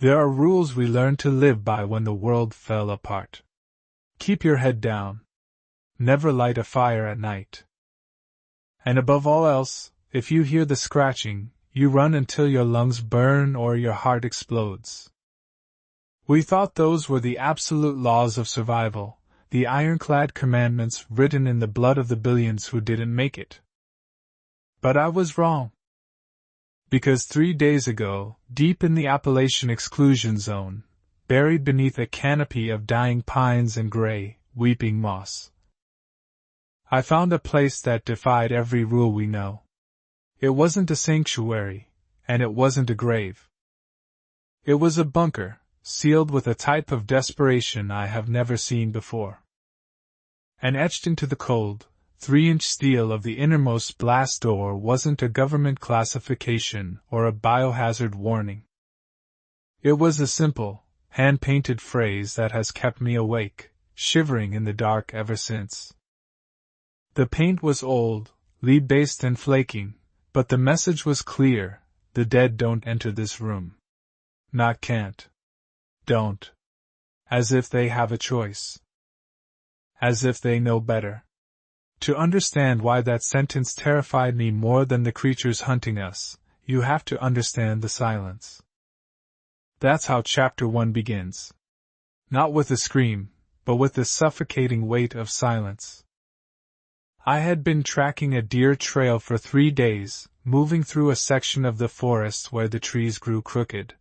There are rules we learned to live by when the world fell apart. Keep your head down. Never light a fire at night. And above all else, if you hear the scratching, you run until your lungs burn or your heart explodes. We thought those were the absolute laws of survival, the ironclad commandments written in the blood of the billions who didn't make it. But I was wrong. Because 3 days ago, deep in the Appalachian exclusion zone, buried beneath a canopy of dying pines and gray, weeping moss, I found a place that defied every rule we know. It wasn't a sanctuary, and it wasn't a grave. It was a bunker, sealed with a type of desperation I have never seen before. And etched into the cold, 3-inch steel of the innermost blast door wasn't a government classification or a biohazard warning. It was a simple, hand-painted phrase that has kept me awake, shivering in the dark ever since. The paint was old, lead-based and flaking, but the message was clear: the dead don't enter this room. Not can't. Don't. As if they have a choice. As if they know better. To understand why that sentence terrified me more than the creatures hunting us, you have to understand the silence. That's how Chapter 1 begins. Not with a scream, but with the suffocating weight of silence. I had been tracking a deer trail for 3 days, moving through a section of the forest where the trees grew crooked,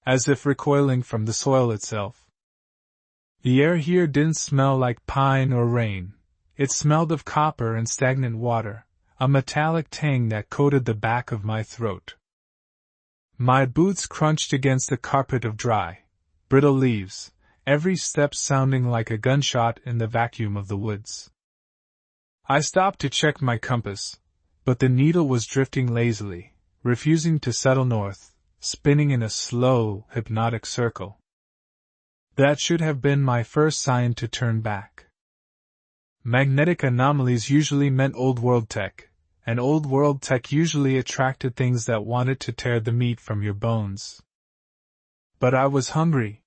as if recoiling from the soil itself. The air here didn't smell like pine or rain. It smelled of copper and stagnant water, a metallic tang that coated the back of my throat. My boots crunched against a carpet of dry, brittle leaves, every step sounding like a gunshot in the vacuum of the woods. I stopped to check my compass, but the needle was drifting lazily, refusing to settle north, spinning in a slow, hypnotic circle. That should have been my first sign to turn back. Magnetic anomalies usually meant old world tech, and old world tech usually attracted things that wanted to tear the meat from your bones. But I was hungry.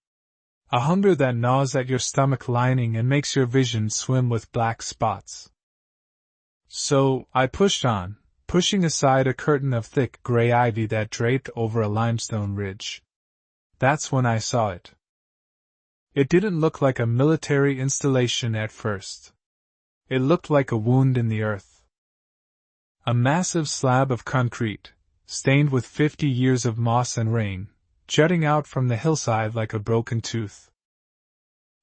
A hunger that gnaws at your stomach lining and makes your vision swim with black spots. So, I pushed on, pushing aside a curtain of thick gray ivy that draped over a limestone ridge. That's when I saw it. It didn't look like a military installation at first. It looked like a wound in the earth. A massive slab of concrete, stained with 50 years of moss and rain, jutting out from the hillside like a broken tooth.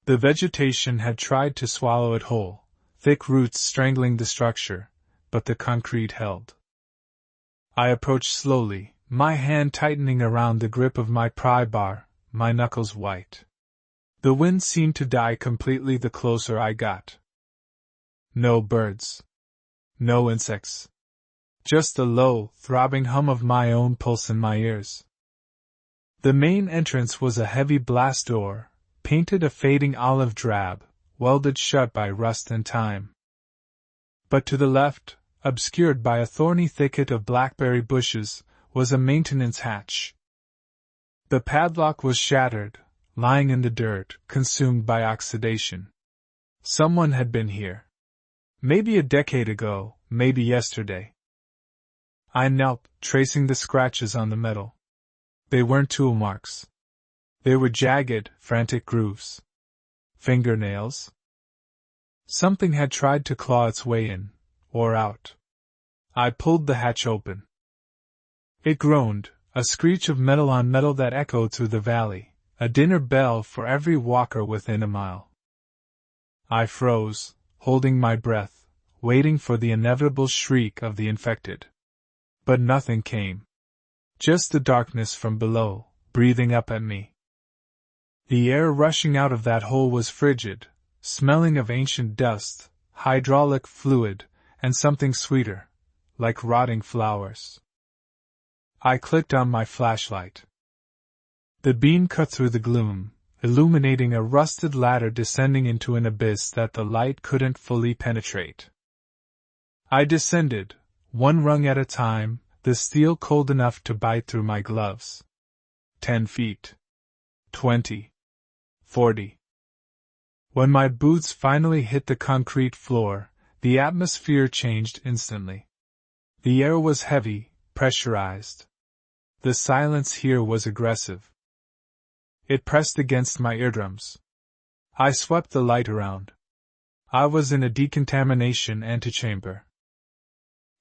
The vegetation had tried to swallow it whole, thick roots strangling the structure, but the concrete held. I approached slowly, my hand tightening around the grip of my pry bar, my knuckles white. The wind seemed to die completely the closer I got. No birds. No insects. Just the low, throbbing hum of my own pulse in my ears. The main entrance was a heavy blast door, painted a fading olive drab, welded shut by rust and time. But to the left, obscured by a thorny thicket of blackberry bushes, was a maintenance hatch. The padlock was shattered, lying in the dirt, consumed by oxidation. Someone had been here. Maybe a decade ago, maybe yesterday. I knelt, tracing the scratches on the metal. They weren't tool marks. They were jagged, frantic grooves. Fingernails? Something had tried to claw its way in, or out. I pulled the hatch open. It groaned, a screech of metal on metal that echoed through the valley, a dinner bell for every walker within a mile. I froze, holding my breath, waiting for the inevitable shriek of the infected. But nothing came. Just the darkness from below, breathing up at me. The air rushing out of that hole was frigid, smelling of ancient dust, hydraulic fluid, and something sweeter, like rotting flowers. I clicked on my flashlight. The beam cut through the gloom, illuminating a rusted ladder descending into an abyss that the light couldn't fully penetrate. I descended, one rung at a time, the steel cold enough to bite through my gloves. 10 feet. 20. 40. When my boots finally hit the concrete floor, the atmosphere changed instantly. The air was heavy, pressurized. The silence here was aggressive. It pressed against my eardrums. I swept the light around. I was in a decontamination antechamber.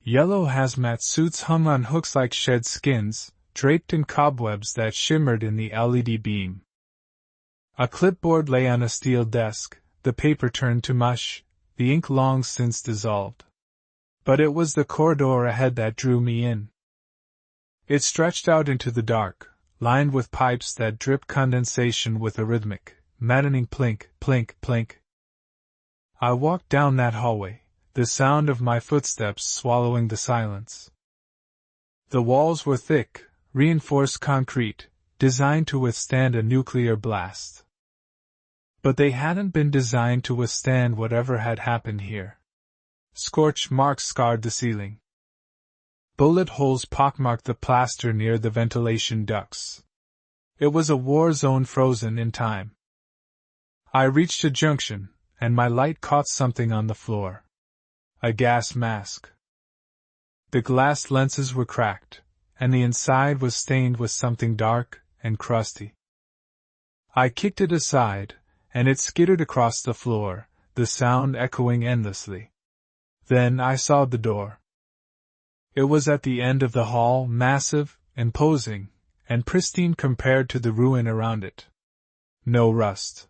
Yellow hazmat suits hung on hooks like shed skins, draped in cobwebs that shimmered in the LED beam. A clipboard lay on a steel desk, the paper turned to mush, the ink long since dissolved. But it was the corridor ahead that drew me in. It stretched out into the dark, lined with pipes that dripped condensation with a rhythmic, maddening plink, plink, plink. I walked down that hallway, the sound of my footsteps swallowing the silence. The walls were thick, reinforced concrete, designed to withstand a nuclear blast. But they hadn't been designed to withstand whatever had happened here. Scorch marks scarred the ceiling. Bullet holes pockmarked the plaster near the ventilation ducts. It was a war zone frozen in time. I reached a junction, and my light caught something on the floor. A gas mask. The glass lenses were cracked, and the inside was stained with something dark and crusty. I kicked it aside, and it skittered across the floor, the sound echoing endlessly. Then I saw the door. It was at the end of the hall, massive, imposing, and pristine compared to the ruin around it. No rust.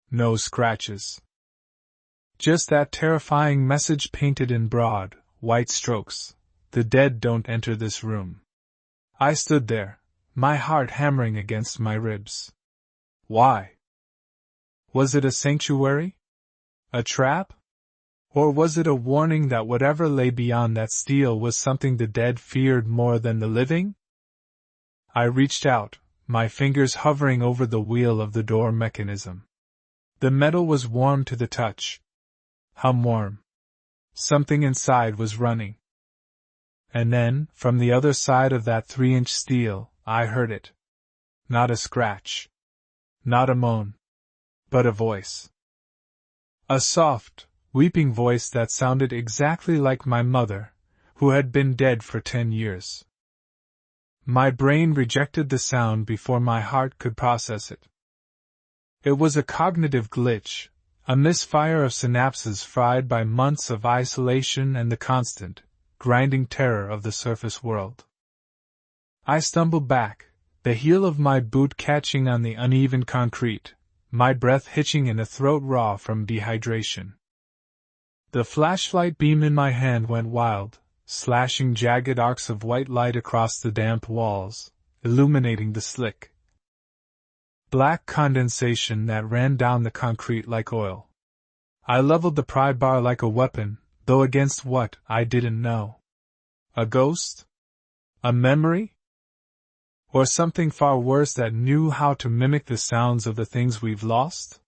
No scratches. Just that terrifying message painted in broad, white strokes: "The dead don't enter this room." I stood there, my heart hammering against my ribs. Why? Was it a sanctuary? A trap? Or was it a warning that whatever lay beyond that steel was something the dead feared more than the living? I reached out, my fingers hovering over the wheel of the door mechanism. The metal was warm to the touch. How warm. Something inside was running. And then, from the other side of that 3-inch steel, I heard it. Not a scratch. Not a moan. But a voice. A soft, weeping voice that sounded exactly like my mother, who had been dead for 10 years. My brain rejected the sound before my heart could process it. It was a cognitive glitch, a misfire of synapses fried by months of isolation and the constant, grinding terror of the surface world. I stumbled back, the heel of my boot catching on the uneven concrete, my breath hitching in a throat raw from dehydration. The flashlight beam in my hand went wild, slashing jagged arcs of white light across the damp walls, illuminating the slick, black condensation that ran down the concrete like oil. I leveled the pry bar like a weapon, though against what, I didn't know. A ghost? A memory? Or something far worse that knew how to mimic the sounds of the things we've lost?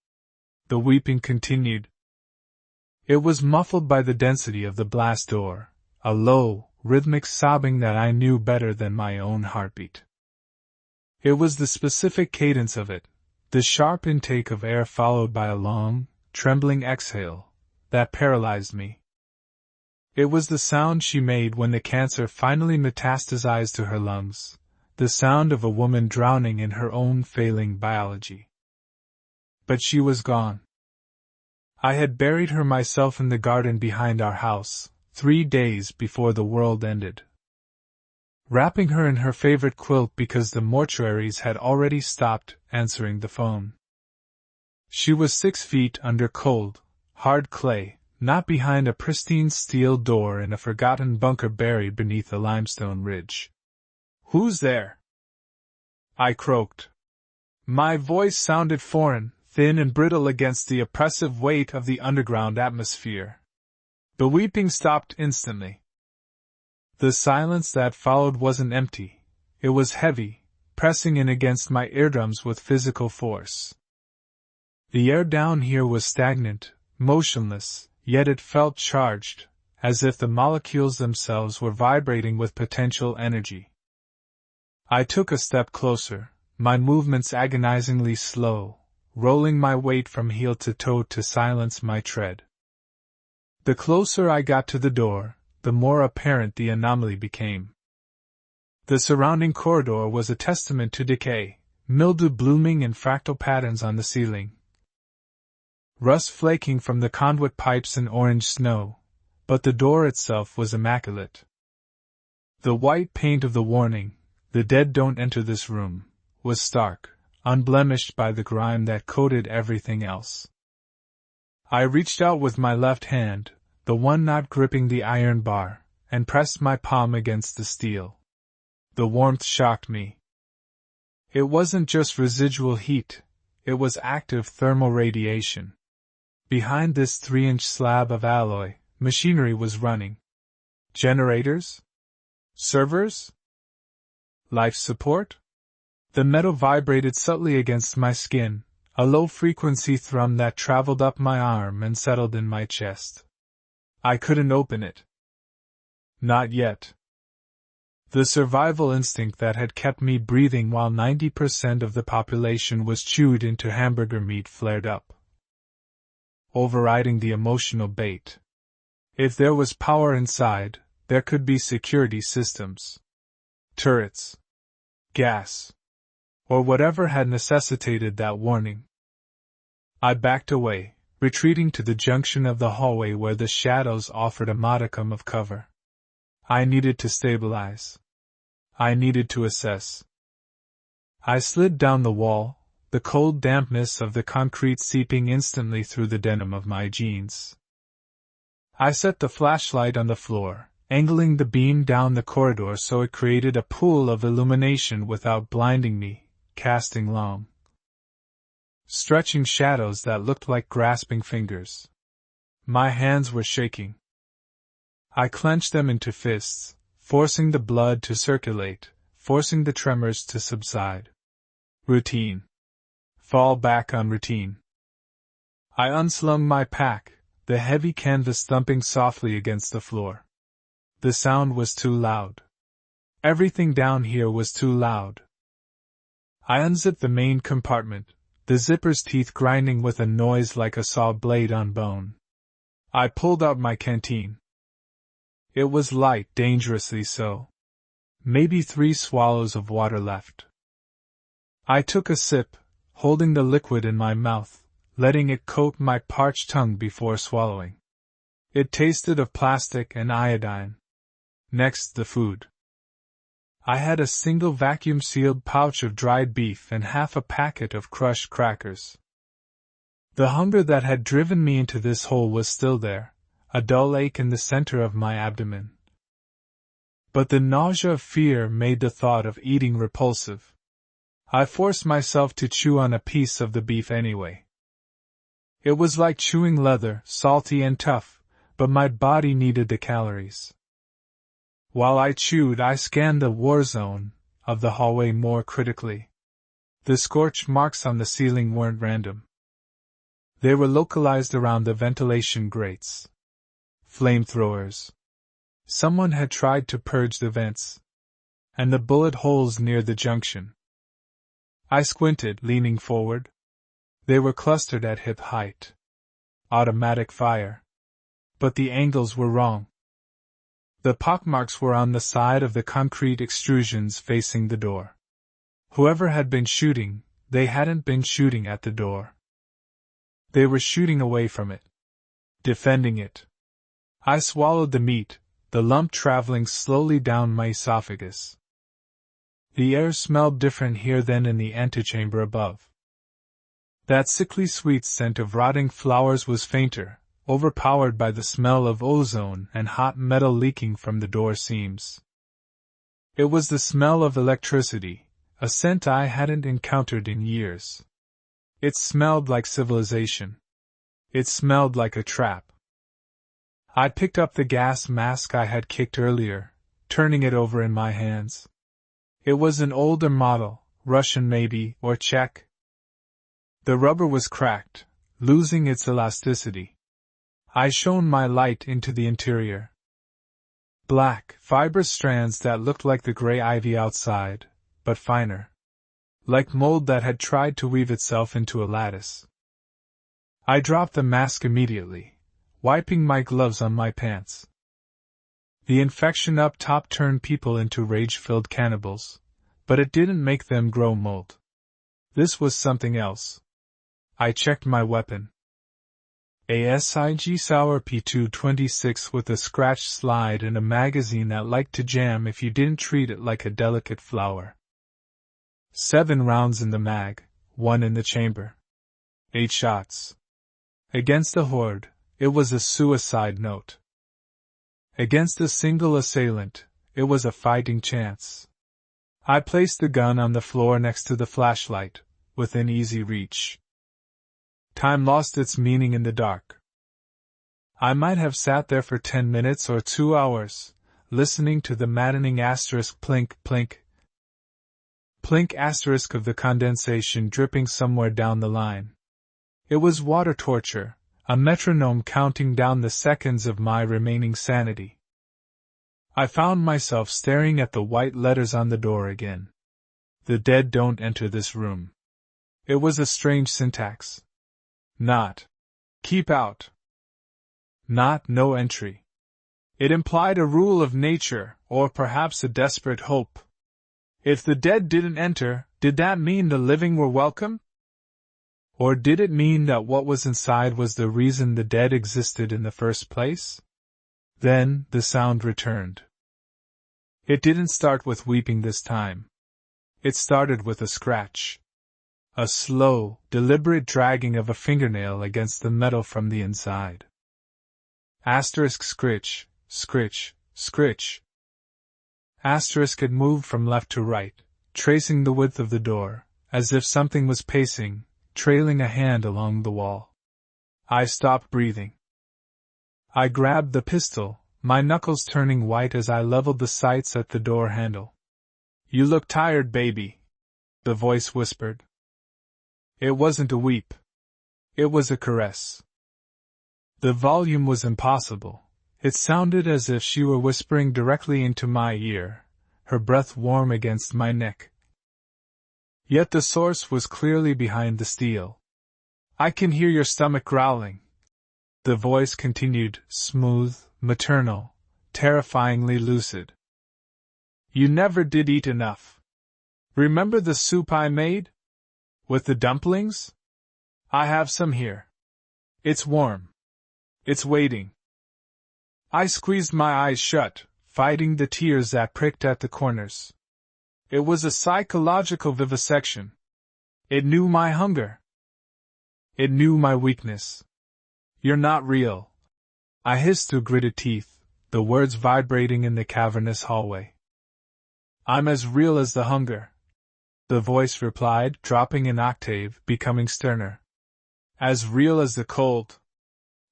The weeping continued. It was muffled by the density of the blast door, a low, rhythmic sobbing that I knew better than my own heartbeat. It was the specific cadence of it, the sharp intake of air followed by a long, trembling exhale, that paralyzed me. It was the sound she made when the cancer finally metastasized to her lungs, the sound of a woman drowning in her own failing biology. But she was gone. I had buried her myself in the garden behind our house, 3 days before the world ended. Wrapping her in her favorite quilt because the mortuaries had already stopped answering the phone. She was 6 feet under cold, hard clay, not behind a pristine steel door in a forgotten bunker buried beneath a limestone ridge. "Who's there?" I croaked. My voice sounded foreign, thin and brittle against the oppressive weight of the underground atmosphere. The weeping stopped instantly. The silence that followed wasn't empty, it was heavy, pressing in against my eardrums with physical force. The air down here was stagnant, motionless, yet it felt charged, as if the molecules themselves were vibrating with potential energy. I took a step closer, my movements agonizingly slow, rolling my weight from heel to toe to silence my tread. The closer I got to the door, the more apparent the anomaly became. The surrounding corridor was a testament to decay, mildew blooming in fractal patterns on the ceiling, rust flaking from the conduit pipes and orange snow, but the door itself was immaculate. The white paint of the warning, "The dead don't enter this room," was stark, unblemished by the grime that coated everything else. I reached out with my left hand, the one not gripping the iron bar, and pressed my palm against the steel. The warmth shocked me. It wasn't just residual heat, it was active thermal radiation. Behind this 3-inch slab of alloy, machinery was running. Generators? Servers? Life support? The metal vibrated subtly against my skin, a low-frequency thrum that traveled up my arm and settled in my chest. I couldn't open it. Not yet. The survival instinct that had kept me breathing while 90% of the population was chewed into hamburger meat flared up, overriding the emotional bait. If there was power inside, there could be security systems, turrets, gas, or whatever had necessitated that warning. I backed away, retreating to the junction of the hallway where the shadows offered a modicum of cover. I needed to stabilize. I needed to assess. I slid down the wall, the cold dampness of the concrete seeping instantly through the denim of my jeans. I set the flashlight on the floor, angling the beam down the corridor so it created a pool of illumination without blinding me, casting long, stretching shadows that looked like grasping fingers. My hands were shaking. I clenched them into fists, forcing the blood to circulate, forcing the tremors to subside. Routine. Fall back on routine. I unslung my pack, the heavy canvas thumping softly against the floor. The sound was too loud. Everything down here was too loud. I unzipped the main compartment, the zipper's teeth grinding with a noise like a saw blade on bone. I pulled out my canteen. It was light, dangerously so. Maybe 3 swallows of water left. I took a sip, holding the liquid in my mouth, letting it coat my parched tongue before swallowing. It tasted of plastic and iodine. Next, the food. I had a single vacuum-sealed pouch of dried beef and half a packet of crushed crackers. The hunger that had driven me into this hole was still there, a dull ache in the center of my abdomen. But the nausea of fear made the thought of eating repulsive. I forced myself to chew on a piece of the beef anyway. It was like chewing leather, salty and tough, but my body needed the calories. While I chewed, I scanned the war zone of the hallway more critically. The scorch marks on the ceiling weren't random. They were localized around the ventilation grates. Flamethrowers. Someone had tried to purge the vents. And the bullet holes near the junction. I squinted, leaning forward. They were clustered at hip height. Automatic fire. But the angles were wrong. The pockmarks were on the side of the concrete extrusions facing the door. Whoever had been shooting, they hadn't been shooting at the door. They were shooting away from it. Defending it. I swallowed the meat, the lump traveling slowly down my esophagus. The air smelled different here than in the antechamber above. That sickly sweet scent of rotting flowers was fainter, overpowered by the smell of ozone and hot metal leaking from the door seams. It was the smell of electricity, a scent I hadn't encountered in years. It smelled like civilization. It smelled like a trap. I picked up the gas mask I had kicked earlier, turning it over in my hands. It was an older model, Russian maybe, or Czech. The rubber was cracked, losing its elasticity. I shone my light into the interior. Black, fibrous strands that looked like the gray ivy outside, but finer. like mold that had tried to weave itself into a lattice. I dropped the mask immediately, wiping my gloves on my pants. The infection up top turned people into rage-filled cannibals, but it didn't make them grow mold. This was something else. I checked my weapon. A SIG Sauer P226 with a scratch slide and a magazine that liked to jam if you didn't treat it like a delicate flower. 7 rounds in the mag, 1 in the chamber. 8 shots. Against a horde, it was a suicide note. Against a single assailant, it was a fighting chance. I placed the gun on the floor next to the flashlight, within easy reach. Time lost its meaning in the dark. I might have sat there for 10 minutes or 2 hours, listening to the maddening asterisk plink plink plink asterisk of the condensation dripping somewhere down the line. It was water torture, a metronome counting down the seconds of my remaining sanity. I found myself staring at the white letters on the door again. The dead don't enter this room. It was a strange syntax. Not keep out. Not no entry. It implied a rule of nature, or perhaps a desperate hope. If the dead didn't enter, did that mean the living were welcome? Or did it mean that what was inside was the reason the dead existed in the first place? Then the sound returned. It didn't start with weeping this time. It started with a scratch. A slow, deliberate dragging of a fingernail against the metal from the inside. Asterisk scritch, scritch, scritch. Asterisk had moved from left to right, tracing the width of the door, as if something was pacing, trailing a hand along the wall. I stopped breathing. I grabbed the pistol, my knuckles turning white as I leveled the sights at the door handle. You look tired, baby, the voice whispered. It wasn't a weep. It was a caress. The volume was impossible. It sounded as if she were whispering directly into my ear, her breath warm against my neck. Yet the source was clearly behind the steel. I can hear your stomach growling. The voice continued, smooth, maternal, terrifyingly lucid. You never did eat enough. Remember the soup I made? With the dumplings? I have some here. It's warm. It's waiting. I squeezed my eyes shut, fighting the tears that pricked at the corners. It was a psychological vivisection. It knew my hunger. It knew my weakness. You're not real. I hissed through gritted teeth, the words vibrating in the cavernous hallway. I'm as real as the hunger. The voice replied, dropping an octave, becoming sterner. As real as the cold.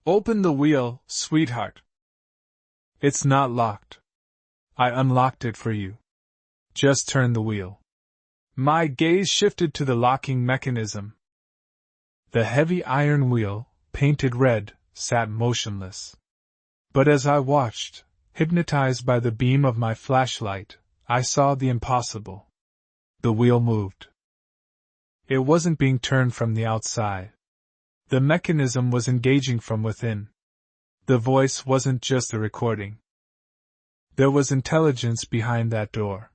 Open the wheel, sweetheart. It's not locked. I unlocked it for you. Just turn the wheel. My gaze shifted to the locking mechanism. The heavy iron wheel, painted red, sat motionless. But as I watched, hypnotized by the beam of my flashlight, I saw the impossible. The wheel moved. It wasn't being turned from the outside. The mechanism was engaging from within. The voice wasn't just a recording. There was intelligence behind that door.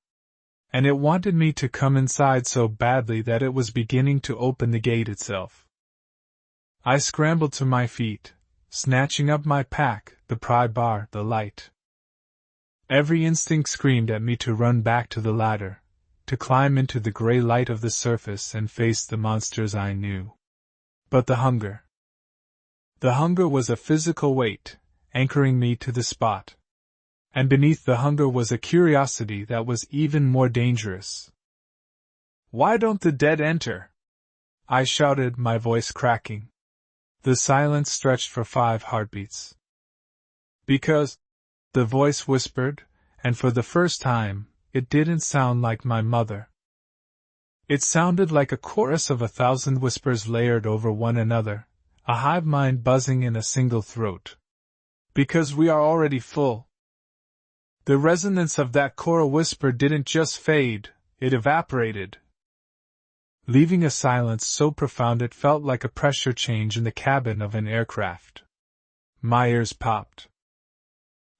And it wanted me to come inside so badly that it was beginning to open the gate itself. I scrambled to my feet, snatching up my pack, the pry bar, the light. Every instinct screamed at me to run back to the ladder, to climb into the gray light of the surface and face the monsters I knew. But the hunger. The hunger was a physical weight, anchoring me to the spot. And beneath the hunger was a curiosity that was even more dangerous. Why don't the dead enter? I shouted, my voice cracking. The silence stretched for 5 heartbeats. Because, the voice whispered, and for the first time, it didn't sound like my mother. It sounded like a chorus of 1,000 whispers layered over one another, a hive mind buzzing in a single throat. Because we are already full. The resonance of that choral whisper didn't just fade, it evaporated. leaving a silence so profound it felt like a pressure change in the cabin of an aircraft. My ears popped.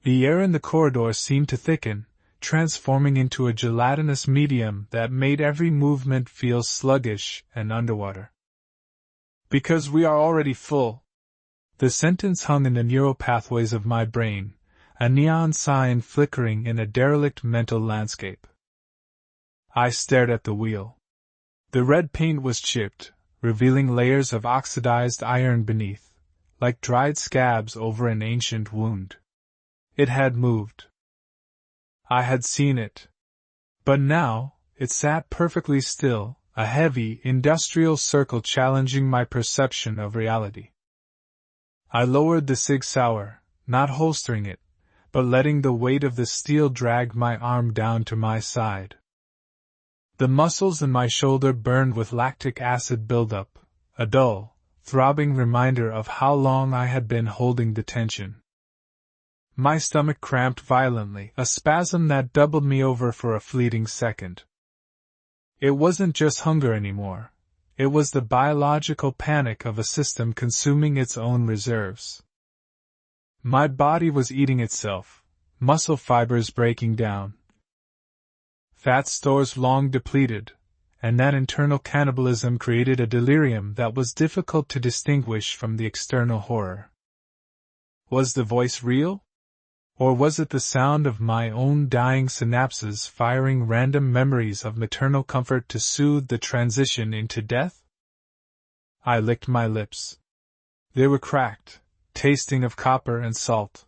The air in the corridor seemed to thicken, transforming into a gelatinous medium that made every movement feel sluggish and underwater. Because we are already full. The sentence hung in the neural pathways of my brain, a neon sign flickering in a derelict mental landscape. I stared at the wheel. The red paint was chipped, revealing layers of oxidized iron beneath, like dried scabs over an ancient wound. It had moved. I had seen it. But now, it sat perfectly still, a heavy, industrial circle challenging my perception of reality. I lowered the Sig Sauer, not holstering it, but letting the weight of the steel drag my arm down to my side. The muscles in my shoulder burned with lactic acid buildup, a dull, throbbing reminder of how long I had been holding the tension. My stomach cramped violently, a spasm that doubled me over for a fleeting second. It wasn't just hunger anymore. It was the biological panic of a system consuming its own reserves. My body was eating itself, muscle fibers breaking down, fat stores long depleted, and that internal cannibalism created a delirium that was difficult to distinguish from the external horror. Was the voice real? Or was it the sound of my own dying synapses firing random memories of maternal comfort to soothe the transition into death? I licked my lips. They were cracked, tasting of copper and salt.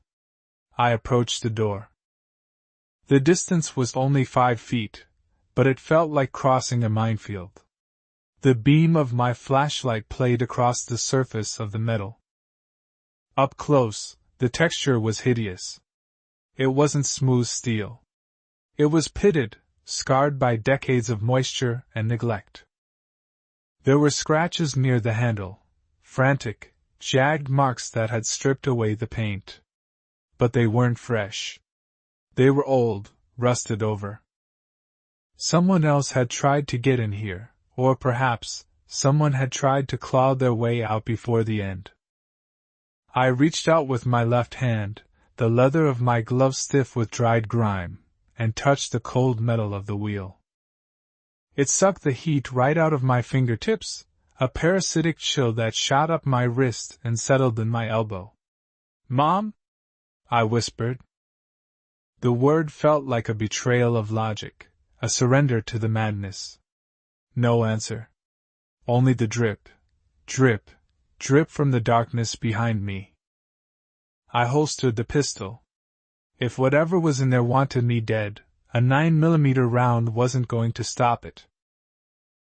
I approached the door. The distance was only 5 feet, but it felt like crossing a minefield. The beam of my flashlight played across the surface of the metal. Up close, the texture was hideous. It wasn't smooth steel. It was pitted, scarred by decades of moisture and neglect. There were scratches near the handle, frantic, jagged marks that had stripped away the paint. But they weren't fresh. They were old, rusted over. Someone else had tried to get in here, or perhaps, someone had tried to claw their way out before the end. I reached out with my left hand, the leather of my glove stiff with dried grime, and touched the cold metal of the wheel. It sucked the heat right out of my fingertips, a parasitic chill that shot up my wrist and settled in my elbow. "Mom?" I whispered. The word felt like a betrayal of logic, a surrender to the madness. No answer. Only the drip, drip, drip from the darkness behind me. I holstered the pistol. If whatever was in there wanted me dead, a 9mm round wasn't going to stop it.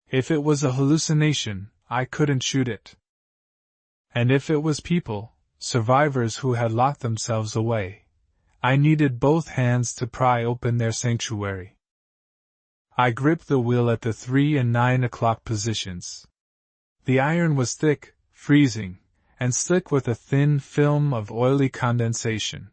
If it was a hallucination, I couldn't shoot it. And if it was people, survivors who had locked themselves away, I needed both hands to pry open their sanctuary. I gripped the wheel at the 3 and 9 o'clock positions. The iron was thick, freezing, and slick with a thin film of oily condensation.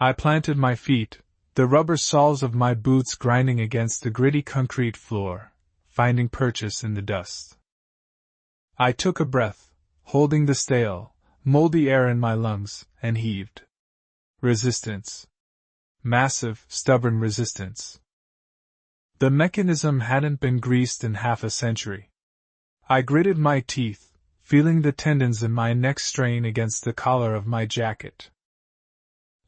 I planted my feet, the rubber soles of my boots grinding against the gritty concrete floor, finding purchase in the dust. I took a breath, holding the stale, moldy air in my lungs, and heaved. Resistance. Massive, stubborn resistance. The mechanism hadn't been greased in half a century. I gritted my teeth, feeling the tendons in my neck strain against the collar of my jacket.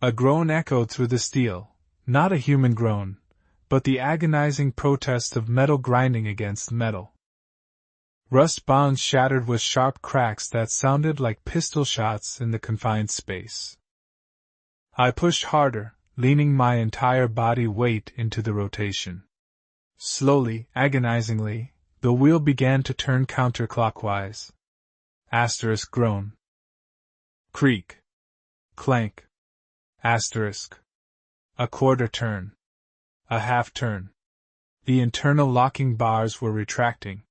A groan echoed through the steel, not a human groan, but the agonizing protest of metal grinding against metal. Rust bonds shattered with sharp cracks that sounded like pistol shots in the confined space. I pushed harder, leaning my entire body weight into the rotation. Slowly, agonizingly, the wheel began to turn counterclockwise. Asterisk groan. Creak. Clank. Asterisk. A quarter turn. A half turn. The internal locking bars were retracting.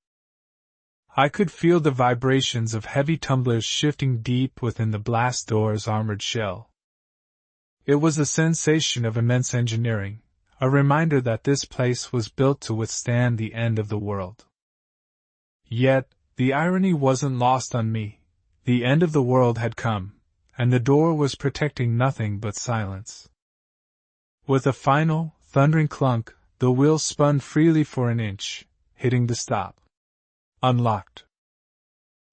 I could feel the vibrations of heavy tumblers shifting deep within the blast door's armored shell. It was a sensation of immense engineering, a reminder that this place was built to withstand the end of the world. Yet, the irony wasn't lost on me. The end of the world had come, and the door was protecting nothing but silence. With a final, thundering clunk, the wheel spun freely for an inch, hitting the stop. Unlocked.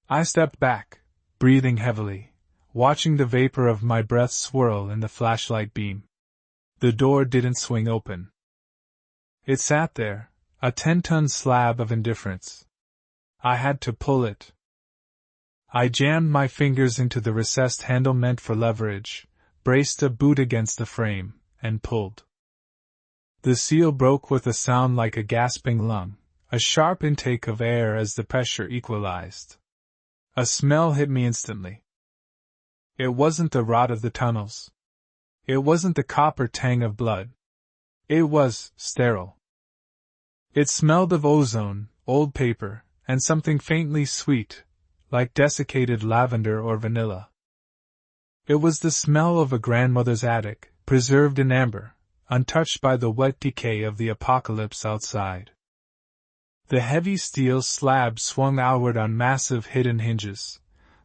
I stepped back, breathing heavily, watching the vapor of my breath swirl in the flashlight beam. The door didn't swing open. It sat there, a 10-ton slab of indifference. I had to pull it. I jammed my fingers into the recessed handle meant for leverage, braced a boot against the frame, and pulled. The seal broke with a sound like a gasping lung, a sharp intake of air as the pressure equalized. A smell hit me instantly. It wasn't the rot of the tunnels. It wasn't the copper tang of blood. It was sterile. It smelled of ozone, old paper, and something faintly sweet, like desiccated lavender or vanilla. It was the smell of a grandmother's attic, preserved in amber, untouched by the wet decay of the apocalypse outside. The heavy steel slab swung outward on massive hidden hinges,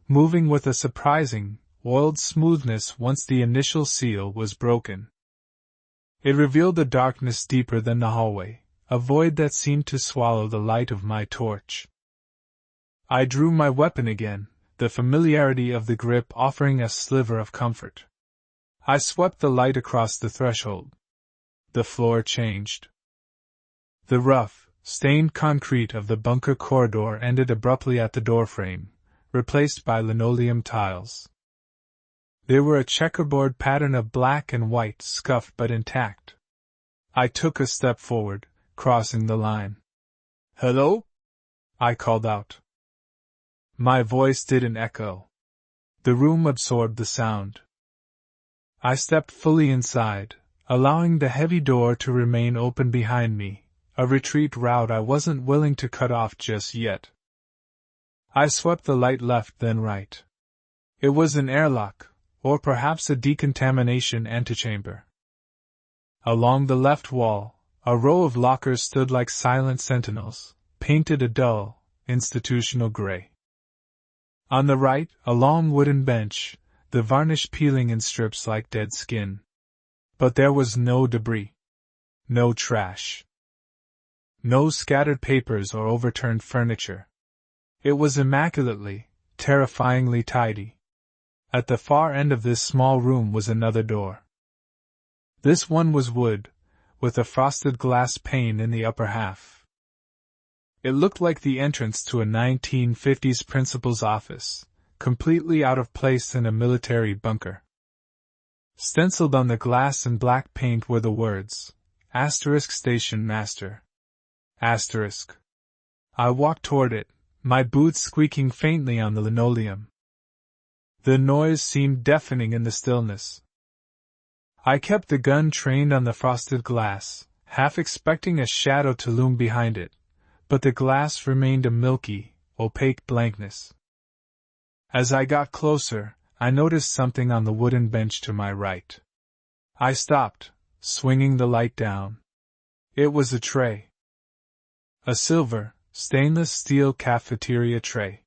moving with a surprising, oiled smoothness once the initial seal was broken. It revealed a darkness deeper than the hallway, a void that seemed to swallow the light of my torch. I drew my weapon again, the familiarity of the grip offering a sliver of comfort. I swept the light across the threshold. The floor changed. The rough, stained concrete of the bunker corridor ended abruptly at the doorframe, replaced by linoleum tiles. They were a checkerboard pattern of black and white, scuffed but intact. I took a step forward, crossing the line. "Hello?" I called out. My voice didn't echo. The room absorbed the sound. I stepped fully inside, allowing the heavy door to remain open behind me, a retreat route I wasn't willing to cut off just yet. I swept the light left then right. It was an airlock, or perhaps a decontamination antechamber. Along the left wall, a row of lockers stood like silent sentinels, painted a dull, institutional gray. On the right, a long wooden bench, the varnish peeling in strips like dead skin. But there was no debris. No trash. No scattered papers or overturned furniture. It was immaculately, terrifyingly tidy. At the far end of this small room was another door. This one was wood, with a frosted glass pane in the upper half. It looked like the entrance to a 1950s principal's office, completely out of place in a military bunker. Stenciled on the glass in black paint were the words, *Station Master. I walked toward it, my boots squeaking faintly on the linoleum. The noise seemed deafening in the stillness. I kept the gun trained on the frosted glass, half expecting a shadow to loom behind it, but the glass remained a milky, opaque blankness. As I got closer, I noticed something on the wooden bench to my right. I stopped, swinging the light down. It was a tray. A silver, stainless steel cafeteria tray.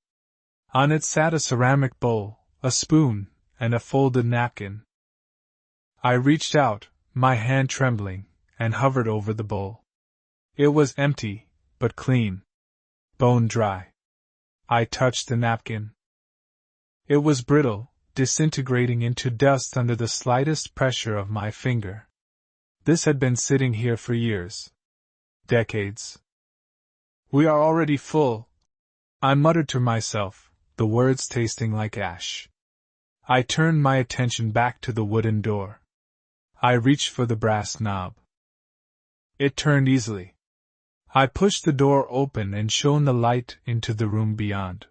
On it sat a ceramic bowl, a spoon, and a folded napkin. I reached out, my hand trembling, and hovered over the bowl. It was empty, but clean. Bone dry. I touched the napkin. It was brittle, disintegrating into dust under the slightest pressure of my finger. This had been sitting here for years. Decades. "We are already full," I muttered to myself, the words tasting like ash. I turned my attention back to the wooden door. I reached for the brass knob. It turned easily. I pushed the door open and shone the light into the room beyond.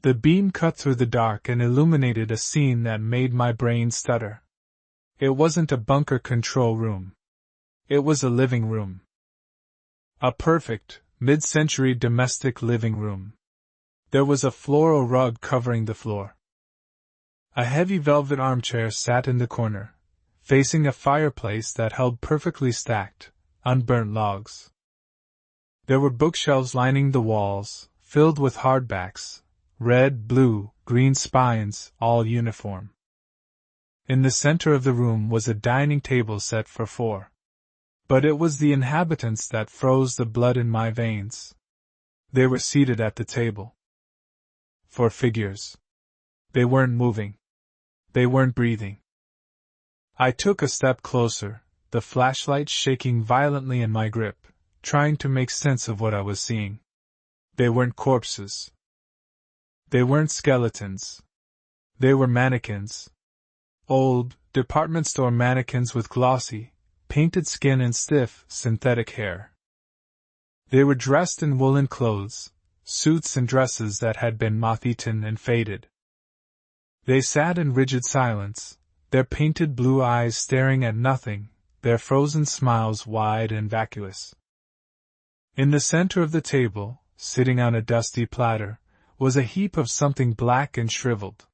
The beam cut through the dark and illuminated a scene that made my brain stutter. It wasn't a bunker control room. It was a living room. A perfect, mid-century domestic living room. There was a floral rug covering the floor. A heavy velvet armchair sat in the corner, facing a fireplace that held perfectly stacked, unburnt logs. There were bookshelves lining the walls, filled with hardbacks, red, blue, green spines, all uniform. In the center of the room was a dining table set for 4. But it was the inhabitants that froze the blood in my veins. They were seated at the table. 4 figures. They weren't moving. They weren't breathing. I took a step closer, the flashlight shaking violently in my grip, trying to make sense of what I was seeing. They weren't corpses. They weren't skeletons. They were mannequins. Old, department store mannequins with glossy, painted skin and stiff, synthetic hair. They were dressed in woolen clothes, suits and dresses that had been moth-eaten and faded. They sat in rigid silence, their painted blue eyes staring at nothing, their frozen smiles wide and vacuous. In the center of the table, sitting on a dusty platter, was a heap of something black and shriveled.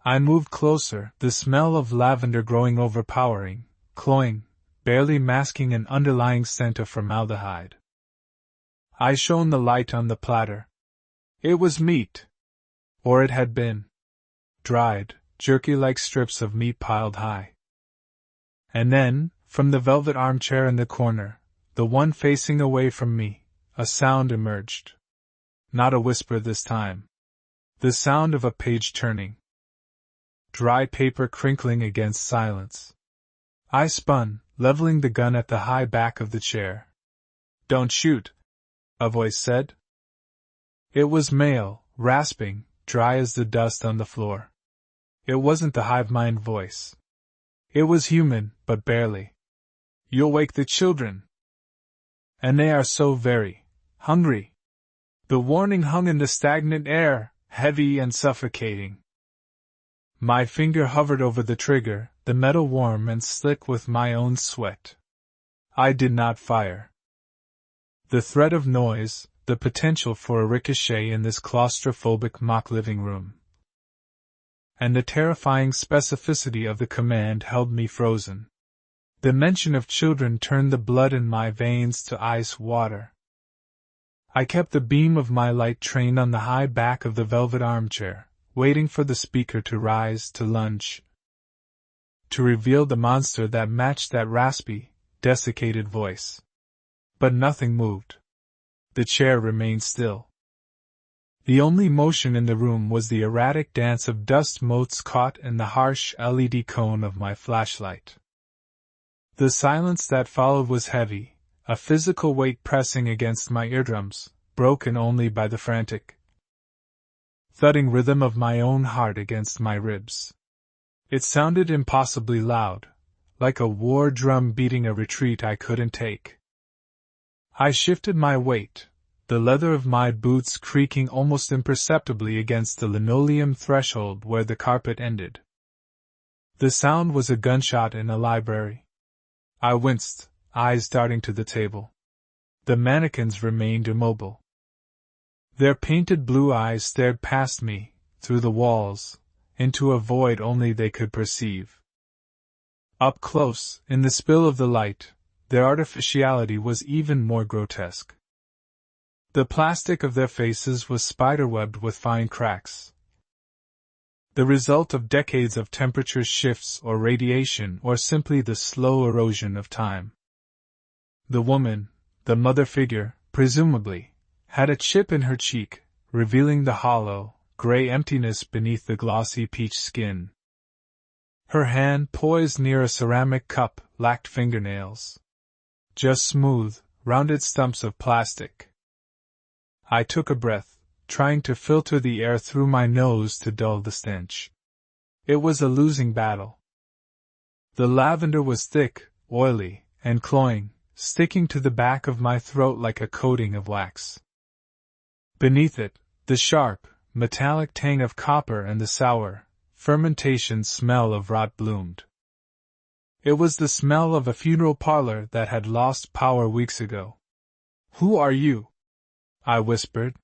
I moved closer, the smell of lavender growing overpowering, cloying, barely masking an underlying scent of formaldehyde. I shone the light on the platter. It was meat. Or it had been. Dried, jerky-like strips of meat piled high. And then, from the velvet armchair in the corner, the one facing away from me, a sound emerged. Not a whisper this time. The sound of a page turning. Dry paper crinkling against silence. I spun, leveling the gun at the high back of the chair. "Don't shoot," a voice said. It was male, rasping, dry as the dust on the floor. It wasn't the hive mind voice. It was human, but barely. "You'll wake the children. And they are so very hungry." The warning hung in the stagnant air, heavy and suffocating. My finger hovered over the trigger, the metal warm and slick with my own sweat. I did not fire. The threat of noise, the potential for a ricochet in this claustrophobic mock living room, and the terrifying specificity of the command held me frozen. The mention of children turned the blood in my veins to ice water. I kept the beam of my light trained on the high back of the velvet armchair, waiting for the speaker to rise, to lunge, to reveal the monster that matched that raspy, desiccated voice. But nothing moved. The chair remained still. The only motion in the room was the erratic dance of dust motes caught in the harsh LED cone of my flashlight. The silence that followed was heavy, a physical weight pressing against my eardrums, broken only by the frantic, thudding rhythm of my own heart against my ribs. It sounded impossibly loud, like a war drum beating a retreat I couldn't take. I shifted my weight, the leather of my boots creaking almost imperceptibly against the linoleum threshold where the carpet ended. The sound was a gunshot in a library. I winced, eyes darting to the table. The mannequins remained immobile. Their painted blue eyes stared past me, through the walls, into a void only they could perceive. Up close, in the spill of the light, their artificiality was even more grotesque. The plastic of their faces was spiderwebbed with fine cracks, the result of decades of temperature shifts or radiation or simply the slow erosion of time. The woman, the mother figure, presumably, had a chip in her cheek, revealing the hollow, gray emptiness beneath the glossy peach skin. Her hand, poised near a ceramic cup, lacked fingernails. Just smooth, rounded stumps of plastic. I took a breath, trying to filter the air through my nose to dull the stench. It was a losing battle. The lavender was thick, oily, and cloying, sticking to the back of my throat like a coating of wax. Beneath it, the sharp, metallic tang of copper and the sour, fermentation smell of rot bloomed. It was the smell of a funeral parlor that had lost power weeks ago. "Who are you?" I whispered.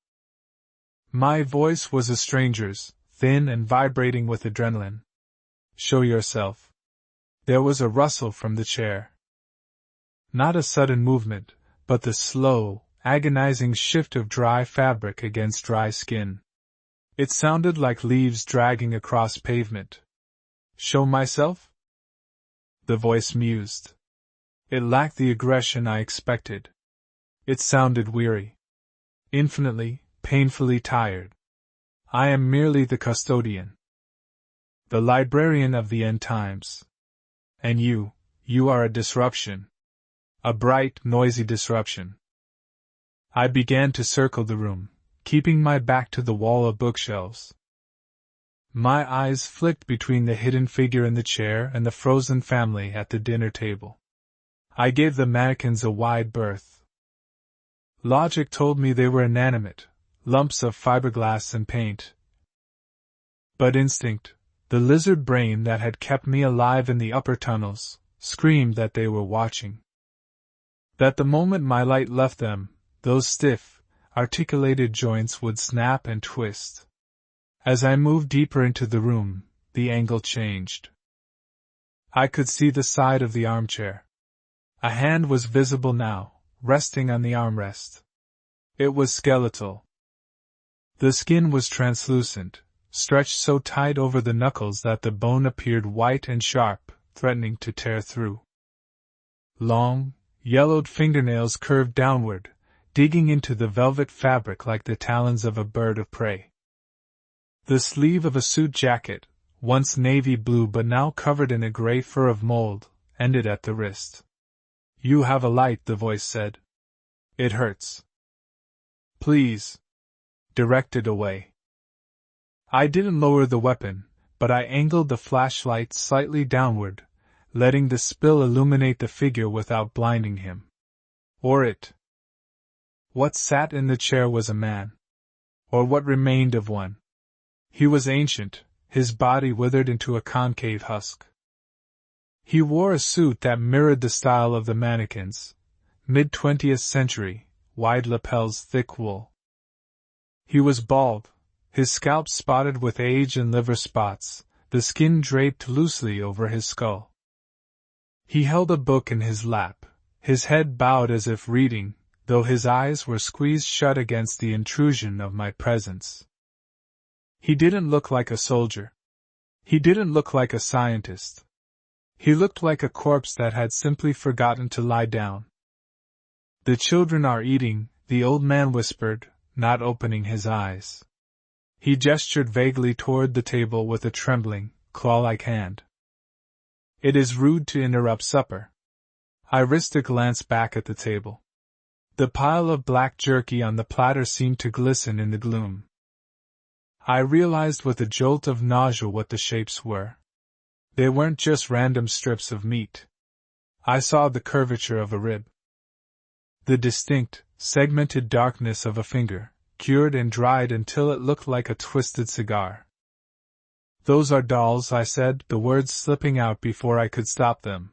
My voice was a stranger's, thin and vibrating with adrenaline. "Show yourself." There was a rustle from the chair. Not a sudden movement, but the slow, agonizing shift of dry fabric against dry skin. It sounded like leaves dragging across pavement. Show myself? The voice mused. It lacked the aggression I expected. It sounded weary. Infinitely, painfully tired. I am merely the custodian. The librarian of the end times. And you are a disruption. A bright, noisy disruption. I began to circle the room, keeping my back to the wall of bookshelves. My eyes flicked between the hidden figure in the chair and the frozen family at the dinner table. I gave the mannequins a wide berth. Logic told me they were inanimate, lumps of fiberglass and paint. But instinct, the lizard brain that had kept me alive in the upper tunnels, screamed that they were watching. That the moment my light left them, those stiff, articulated joints would snap and twist. As I moved deeper into the room, the angle changed. I could see the side of the armchair. A hand was visible now, resting on the armrest. It was skeletal. The skin was translucent, stretched so tight over the knuckles that the bone appeared white and sharp, threatening to tear through. Long, yellowed fingernails curved downward, digging into the velvet fabric like the talons of a bird of prey. The sleeve of a suit jacket, once navy blue but now covered in a gray fur of mold, ended at the wrist. You have a light, the voice said. It hurts. Please. Direct it away. I didn't lower the weapon, but I angled the flashlight slightly downward, letting the spill illuminate the figure without blinding him. Or it. What sat in the chair was a man. Or what remained of one. He was ancient, his body withered into a concave husk. He wore a suit that mirrored the style of the mannequins, mid-20th century, wide lapels, thick wool. He was bald, his scalp spotted with age and liver spots, the skin draped loosely over his skull. He held a book in his lap, his head bowed as if reading, though his eyes were squeezed shut against the intrusion of my presence. He didn't look like a soldier. He didn't look like a scientist. He looked like a corpse that had simply forgotten to lie down. The children are eating, the old man whispered, not opening his eyes. He gestured vaguely toward the table with a trembling, claw-like hand. It is rude to interrupt supper. I risked a glance back at the table. The pile of black jerky on the platter seemed to glisten in the gloom. I realized with a jolt of nausea what the shapes were. They weren't just random strips of meat. I saw the curvature of a rib. The distinct, segmented darkness of a finger, cured and dried until it looked like a twisted cigar. Those are dolls, I said, the words slipping out before I could stop them.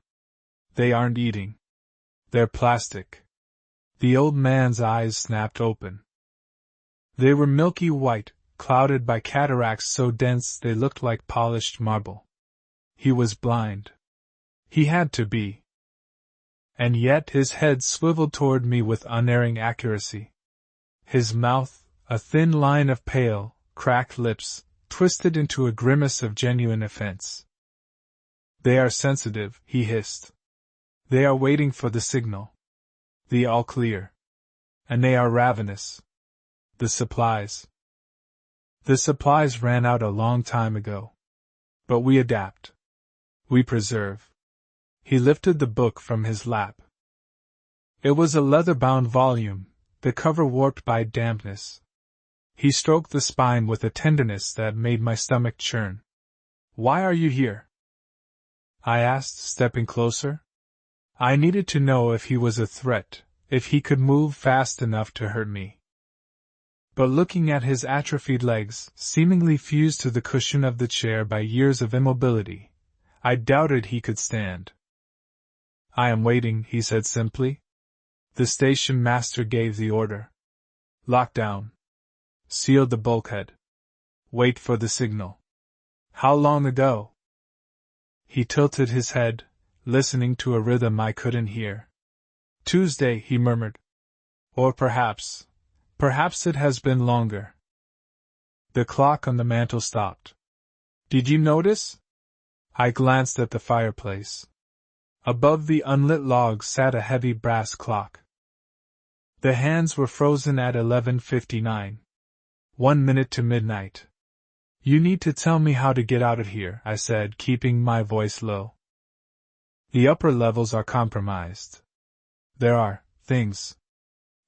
They aren't eating. They're plastic. The old man's eyes snapped open. They were milky white, clouded by cataracts so dense they looked like polished marble. He was blind. He had to be. And yet his head swiveled toward me with unerring accuracy. His mouth, a thin line of pale, cracked lips, twisted into a grimace of genuine offense. They are sensitive, he hissed. They are waiting for the signal. The all clear. And they are ravenous. The supplies. The supplies ran out a long time ago. But we adapt. We preserve. He lifted the book from his lap. It was a leather-bound volume, the cover warped by dampness. He stroked the spine with a tenderness that made my stomach churn. Why are you here? I asked, stepping closer. I needed to know if he was a threat, if he could move fast enough to hurt me. But looking at his atrophied legs, seemingly fused to the cushion of the chair by years of immobility, I doubted he could stand. I am waiting, he said simply. The station master gave the order. Lock down. Seal the bulkhead. Wait for the signal. How long ago? He tilted his head, listening to a rhythm I couldn't hear. Tuesday, he murmured. Or perhaps it has been longer. The clock on the mantel stopped. Did you notice? I glanced at the fireplace. Above the unlit logs sat a heavy brass clock. The hands were frozen at 11:59. 1 minute to midnight. You need to tell me how to get out of here, I said, keeping my voice low. The upper levels are compromised. There are things.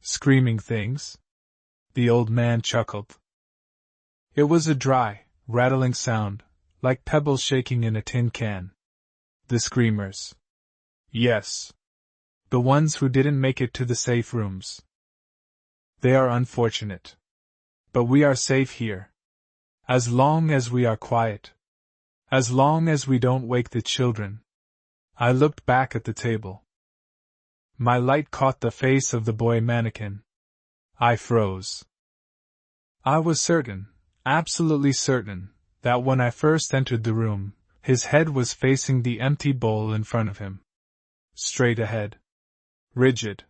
Screaming things? The old man chuckled. It was a dry, rattling sound, like pebbles shaking in a tin can. The screamers. Yes. The ones who didn't make it to the safe rooms. They are unfortunate. But we are safe here. As long as we are quiet. As long as we don't wake the children. I looked back at the table. My light caught the face of the boy mannequin. I froze. I was certain, absolutely certain, that when I first entered the room, his head was facing the empty bowl in front of him. Straight ahead. Rigid.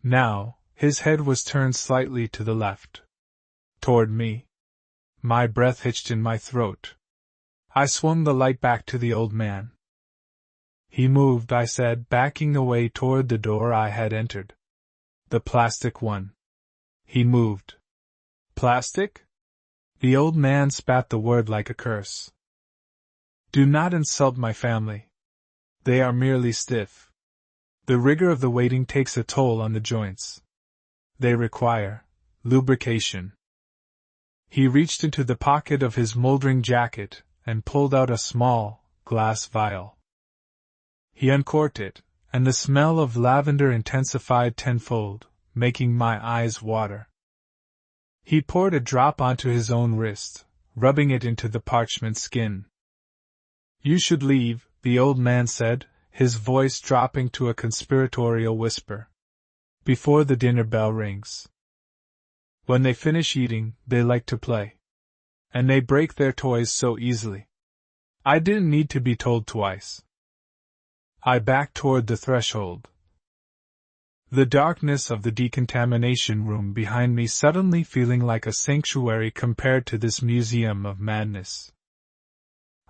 Now, his head was turned slightly to the left. Toward me. My breath hitched in my throat. I swung the light back to the old man. He moved, I said, backing away toward the door I had entered. The plastic one. He moved. Plastic? The old man spat the word like a curse. Do not insult my family. They are merely stiff. The rigor of the waiting takes a toll on the joints. They require lubrication. He reached into the pocket of his moldering jacket and pulled out a small, glass vial. He uncorked it, and the smell of lavender intensified tenfold, making my eyes water. He poured a drop onto his own wrist, rubbing it into the parchment skin. You should leave, the old man said, his voice dropping to a conspiratorial whisper. Before the dinner bell rings. When they finish eating, they like to play. And they break their toys so easily. I didn't need to be told twice. I backed toward the threshold. The darkness of the decontamination room behind me suddenly feeling like a sanctuary compared to this museum of madness.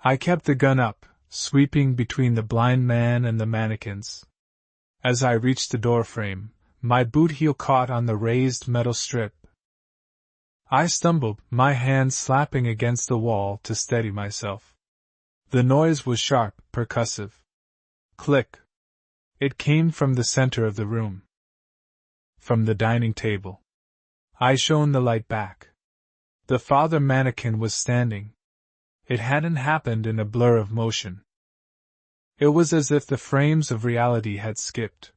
I kept the gun up, sweeping between the blind man and the mannequins. As I reached the doorframe, my boot heel caught on the raised metal strip. I stumbled, my hand slapping against the wall to steady myself. The noise was sharp, percussive. Click. It came from the center of the room. From the dining table. I shone the light back. The father mannequin was standing. It hadn't happened in a blur of motion. It was as if the frames of reality had skipped.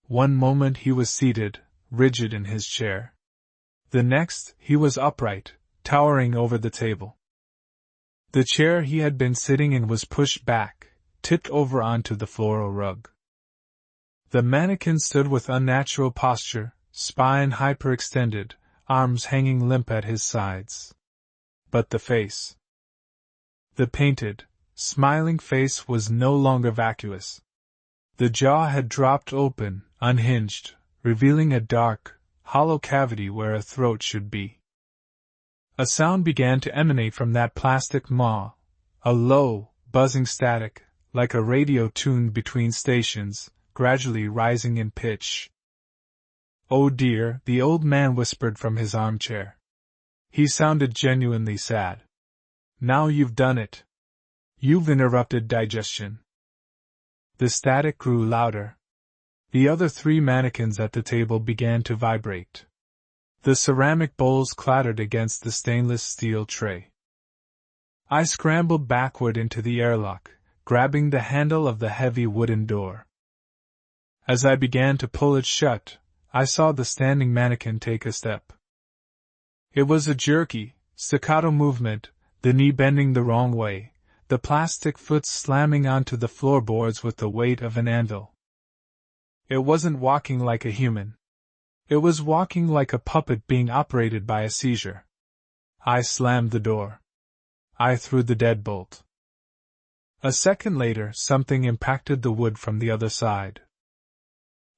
One moment he was seated, rigid in his chair. The next, he was upright, towering over the table. The chair he had been sitting in was pushed back, tipped over onto the floral rug. The mannequin stood with unnatural posture, spine hyperextended, arms hanging limp at his sides. But the face. The painted, smiling face was no longer vacuous. The jaw had dropped open, unhinged, revealing a dark, hollow cavity where a throat should be. A sound began to emanate from that plastic maw, a low, buzzing static, like a radio tuned between stations, gradually rising in pitch. Oh dear, the old man whispered from his armchair. He sounded genuinely sad. Now you've done it. You've interrupted digestion. The static grew louder. The other 3 mannequins at the table began to vibrate. The ceramic bowls clattered against the stainless steel tray. I scrambled backward into the airlock, grabbing the handle of the heavy wooden door. As I began to pull it shut, I saw the standing mannequin take a step. It was a jerky, staccato movement, the knee bending the wrong way, the plastic foot slamming onto the floorboards with the weight of an anvil. It wasn't walking like a human. It was walking like a puppet being operated by a seizure. I slammed the door. I threw the deadbolt. A second later, something impacted the wood from the other side.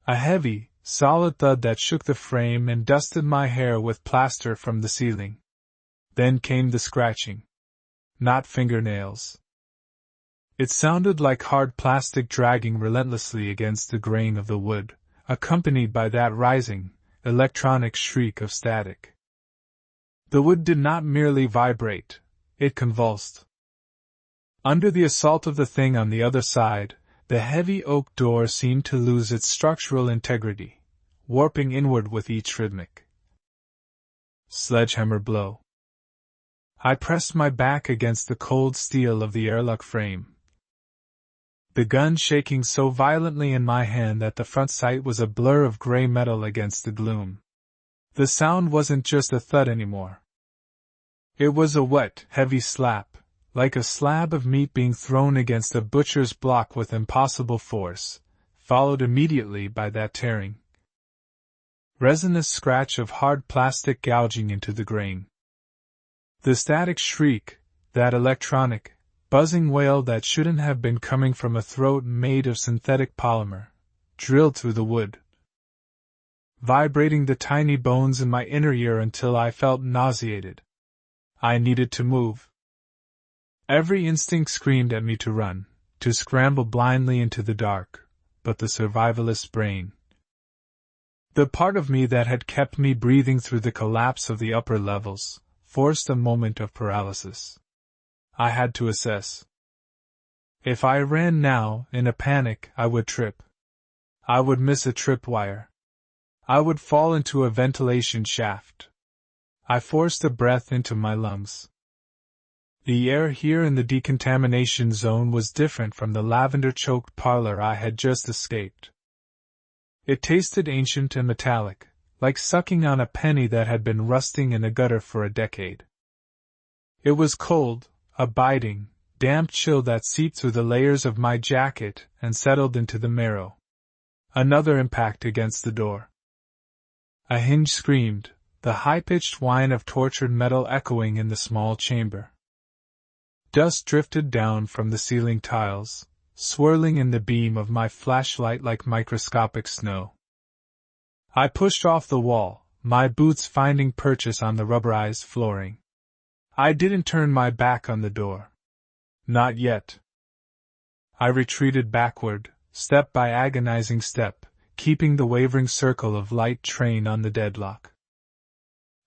A heavy, solid thud that shook the frame and dusted my hair with plaster from the ceiling. Then came the scratching. Not fingernails. It sounded like hard plastic dragging relentlessly against the grain of the wood, accompanied by that rising, electronic shriek of static. The wood did not merely vibrate, it convulsed. Under the assault of the thing on the other side, the heavy oak door seemed to lose its structural integrity, warping inward with each rhythmic sledgehammer blow. I pressed my back against the cold steel of the airlock frame, the gun shaking so violently in my hand that the front sight was a blur of gray metal against the gloom. The sound wasn't just a thud anymore. It was a wet, heavy slap, like a slab of meat being thrown against a butcher's block with impossible force, followed immediately by that tearing, resinous scratch of hard plastic gouging into the grain. The static shriek, that electronic, buzzing wail that shouldn't have been coming from a throat made of synthetic polymer, drilled through the wood, vibrating the tiny bones in my inner ear until I felt nauseated. I needed to move. Every instinct screamed at me to run, to scramble blindly into the dark, but the survivalist brain, the part of me that had kept me breathing through the collapse of the upper levels, forced a moment of paralysis. I had to assess. If I ran now, in a panic, I would trip. I would miss a tripwire. I would fall into a ventilation shaft. I forced a breath into my lungs. The air here in the decontamination zone was different from the lavender-choked parlor I had just escaped. It tasted ancient and metallic, like sucking on a penny that had been rusting in a gutter for a decade. It was cold, a biting, damp chill that seeped through the layers of my jacket and settled into the marrow. Another impact against the door. A hinge screamed, the high-pitched whine of tortured metal echoing in the small chamber. Dust drifted down from the ceiling tiles, swirling in the beam of my flashlight like microscopic snow. I pushed off the wall, my boots finding purchase on the rubberized flooring. I didn't turn my back on the door. Not yet. I retreated backward, step by agonizing step, keeping the wavering circle of light trained on the deadlock.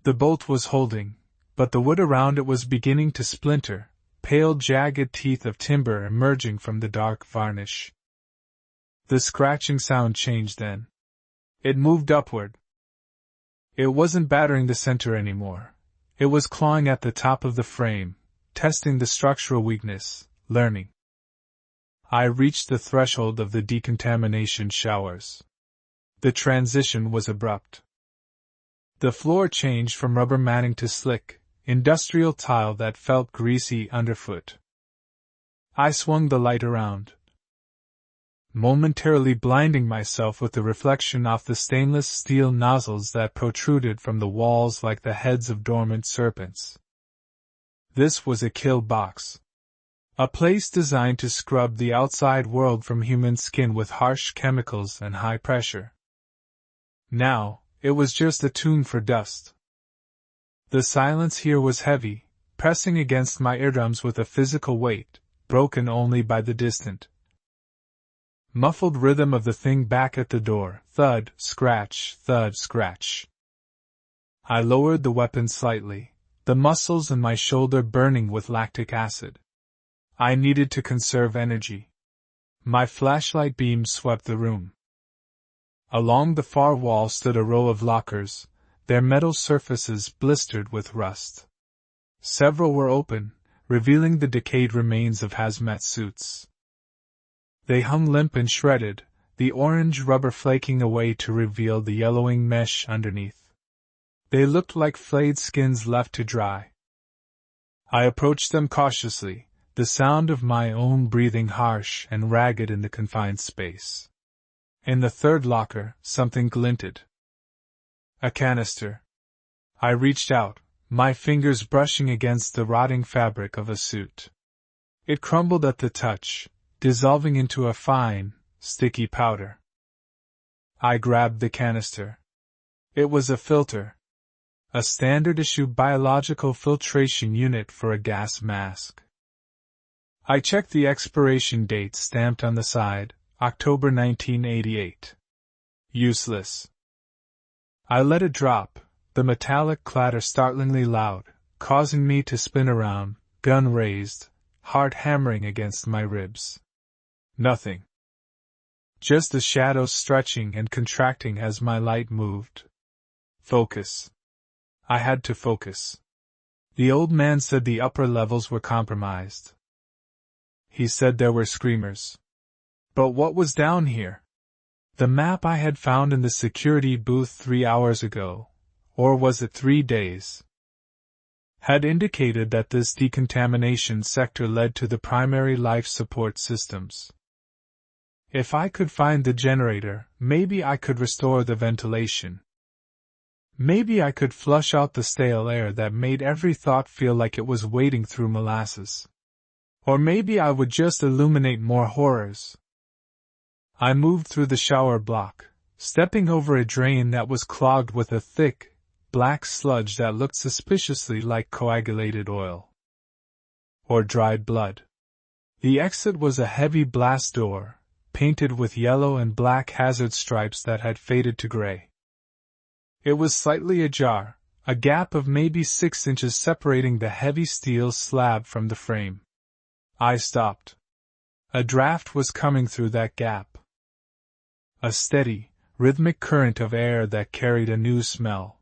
The bolt was holding, but the wood around it was beginning to splinter, pale jagged teeth of timber emerging from the dark varnish. The scratching sound changed then. It moved upward. It wasn't battering the center anymore. It was clawing at the top of the frame, testing the structural weakness, learning. I reached the threshold of the decontamination showers. The transition was abrupt. The floor changed from rubber matting to slick, industrial tile that felt greasy underfoot. I swung the light around, momentarily blinding myself with the reflection off the stainless steel nozzles that protruded from the walls like the heads of dormant serpents. This was a kill box. A place designed to scrub the outside world from human skin with harsh chemicals and high pressure. Now, it was just a tune for dust. The silence here was heavy, pressing against my eardrums with a physical weight, broken only by the distant, muffled rhythm of the thing back at the door, thud, scratch, thud, scratch. I lowered the weapon slightly, the muscles in my shoulder burning with lactic acid. I needed to conserve energy. My flashlight beam swept the room. Along the far wall stood a row of lockers, their metal surfaces blistered with rust. Several were open, revealing the decayed remains of hazmat suits. They hung limp and shredded, the orange rubber flaking away to reveal the yellowing mesh underneath. They looked like flayed skins left to dry. I approached them cautiously, the sound of my own breathing harsh and ragged in the confined space. In the third locker, something glinted. A canister. I reached out, my fingers brushing against the rotting fabric of a suit. It crumbled at the touch, dissolving into a fine, sticky powder. I grabbed the canister. It was a filter. A standard-issue biological filtration unit for a gas mask. I checked the expiration date stamped on the side, October 1988. Useless. I let it drop, the metallic clatter startlingly loud, causing me to spin around, gun raised, heart hammering against my ribs. Nothing. Just the shadows stretching and contracting as my light moved. Focus. I had to focus. The old man said the upper levels were compromised. He said there were screamers. But what was down here? The map I had found in the security booth 3 hours ago, or was it 3 days, had indicated that this decontamination sector led to the primary life support systems. If I could find the generator, maybe I could restore the ventilation. Maybe I could flush out the stale air that made every thought feel like it was wading through molasses. Or maybe I would just illuminate more horrors. I moved through the shower block, stepping over a drain that was clogged with a thick, black sludge that looked suspiciously like coagulated oil. Or dried blood. The exit was a heavy blast door, painted with yellow and black hazard stripes that had faded to gray. It was slightly ajar, a gap of maybe 6 inches separating the heavy steel slab from the frame. I stopped. A draft was coming through that gap. A steady, rhythmic current of air that carried a new smell.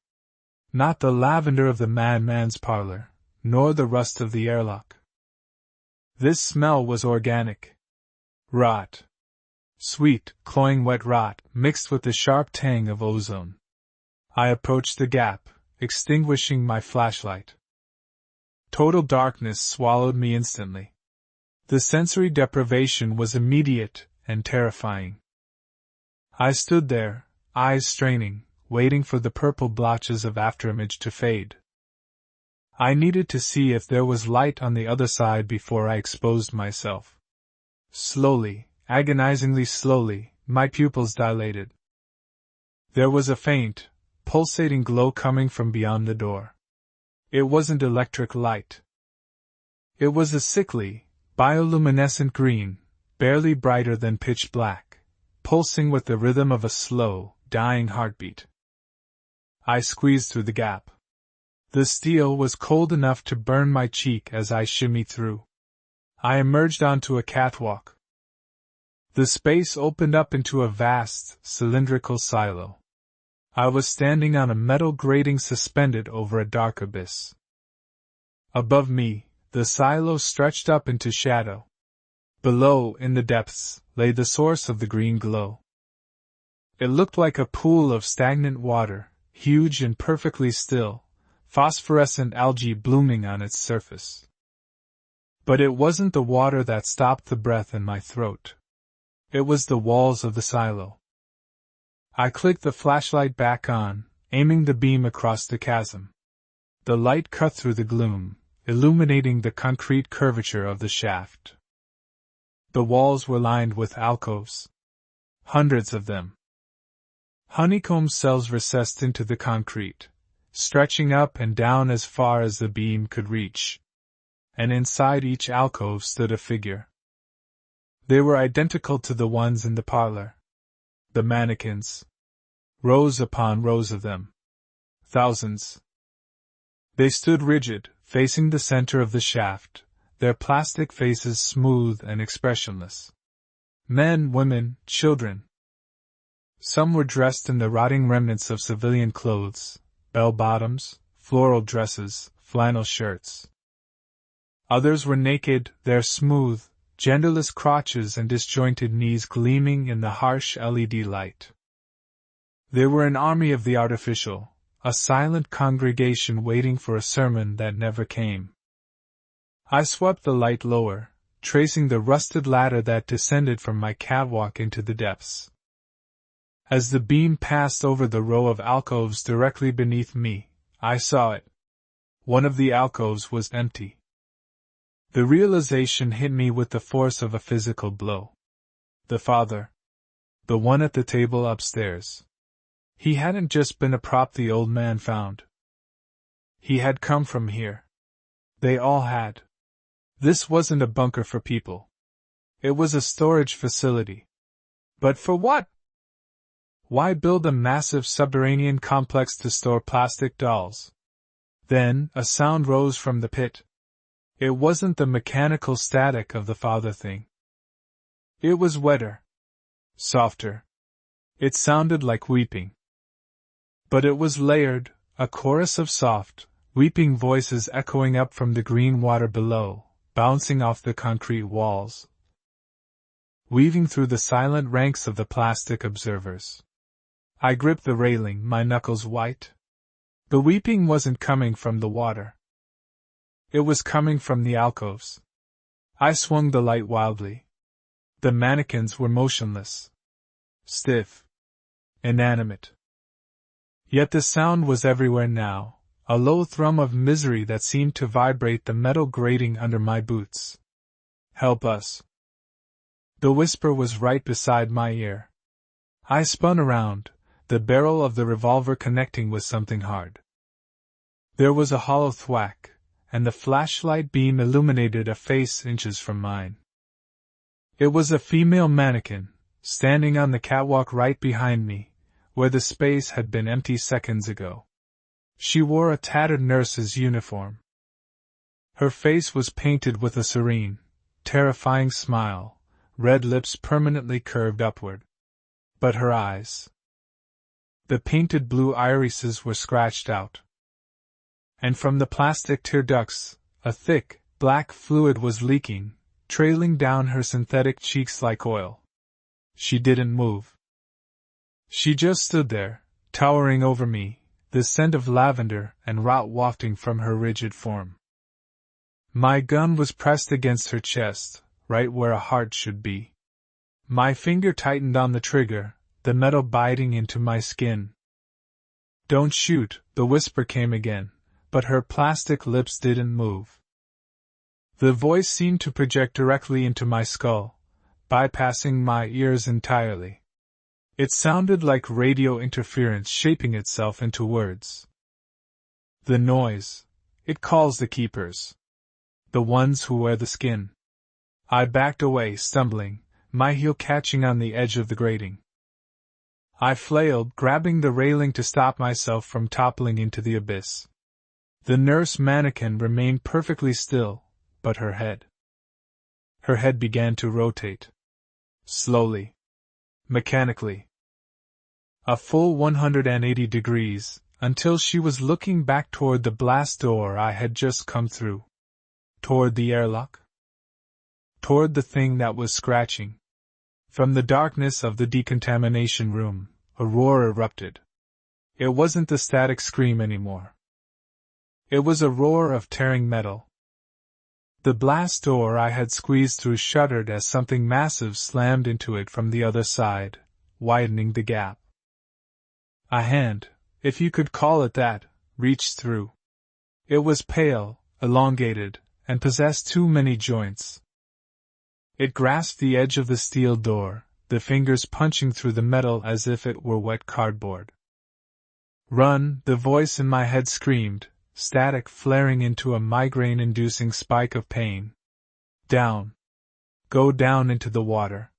Not the lavender of the madman's parlor, nor the rust of the airlock. This smell was organic. Rot. Sweet, cloying wet rot, mixed with the sharp tang of ozone. I approached the gap, extinguishing my flashlight. Total darkness swallowed me instantly. The sensory deprivation was immediate and terrifying. I stood there, eyes straining, waiting for the purple blotches of afterimage to fade. I needed to see if there was light on the other side before I exposed myself. Slowly, agonizingly slowly, my pupils dilated. There was a faint, pulsating glow coming from beyond the door. It wasn't electric light. It was a sickly, bioluminescent green, barely brighter than pitch black, pulsing with the rhythm of a slow, dying heartbeat. I squeezed through the gap. The steel was cold enough to burn my cheek as I shimmied through. I emerged onto a catwalk. The space opened up into a vast, cylindrical silo. I was standing on a metal grating suspended over a dark abyss. Above me, the silo stretched up into shadow. Below, in the depths, lay the source of the green glow. It looked like a pool of stagnant water, huge and perfectly still, phosphorescent algae blooming on its surface. But it wasn't the water that stopped the breath in my throat. It was the walls of the silo. I clicked the flashlight back on, aiming the beam across the chasm. The light cut through the gloom, illuminating the concrete curvature of the shaft. The walls were lined with alcoves. Hundreds of them. Honeycomb cells recessed into the concrete, stretching up and down as far as the beam could reach. And inside each alcove stood a figure. They were identical to the ones in the parlor. The mannequins. Rows upon rows of them. Thousands. They stood rigid, facing the center of the shaft, their plastic faces smooth and expressionless. Men, women, children. Some were dressed in the rotting remnants of civilian clothes, bell-bottoms, floral dresses, flannel shirts. Others were naked, their smooth, genderless crotches and disjointed knees gleaming in the harsh LED light. They were an army of the artificial, a silent congregation waiting for a sermon that never came. I swept the light lower, tracing the rusted ladder that descended from my catwalk into the depths. As the beam passed over the row of alcoves directly beneath me, I saw it. One of the alcoves was empty. The realization hit me with the force of a physical blow. The father. the one at the table upstairs. He hadn't just been a prop the old man found. He had come from here. They all had. This wasn't a bunker for people. It was a storage facility. But for what? Why build a massive subterranean complex to store plastic dolls? Then, a sound rose from the pit. It wasn't the mechanical static of the father thing. It was wetter. Softer. It sounded like weeping. But it was layered, a chorus of soft, weeping voices echoing up from the green water below, bouncing off the concrete walls, weaving through the silent ranks of the plastic observers. I gripped the railing, my knuckles white. The weeping wasn't coming from the water. It was coming from the alcoves. I swung the light wildly. The mannequins were motionless. Stiff. Inanimate. Yet the sound was everywhere now, a low thrum of misery that seemed to vibrate the metal grating under my boots. Help us. The whisper was right beside my ear. I spun around, the barrel of the revolver connecting with something hard. There was a hollow thwack, and the flashlight beam illuminated a face inches from mine. It was a female mannequin, standing on the catwalk right behind me, where the space had been empty seconds ago. She wore a tattered nurse's uniform. Her face was painted with a serene, terrifying smile, red lips permanently curved upward. But her eyes. The painted blue irises were scratched out. And from the plastic tear ducts, a thick, black fluid was leaking, trailing down her synthetic cheeks like oil. She didn't move. She just stood there, towering over me, the scent of lavender and rot wafting from her rigid form. My gun was pressed against her chest, right where a heart should be. My finger tightened on the trigger, the metal biting into my skin. Don't shoot, the whisper came again, but her plastic lips didn't move. The voice seemed to project directly into my skull, bypassing my ears entirely. It sounded like radio interference shaping itself into words. The noise, it calls the keepers. The ones who wear the skin. I backed away, stumbling, my heel catching on the edge of the grating. I flailed, grabbing the railing to stop myself from toppling into the abyss. The nurse mannequin remained perfectly still, but her head. Her head began to rotate. Slowly. Mechanically. A full 180 degrees, until she was looking back toward the blast door I had just come through. Toward the airlock. Toward the thing that was scratching. From the darkness of the decontamination room, a roar erupted. It wasn't the static scream anymore. It was a roar of tearing metal. The blast door I had squeezed through shuddered as something massive slammed into it from the other side, widening the gap. A hand, if you could call it that, reached through. It was pale, elongated, and possessed too many joints. It grasped the edge of the steel door, the fingers punching through the metal as if it were wet cardboard. Run, the voice in my head screamed, static flaring into a migraine-inducing spike of pain. Down. Go down into the water.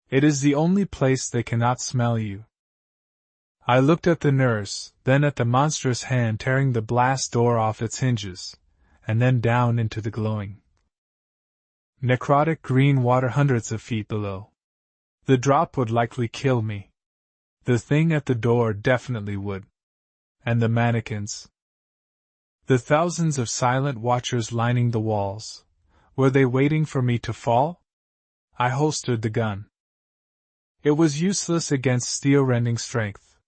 It is the only place they cannot smell you. I looked at the nurse, then at the monstrous hand tearing the blast door off its hinges, and then down into the glowing, necrotic green water hundreds of feet below. The drop would likely kill me. The thing at the door definitely would. And the mannequins. The thousands of silent watchers lining the walls. Were they waiting for me to fall? I holstered the gun. It was useless against steel-rending strength.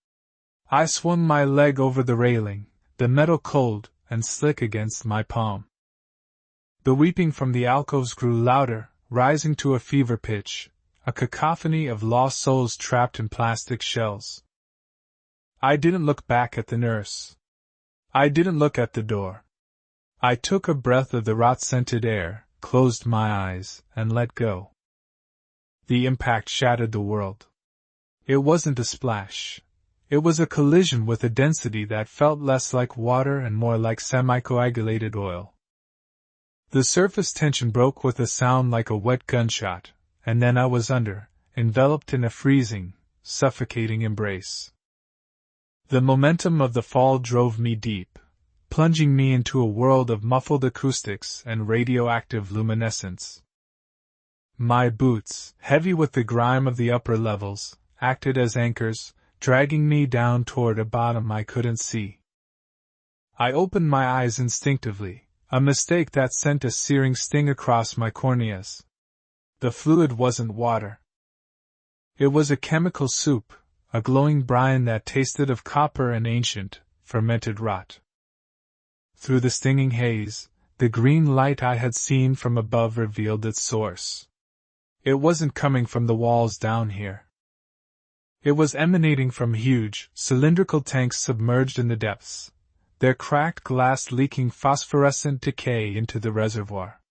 I swung my leg over the railing, the metal cold and slick against my palm. The weeping from the alcoves grew louder, rising to a fever pitch, a cacophony of lost souls trapped in plastic shells. I didn't look back at the nurse. I didn't look at the door. I took a breath of the rot-scented air, closed my eyes, and let go. The impact shattered the world. It wasn't a splash. It was a collision with a density that felt less like water and more like semi-coagulated oil. The surface tension broke with a sound like a wet gunshot, and then I was under, enveloped in a freezing, suffocating embrace. The momentum of the fall drove me deep, plunging me into a world of muffled acoustics and radioactive luminescence. My boots, heavy with the grime of the upper levels, acted as anchors, dragging me down toward a bottom I couldn't see. I opened my eyes instinctively, a mistake that sent a searing sting across my corneas. The fluid wasn't water. It was a chemical soup, a glowing brine that tasted of copper and ancient, fermented rot. Through the stinging haze, the green light I had seen from above revealed its source. It wasn't coming from the walls down here. It was emanating from huge, cylindrical tanks submerged in the depths, their cracked glass leaking phosphorescent decay into the reservoir.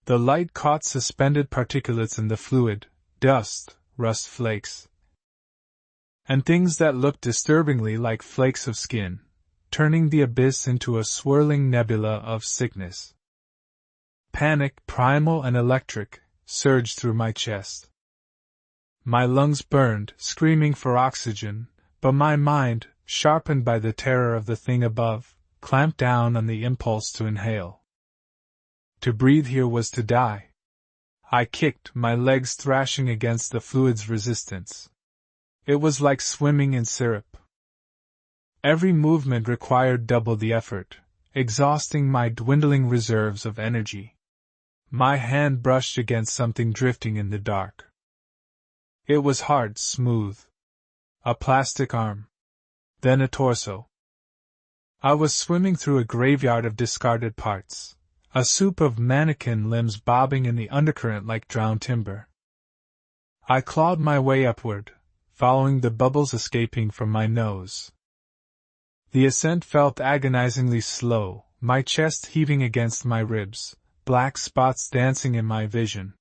The light caught suspended particulates in the fluid, dust, rust flakes, and things that looked disturbingly like flakes of skin, turning the abyss into a swirling nebula of sickness. Panic, primal and electric, surged through my chest. My lungs burned, screaming for oxygen, but my mind, sharpened by the terror of the thing above, clamped down on the impulse to inhale. To breathe here was to die. I kicked, my legs thrashing against the fluid's resistance. It was like swimming in syrup. Every movement required double the effort, exhausting my dwindling reserves of energy. My hand brushed against something drifting in the dark. It was hard, smooth. A plastic arm. Then a torso. I was swimming through a graveyard of discarded parts, a soup of mannequin limbs bobbing in the undercurrent like drowned timber. I clawed my way upward, following the bubbles escaping from my nose. The ascent felt agonizingly slow, my chest heaving against my ribs, black spots dancing in my vision.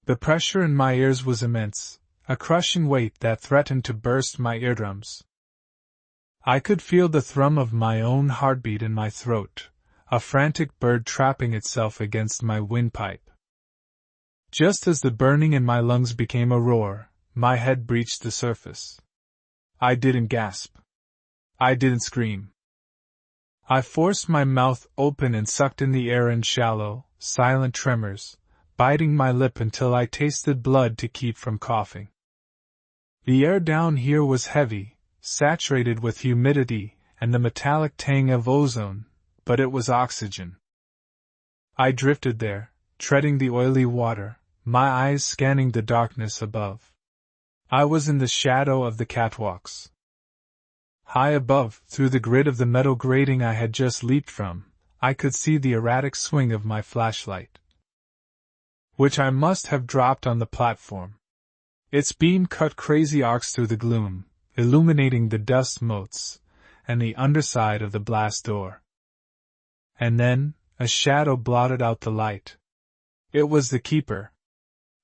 The pressure in my ears was immense, a crushing weight that threatened to burst my eardrums. I could feel the thrum of my own heartbeat in my throat, a frantic bird trapping itself against my windpipe. Just as the burning in my lungs became a roar, my head breached the surface. I didn't gasp. I didn't scream. I forced my mouth open and sucked in the air in shallow, silent tremors, biting my lip until I tasted blood to keep from coughing. The air down here was heavy, saturated with humidity and the metallic tang of ozone, but it was oxygen. I drifted there, treading the oily water, my eyes scanning the darkness above. I was in the shadow of the catwalks. High above, through the grid of the metal grating I had just leaped from, I could see the erratic swing of my flashlight, which I must have dropped on the platform. Its beam cut crazy arcs through the gloom, illuminating the dust motes and the underside of the blast door. And then, a shadow blotted out the light. It was the keeper.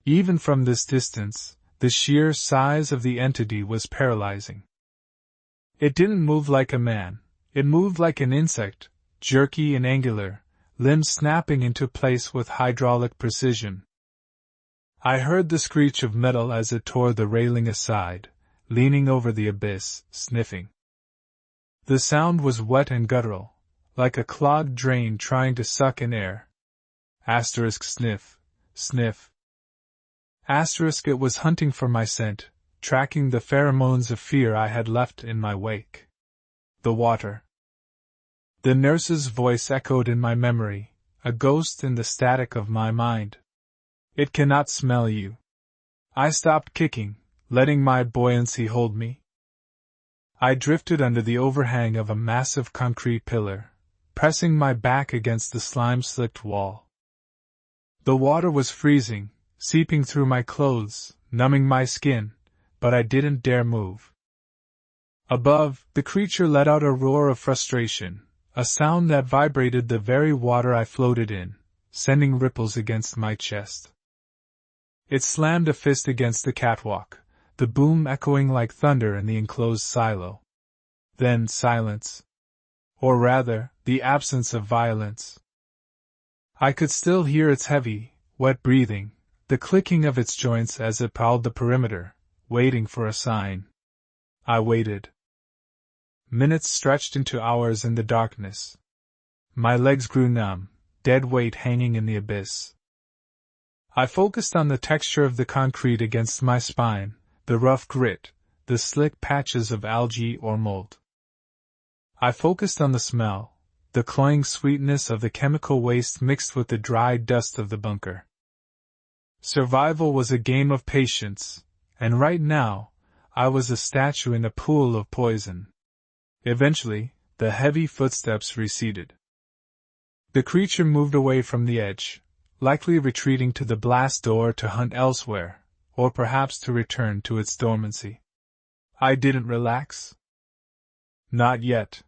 Even from this distance, the sheer size of the entity was paralyzing. It didn't move like a man, it moved like an insect, jerky and angular, limbs snapping into place with hydraulic precision. I heard the screech of metal as it tore the railing aside, leaning over the abyss, sniffing. The sound was wet and guttural, like a clogged drain trying to suck in air. Sniff, sniff. It was hunting for my scent, tracking the pheromones of fear I had left in my wake. The water. The nurse's voice echoed in my memory, a ghost in the static of my mind. It cannot smell you. I stopped kicking, letting my buoyancy hold me. I drifted under the overhang of a massive concrete pillar, pressing my back against the slime-slicked wall. The water was freezing, seeping through my clothes, numbing my skin, but I didn't dare move. Above, the creature let out a roar of frustration, a sound that vibrated the very water I floated in, sending ripples against my chest. It slammed a fist against the catwalk, the boom echoing like thunder in the enclosed silo. Then silence. Or rather, the absence of violence. I could still hear its heavy, wet breathing, the clicking of its joints as it prowled the perimeter, waiting for a sign. I waited. Minutes stretched into hours in the darkness. My legs grew numb, dead weight hanging in the abyss. I focused on the texture of the concrete against my spine, the rough grit, the slick patches of algae or mold. I focused on the smell, the cloying sweetness of the chemical waste mixed with the dry dust of the bunker. Survival was a game of patience, and right now, I was a statue in a pool of poison. Eventually, the heavy footsteps receded. The creature moved away from the edge, likely retreating to the blast door to hunt elsewhere, or perhaps to return to its dormancy. I didn't relax. Not yet.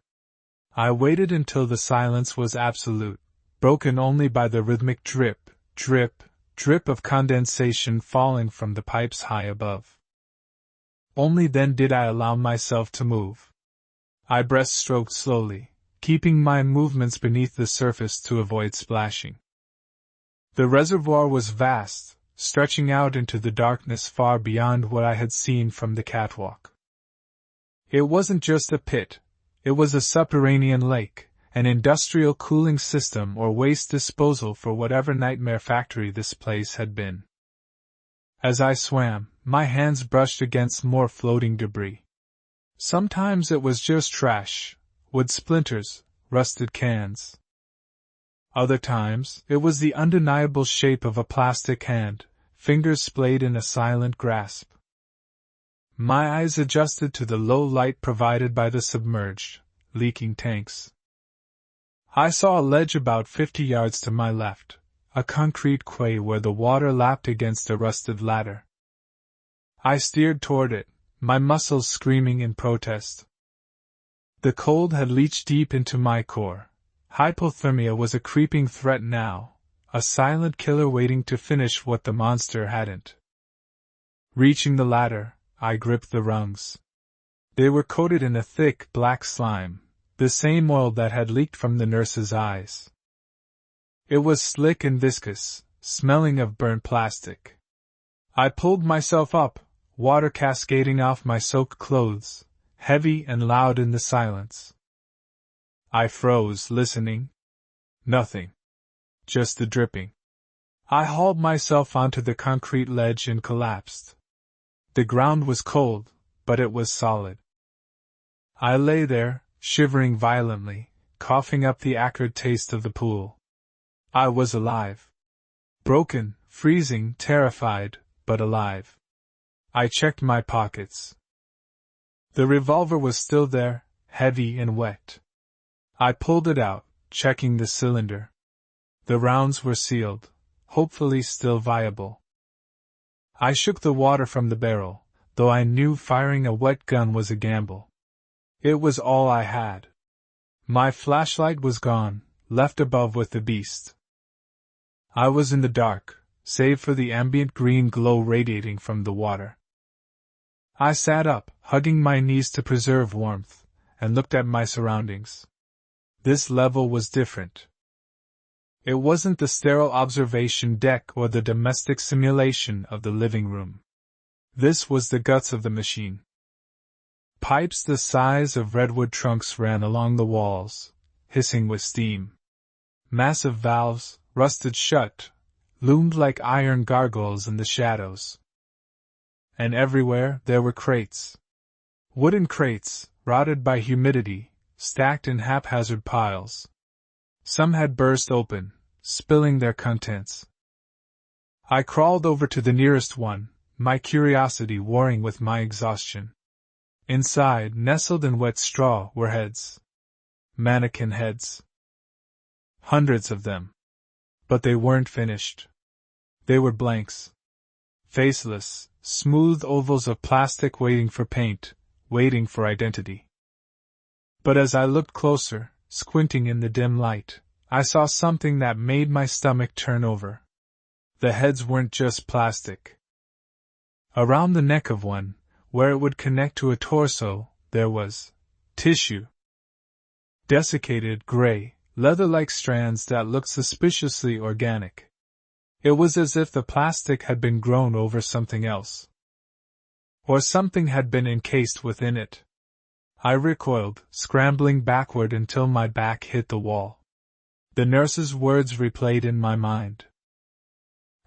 I waited until the silence was absolute, broken only by the rhythmic drip, drip, drip of condensation falling from the pipes high above. Only then did I allow myself to move. I breaststroked slowly, keeping my movements beneath the surface to avoid splashing. The reservoir was vast, stretching out into the darkness far beyond what I had seen from the catwalk. It wasn't just a pit, it was a subterranean lake, an industrial cooling system or waste disposal for whatever nightmare factory this place had been. As I swam, my hands brushed against more floating debris. Sometimes it was just trash, wood splinters, rusted cans. Other times, it was the undeniable shape of a plastic hand, fingers splayed in a silent grasp. My eyes adjusted to the low light provided by the submerged, leaking tanks. I saw a ledge about 50 yards to my left, a concrete quay where the water lapped against a rusted ladder. I steered toward it, my muscles screaming in protest. The cold had leached deep into my core. Hypothermia was a creeping threat now, a silent killer waiting to finish what the monster hadn't. Reaching the ladder, I gripped the rungs. They were coated in a thick black slime, the same oil that had leaked from the nurse's eyes. It was slick and viscous, smelling of burnt plastic. I pulled myself up, water cascading off my soaked clothes, heavy and loud in the silence. I froze, listening. Nothing. Just the dripping. I hauled myself onto the concrete ledge and collapsed. The ground was cold, but it was solid. I lay there, shivering violently, coughing up the acrid taste of the pool. I was alive. Broken, freezing, terrified, but alive. I checked my pockets. The revolver was still there, heavy and wet. I pulled it out, checking the cylinder. The rounds were sealed, hopefully still viable. I shook the water from the barrel, though I knew firing a wet gun was a gamble. It was all I had. My flashlight was gone, left above with the beast. I was in the dark, save for the ambient green glow radiating from the water. I sat up, hugging my knees to preserve warmth, and looked at my surroundings. This level was different. It wasn't the sterile observation deck or the domestic simulation of the living room. This was the guts of the machine. Pipes the size of redwood trunks ran along the walls, hissing with steam. Massive valves, rusted shut, loomed like iron gargoyles in the shadows. And everywhere there were crates. Wooden crates, rotted by humidity, stacked in haphazard piles. Some had burst open, spilling their contents. I crawled over to the nearest one, my curiosity warring with my exhaustion. Inside, nestled in wet straw, were heads. Mannequin heads. Hundreds of them. But they weren't finished. They were blanks. Faceless, smooth ovals of plastic waiting for paint, waiting for identity. But as I looked closer, squinting in the dim light, I saw something that made my stomach turn over. The heads weren't just plastic. Around the neck of one, Where it would connect to a torso, there was tissue. Desiccated, gray, leather-like strands that looked suspiciously organic. It was as if the plastic had been grown over something else. Or something had been encased within it. I recoiled, scrambling backward until my back hit the wall. The nurse's words replayed in my mind.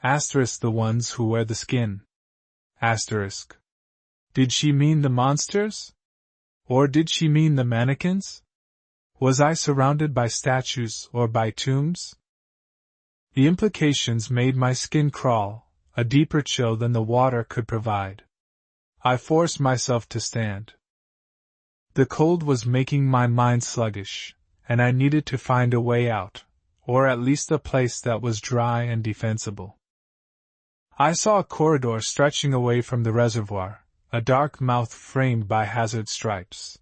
Asterisk the ones who wear the skin. Asterisk. Did she mean the monsters? Or did she mean the mannequins? Was I surrounded by statues or by tombs? The implications made my skin crawl, a deeper chill than the water could provide. I forced myself to stand. The cold was making my mind sluggish, and I needed to find a way out, or at least a place that was dry and defensible. I saw a corridor stretching away from the reservoir, a dark mouth framed by hazard stripes.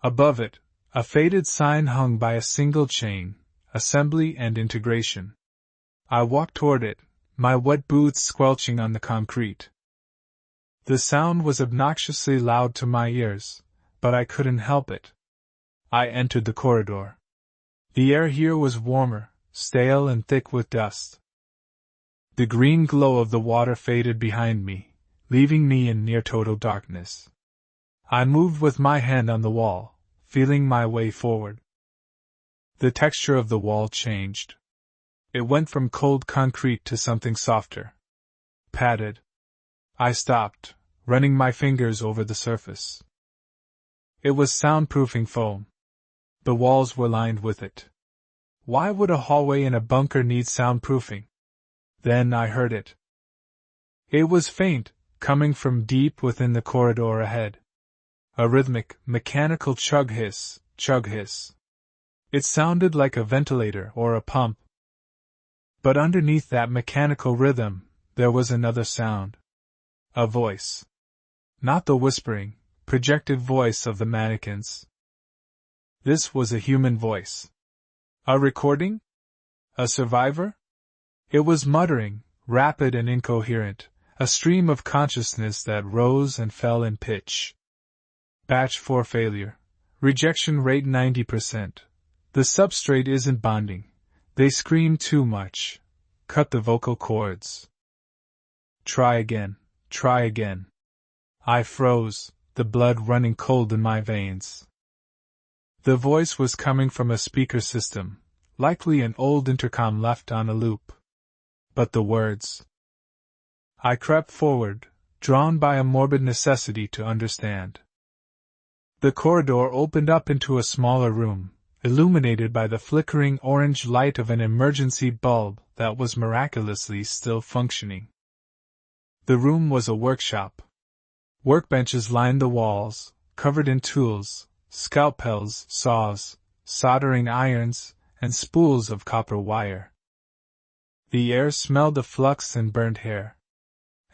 Above it, a faded sign hung by a single chain, assembly and integration. I walked toward it, my wet boots squelching on the concrete. The sound was obnoxiously loud to my ears, but I couldn't help it. I entered the corridor. The air here was warmer, stale and thick with dust. The green glow of the water faded behind me, leaving me in near total darkness. I moved with my hand on the wall, feeling my way forward. The texture of the wall changed. It went from cold concrete to something softer. Padded. I stopped, running my fingers over the surface. It was soundproofing foam. The walls were lined with it. Why would a hallway in a bunker need soundproofing? Then I heard it. It was faint, coming from deep within the corridor ahead. A rhythmic, mechanical chug-hiss, chug-hiss. It sounded like a ventilator or a pump. But underneath that mechanical rhythm, there was another sound. A voice. Not the whispering, projected voice of the mannequins. This was a human voice. A recording? A survivor? It was muttering, rapid and incoherent, a stream of consciousness that rose and fell in pitch. Batch 4 failure. Rejection rate 90%. The substrate isn't bonding. They scream too much. Cut the vocal cords. Try again. Try again. I froze, the blood running cold in my veins. The voice was coming from a speaker system, likely an old intercom left on a loop. But the words. I crept forward, drawn by a morbid necessity to understand. The corridor opened up into a smaller room, illuminated by the flickering orange light of an emergency bulb that was miraculously still functioning. The room was a workshop. Workbenches lined the walls, covered in tools, scalpels, saws, soldering irons, and spools of copper wire. The air smelled of flux and burnt hair.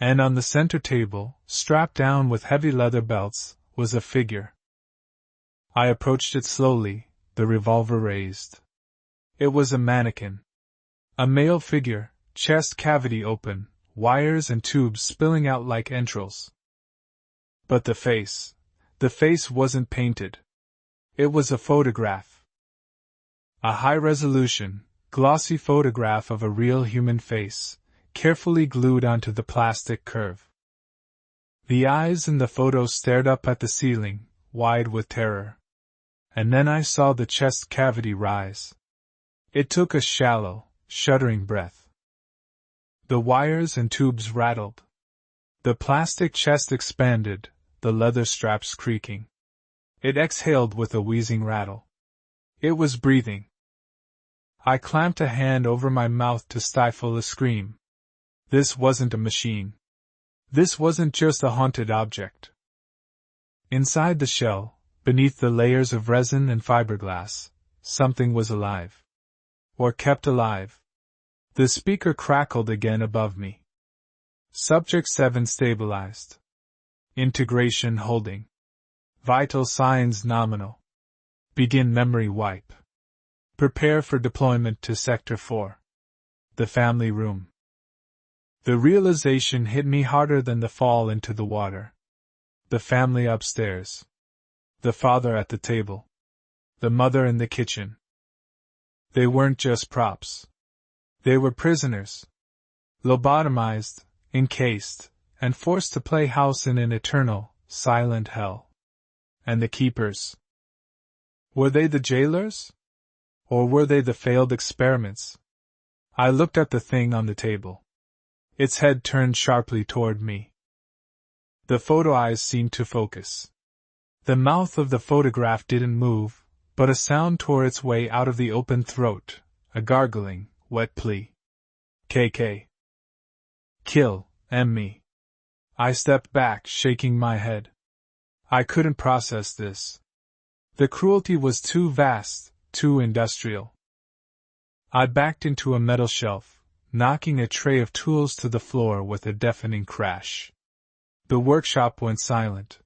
And on the center table, strapped down with heavy leather belts, was a figure. I approached it slowly, the revolver raised. It was a mannequin. A male figure, chest cavity open, wires and tubes spilling out like entrails. But the face wasn't painted. It was a photograph. A high-resolution, glossy photograph of a real human face, carefully glued onto the plastic curve. The eyes in the photo stared up at the ceiling, wide with terror. And then I saw the chest cavity rise. It took a shallow, shuddering breath. The wires and tubes rattled. The plastic chest expanded, the leather straps creaking. It exhaled with a wheezing rattle. It was breathing. I clamped a hand over my mouth to stifle a scream. This wasn't a machine. This wasn't just a haunted object. Inside the shell, beneath the layers of resin and fiberglass, something was alive. Or kept alive. The speaker crackled again above me. Subject 7 stabilized. Integration holding. Vital signs nominal. Begin memory wipe. Prepare for deployment to Sector 4. The family room. The realization hit me harder than the fall into the water. The family upstairs. The father at the table. The mother in the kitchen. They weren't just props. They were prisoners. Lobotomized, encased, and forced to play house in an eternal, silent hell. And the keepers. Were they the jailers? Or were they the failed experiments? I looked at the thing on the table. Its head turned sharply toward me. The photo eyes seemed to focus. The mouth of the photograph didn't move, but a sound tore its way out of the open throat, a gargling, wet plea. KK. Kill, me. I stepped back, shaking my head. I couldn't process this. The cruelty was too vast, too industrial. I backed into a metal shelf, knocking a tray of tools to the floor with a deafening crash. The workshop went silent.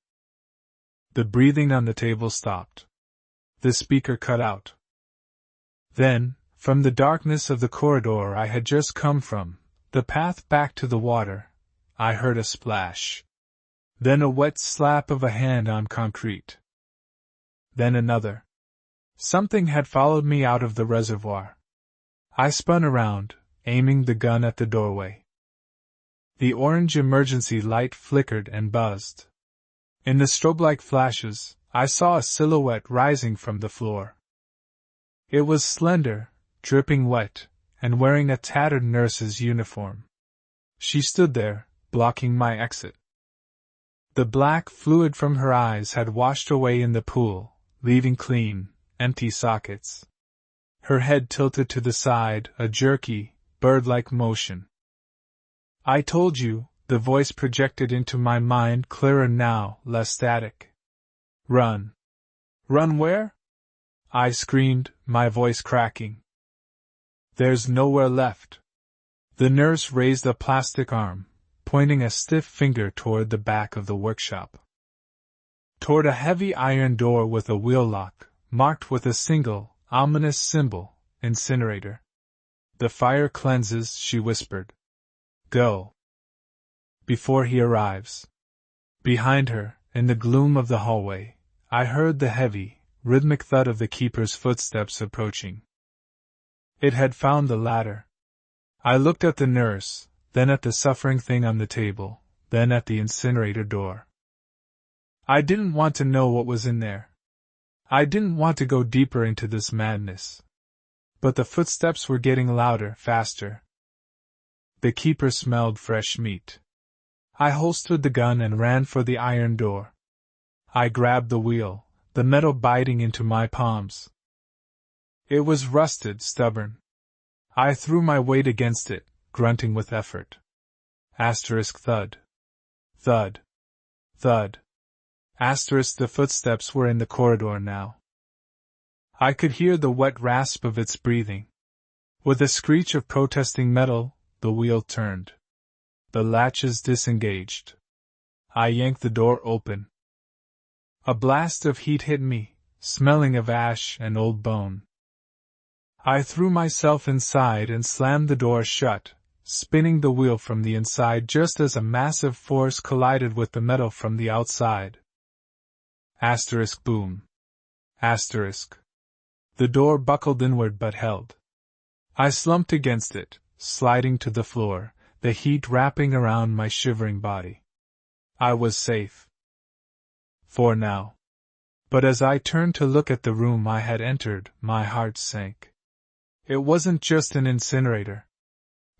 The breathing on the table stopped. The speaker cut out. Then, from the darkness of the corridor I had just come from, the path back to the water, I heard a splash. Then a wet slap of a hand on concrete. Then another. Something had followed me out of the reservoir. I spun around, aiming the gun at the doorway. The orange emergency light flickered and buzzed. In the strobe-like flashes, I saw a silhouette rising from the floor. It was slender, dripping wet, and wearing a tattered nurse's uniform. She stood there, blocking my exit. The black fluid from her eyes had washed away in the pool, leaving clean, empty sockets. Her head tilted to the side, a jerky, bird-like motion. I told you, the voice projected into my mind, clearer now, less static. Run. Run where? I screamed, my voice cracking. There's nowhere left. The nurse raised a plastic arm, pointing a stiff finger toward the back of the workshop. Toward a heavy iron door with a wheel lock, marked with a single, ominous symbol, incinerator. The fire cleanses, she whispered. Go. Before he arrives. Behind her, in the gloom of the hallway, I heard the heavy, rhythmic thud of the keeper's footsteps approaching. It had found the ladder. I looked at the nurse, then at the suffering thing on the table, then at the incinerator door. I didn't want to know what was in there. I didn't want to go deeper into this madness. But the footsteps were getting louder, faster. The keeper smelled fresh meat. I holstered the gun and ran for the iron door. I grabbed the wheel, the metal biting into my palms. It was rusted, stubborn. I threw my weight against it, grunting with effort. Asterisk thud. Thud. Thud. Asterisk the footsteps were in the corridor now. I could hear the wet rasp of its breathing. With a screech of protesting metal, the wheel turned. The latches disengaged. I yanked the door open. A blast of heat hit me, smelling of ash and old bone. I threw myself inside and slammed the door shut, spinning the wheel from the inside just as a massive force collided with the metal from the outside. Asterisk boom. Asterisk. The door buckled inward but held. I slumped against it, sliding to the floor, the heat wrapping around my shivering body. I was safe. For now. But as I turned to look at the room I had entered, my heart sank. It wasn't just an incinerator.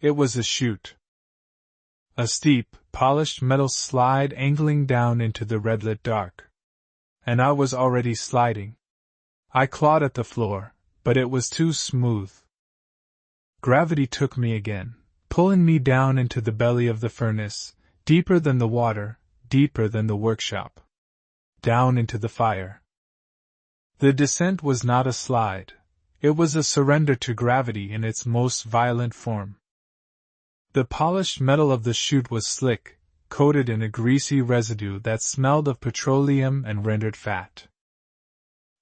It was a chute. A steep, polished metal slide angling down into the red-lit dark. And I was already sliding. I clawed at the floor, but it was too smooth. Gravity took me again, pulling me down into the belly of the furnace, deeper than the water, deeper than the workshop. Down into the fire. The descent was not a slide. It was a surrender to gravity in its most violent form. The polished metal of the chute was slick, coated in a greasy residue that smelled of petroleum and rendered fat.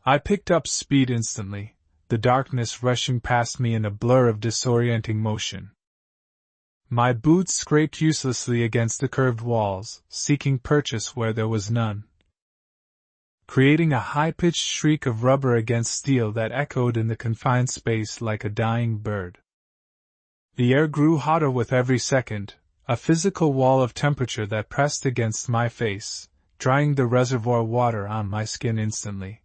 I picked up speed instantly, the darkness rushing past me in a blur of disorienting motion. My boots scraped uselessly against the curved walls, seeking purchase where there was none, creating a high-pitched shriek of rubber against steel that echoed in the confined space like a dying bird. The air grew hotter with every second, a physical wall of temperature that pressed against my face, drying the reservoir water on my skin instantly,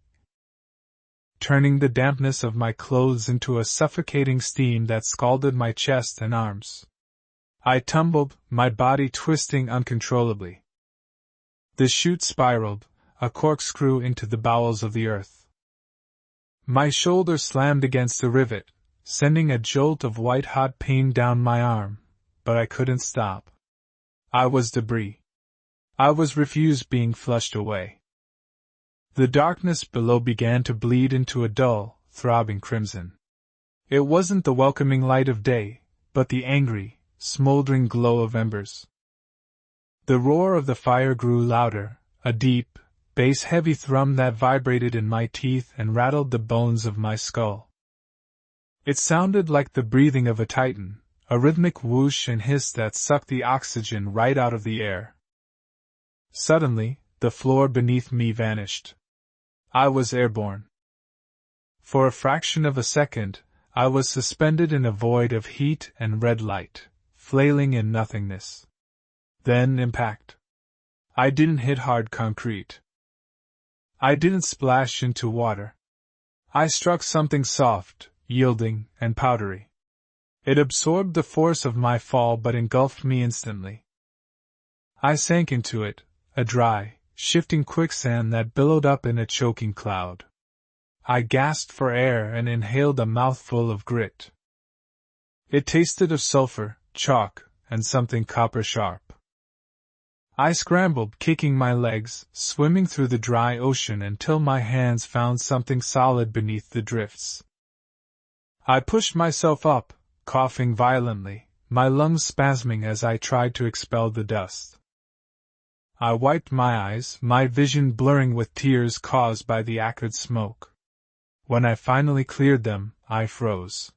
turning the dampness of my clothes into a suffocating steam that scalded my chest and arms. I tumbled, my body twisting uncontrollably. The chute spiraled, a corkscrew into the bowels of the earth. My shoulder slammed against a rivet, sending a jolt of white-hot pain down my arm, but I couldn't stop. I was debris. I was refuse being flushed away. The darkness below began to bleed into a dull, throbbing crimson. It wasn't the welcoming light of day, but the angry, smoldering glow of embers. The roar of the fire grew louder, a deep, bass-heavy thrum that vibrated in my teeth and rattled the bones of my skull. It sounded like the breathing of a titan, a rhythmic whoosh and hiss that sucked the oxygen right out of the air. Suddenly, the floor beneath me vanished. I was airborne. For a fraction of a second, I was suspended in a void of heat and red light, flailing in nothingness. Then impact. I didn't hit hard concrete. I didn't splash into water. I struck something soft, yielding, and powdery. It absorbed the force of my fall but engulfed me instantly. I sank into it, a dry, shifting quicksand that billowed up in a choking cloud. I gasped for air and inhaled a mouthful of grit. It tasted of sulfur, chalk, and something copper-sharp. I scrambled, kicking my legs, swimming through the dry ocean until my hands found something solid beneath the drifts. I pushed myself up, coughing violently, my lungs spasming as I tried to expel the dust. I wiped my eyes, my vision blurring with tears caused by the acrid smoke. When I finally cleared them, I froze.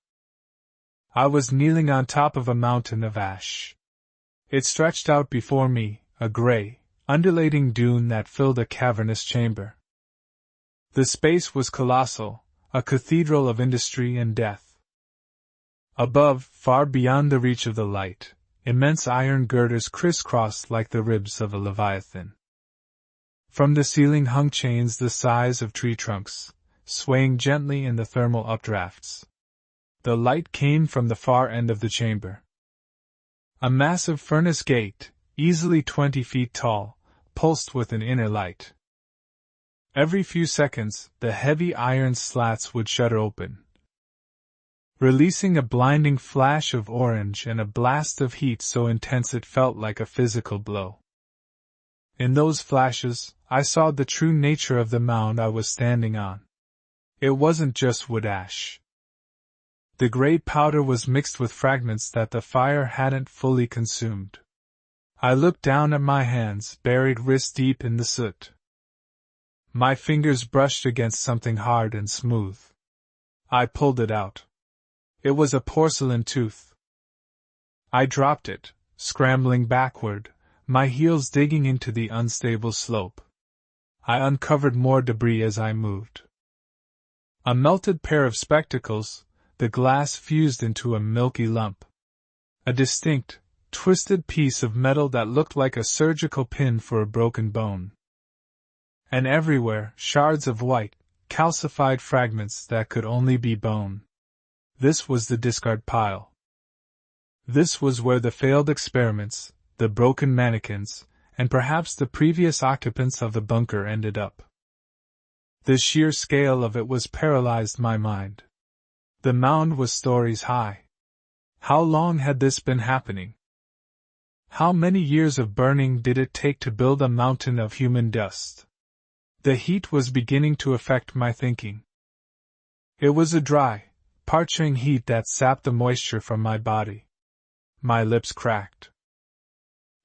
I was kneeling on top of a mountain of ash. It stretched out before me, a gray, undulating dune that filled a cavernous chamber. The space was colossal, a cathedral of industry and death. Above, far beyond the reach of the light, immense iron girders crisscrossed like the ribs of a leviathan. From the ceiling hung chains the size of tree trunks, swaying gently in the thermal updrafts. The light came from the far end of the chamber. A massive furnace gate, easily 20 feet tall, pulsed with an inner light. Every few seconds, the heavy iron slats would shudder open, releasing a blinding flash of orange and a blast of heat so intense it felt like a physical blow. In those flashes, I saw the true nature of the mound I was standing on. It wasn't just wood ash. The gray powder was mixed with fragments that the fire hadn't fully consumed. I looked down at my hands, buried wrist-deep in the soot. My fingers brushed against something hard and smooth. I pulled it out. It was a porcelain tooth. I dropped it, scrambling backward, my heels digging into the unstable slope. I uncovered more debris as I moved. A melted pair of spectacles, the glass fused into a milky lump. A distinct, twisted piece of metal that looked like a surgical pin for a broken bone. And everywhere, shards of white, calcified fragments that could only be bone. This was the discard pile. This was where the failed experiments, the broken mannequins, and perhaps the previous occupants of the bunker ended up. The sheer scale of it was paralyzed my mind. The mound was stories high. How long had this been happening? How many years of burning did it take to build a mountain of human dust? The heat was beginning to affect my thinking. It was a dry, parching heat that sapped the moisture from my body. My lips cracked.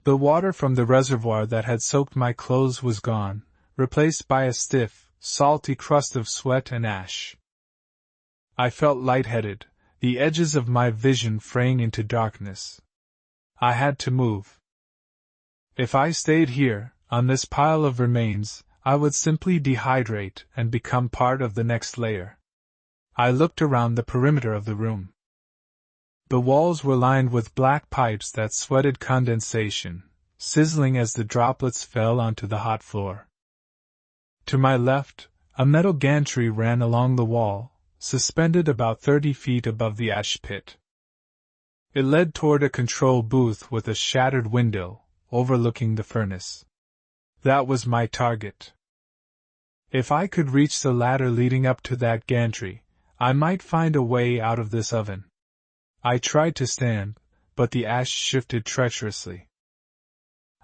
The water from the reservoir that had soaked my clothes was gone, replaced by a stiff, salty crust of sweat and ash. I felt lightheaded, the edges of my vision fraying into darkness. I had to move. If I stayed here, on this pile of remains, I would simply dehydrate and become part of the next layer. I looked around the perimeter of the room. The walls were lined with black pipes that sweated condensation, sizzling as the droplets fell onto the hot floor. To my left, a metal gantry ran along the wall, suspended about 30 feet above the ash pit. It led toward a control booth with a shattered window, overlooking the furnace. That was my target. If I could reach the ladder leading up to that gantry, I might find a way out of this oven. I tried to stand, but the ash shifted treacherously.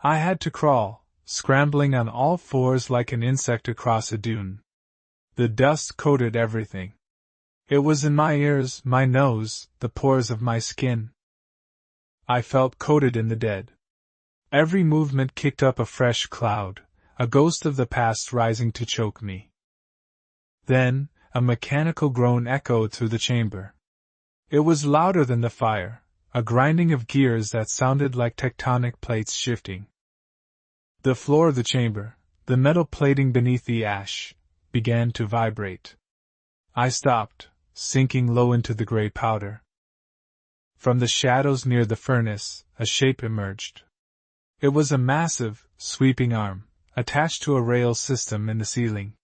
I had to crawl, scrambling on all fours like an insect across a dune. The dust coated everything. It was in my ears, my nose, the pores of my skin. I felt coated in the dead. Every movement kicked up a fresh cloud, a ghost of the past rising to choke me. Then, a mechanical groan echoed through the chamber. It was louder than the fire, a grinding of gears that sounded like tectonic plates shifting. The floor of the chamber, the metal plating beneath the ash, began to vibrate. I stopped, sinking low into the gray powder. From the shadows near the furnace, a shape emerged. It was a massive, sweeping arm, attached to a rail system in the ceiling.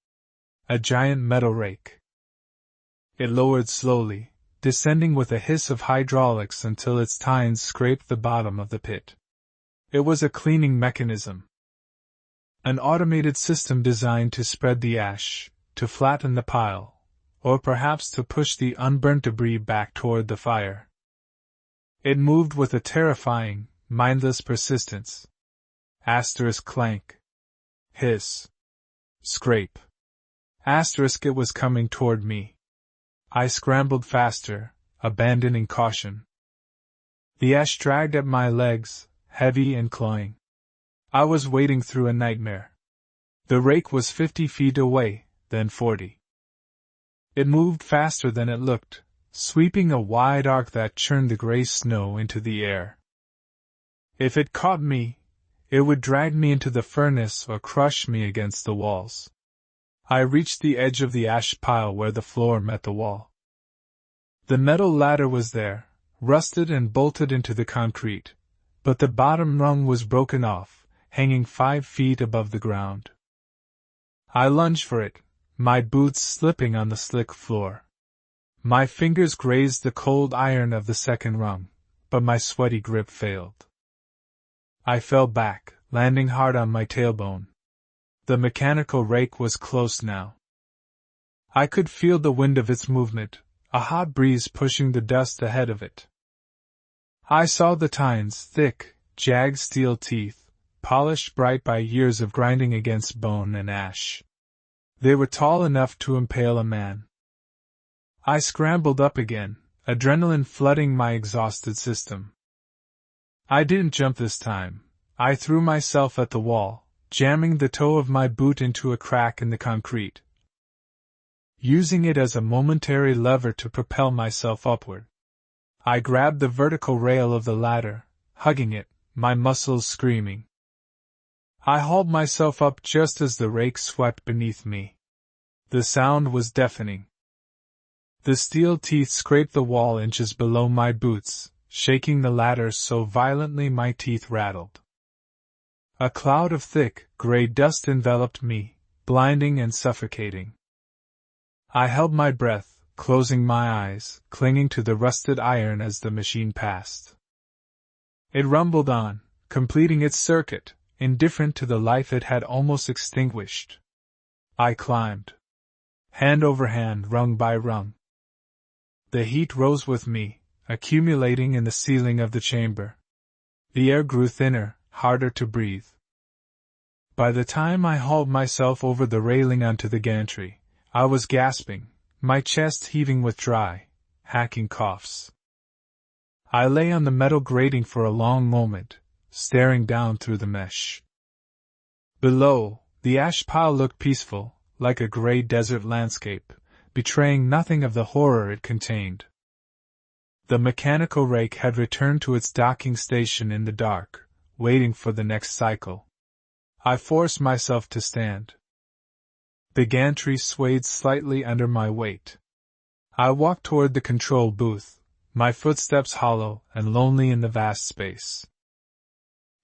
A giant metal rake. It lowered slowly, descending with a hiss of hydraulics until its tines scraped the bottom of the pit. It was a cleaning mechanism. An automated system designed to spread the ash, to flatten the pile, or perhaps to push the unburnt debris back toward the fire. It moved with a terrifying, mindless persistence. Asterisk clank. Hiss. Scrape. Asterisk it was coming toward me. I scrambled faster, abandoning caution. The ash dragged at my legs, heavy and cloying. I was wading through a nightmare. The rake was 50 feet away, then 40. It moved faster than it looked, sweeping a wide arc that churned the gray snow into the air. If it caught me, it would drag me into the furnace or crush me against the walls. I reached the edge of the ash pile where the floor met the wall. The metal ladder was there, rusted and bolted into the concrete, but the bottom rung was broken off, hanging 5 feet above the ground. I lunged for it, my boots slipping on the slick floor. My fingers grazed the cold iron of the second rung, but my sweaty grip failed. I fell back, landing hard on my tailbone. The mechanical rake was close now. I could feel the wind of its movement, a hot breeze pushing the dust ahead of it. I saw the tines, thick, jagged steel teeth, polished bright by years of grinding against bone and ash. They were tall enough to impale a man. I scrambled up again, adrenaline flooding my exhausted system. I didn't jump this time. I threw myself at the wall, jamming the toe of my boot into a crack in the concrete, using it as a momentary lever to propel myself upward. I grabbed the vertical rail of the ladder, hugging it, my muscles screaming. I hauled myself up just as the rake swept beneath me. The sound was deafening. The steel teeth scraped the wall inches below my boots, shaking the ladder so violently my teeth rattled. A cloud of thick, gray dust enveloped me, blinding and suffocating. I held my breath, closing my eyes, clinging to the rusted iron as the machine passed. It rumbled on, completing its circuit, indifferent to the life it had almost extinguished. I climbed. Hand over hand, rung by rung. The heat rose with me, accumulating in the ceiling of the chamber. The air grew thinner, harder to breathe. By the time I hauled myself over the railing onto the gantry, I was gasping, my chest heaving with dry, hacking coughs. I lay on the metal grating for a long moment, staring down through the mesh. Below, the ash pile looked peaceful, like a gray desert landscape, betraying nothing of the horror it contained. The mechanical rake had returned to its docking station in the dark, waiting for the next cycle. I forced myself to stand. The gantry swayed slightly under my weight. I walked toward the control booth, my footsteps hollow and lonely in the vast space.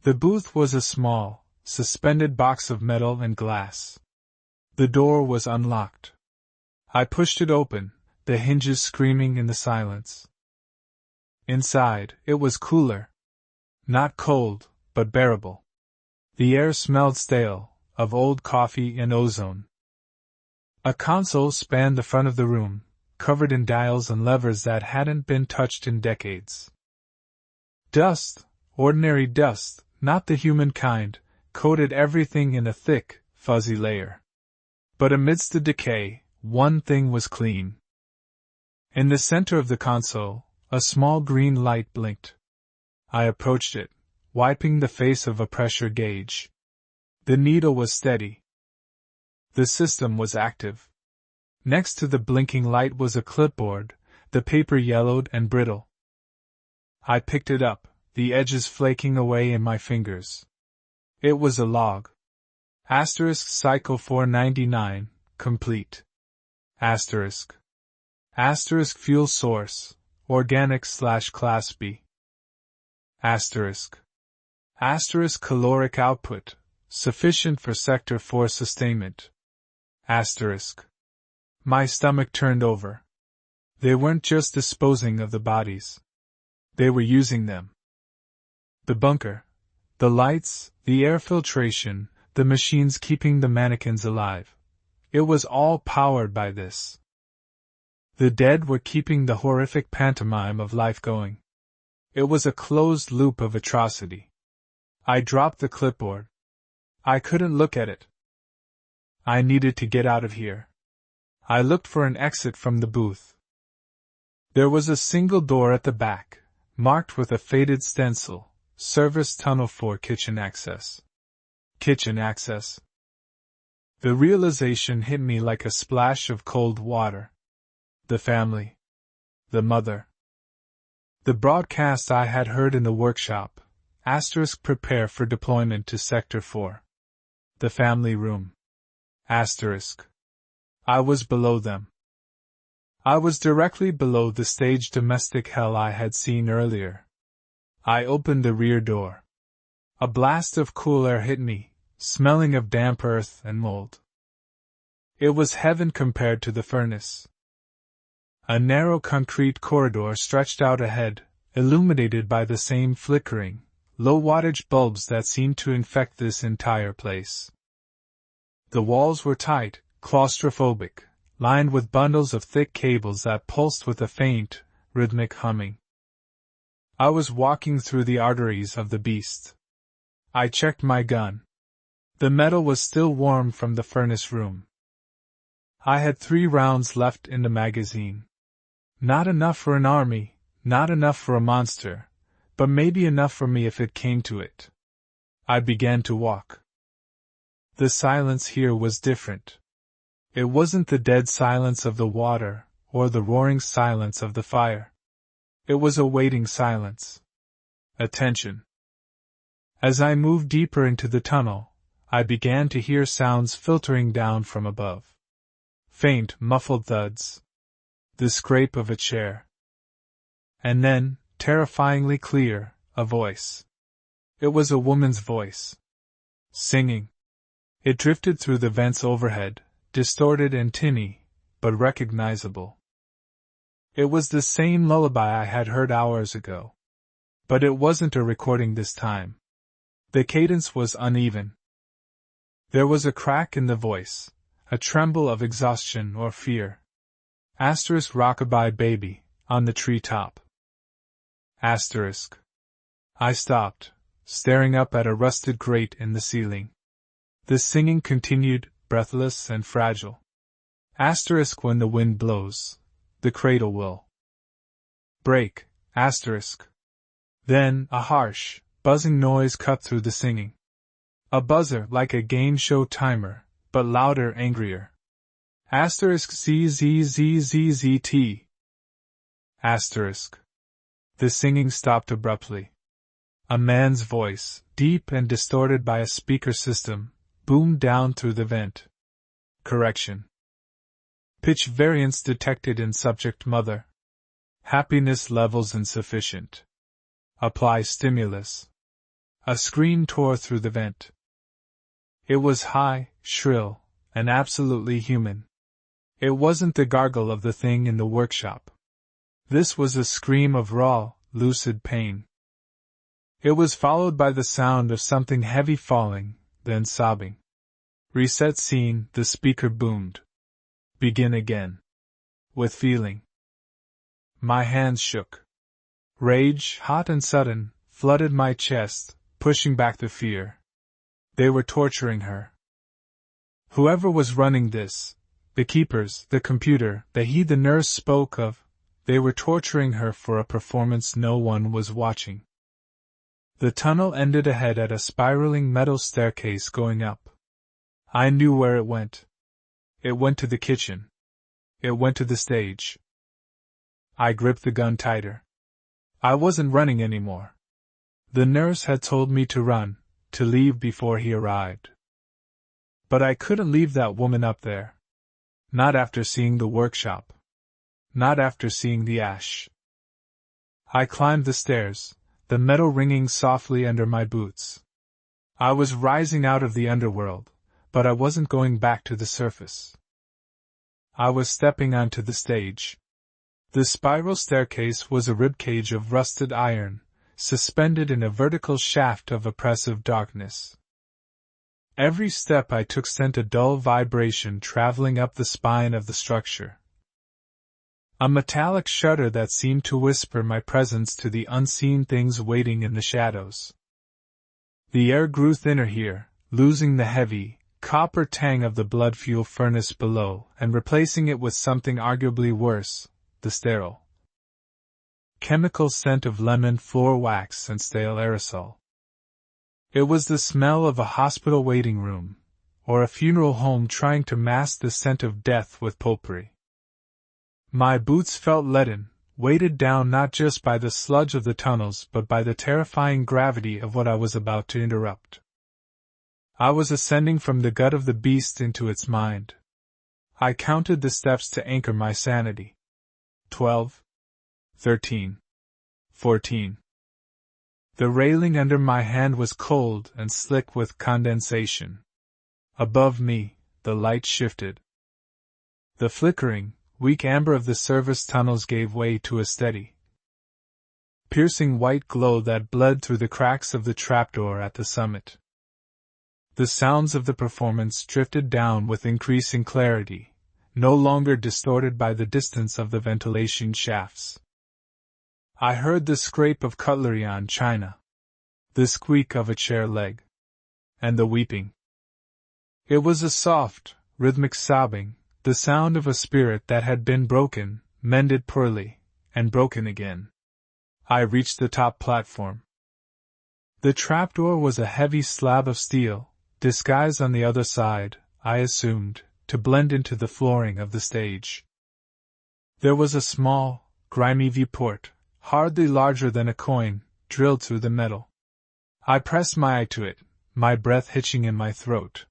The booth was a small, suspended box of metal and glass. The door was unlocked. I pushed it open, the hinges screaming in the silence. Inside, it was cooler. Not cold, but bearable. The air smelled stale, of old coffee and ozone. A console spanned the front of the room, covered in dials and levers that hadn't been touched in decades. Dust, ordinary dust, not the human kind, coated everything in a thick, fuzzy layer. But amidst the decay, one thing was clean. In the center of the console, a small green light blinked. I approached it, wiping the face of a pressure gauge. The needle was steady. The system was active. Next to the blinking light was a clipboard, the paper yellowed and brittle. I picked it up, the edges flaking away in my fingers. It was a log. Asterisk cycle 499, complete. Asterisk. Asterisk fuel source, organic/class B. Asterisk. Asterisk caloric output, sufficient for Sector 4 sustainment. Asterisk. My stomach turned over. They weren't just disposing of the bodies. They were using them. The bunker, the lights, the air filtration, the machines keeping the mannequins alive. It was all powered by this. The dead were keeping the horrific pantomime of life going. It was a closed loop of atrocity. I dropped the clipboard. I couldn't look at it. I needed to get out of here. I looked for an exit from the booth. There was a single door at the back, marked with a faded stencil, Service Tunnel for Kitchen Access. Kitchen access. The realization hit me like a splash of cold water. The family. The mother. The broadcast I had heard in the workshop, asterisk prepare for deployment to Sector 4. The family room. Asterisk. I was below them. I was directly below the staged domestic hell I had seen earlier. I opened the rear door. A blast of cool air hit me, smelling of damp earth and mold. It was heaven compared to the furnace. A narrow concrete corridor stretched out ahead, illuminated by the same flickering, low-wattage bulbs that seemed to infect this entire place. The walls were tight, claustrophobic, lined with bundles of thick cables that pulsed with a faint, rhythmic humming. I was walking through the arteries of the beast. I checked my gun. The metal was still warm from the furnace room. I had 3 rounds left in the magazine. Not enough for an army, not enough for a monster, but maybe enough for me if it came to it. I began to walk. The silence here was different. It wasn't the dead silence of the water, or the roaring silence of the fire. It was a waiting silence. Attention. As I moved deeper into the tunnel, I began to hear sounds filtering down from above. Faint, muffled thuds. The scrape of a chair. And then, terrifyingly clear, a voice. It was a woman's voice. Singing. It drifted through the vents overhead, distorted and tinny, but recognizable. It was the same lullaby I had heard hours ago. But it wasn't a recording this time. The cadence was uneven. There was a crack in the voice, a tremble of exhaustion or fear. Asterisk rockabye baby, on the treetop. Asterisk. I stopped, staring up at a rusted grate in the ceiling. The singing continued, breathless and fragile. Asterisk when the wind blows, the cradle will break. Asterisk. Then, a harsh, buzzing noise cut through the singing. A buzzer like a game show timer, but louder, angrier. Asterisk ZZZZZT. Asterisk. The singing stopped abruptly. A man's voice, deep and distorted by a speaker system, boomed down through the vent. Correction. Pitch variance detected in subject mother. Happiness levels insufficient. Apply stimulus. A scream tore through the vent. It was high, shrill, and absolutely human. It wasn't the gargle of the thing in the workshop. This was a scream of raw, lucid pain. It was followed by the sound of something heavy falling, then sobbing. Reset scene, the speaker boomed. Begin again. With feeling. My hands shook. Rage, hot and sudden, flooded my chest, pushing back the fear. They were torturing her. Whoever was running this, the keepers, the computer, the nurse spoke of, they were torturing her for a performance no one was watching. The tunnel ended ahead at a spiraling metal staircase going up. I knew where it went. It went to the kitchen. It went to the stage. I gripped the gun tighter. I wasn't running anymore. The nurse had told me to run, to leave before he arrived. But I couldn't leave that woman up there. Not after seeing the workshop. Not after seeing the ash. I climbed the stairs, the metal ringing softly under my boots. I was rising out of the underworld, but I wasn't going back to the surface. I was stepping onto the stage. The spiral staircase was a ribcage of rusted iron, suspended in a vertical shaft of oppressive darkness. Every step I took sent a dull vibration traveling up the spine of the structure. A metallic shudder that seemed to whisper my presence to the unseen things waiting in the shadows. The air grew thinner here, losing the heavy, copper tang of the blood fuel furnace below and replacing it with something arguably worse, the sterile chemical scent of lemon floor wax and stale aerosol. It was the smell of a hospital waiting room, or a funeral home trying to mask the scent of death with potpourri. My boots felt leaden, weighted down not just by the sludge of the tunnels but by the terrifying gravity of what I was about to interrupt. I was ascending from the gut of the beast into its mind. I counted the steps to anchor my sanity. 12. 13. 14. The railing under my hand was cold and slick with condensation. Above me, the light shifted. The flickering, weak amber of the service tunnels gave way to a steady, piercing white glow that bled through the cracks of the trapdoor at the summit. The sounds of the performance drifted down with increasing clarity, no longer distorted by the distance of the ventilation shafts. I heard the scrape of cutlery on china, the squeak of a chair leg, and the weeping. It was a soft, rhythmic sobbing, the sound of a spirit that had been broken, mended poorly, and broken again. I reached the top platform. The trapdoor was a heavy slab of steel, disguised on the other side, I assumed, to blend into the flooring of the stage. There was a small, grimy viewport, hardly larger than a coin, drilled through the metal. I pressed my eye to it, my breath hitching in my throat.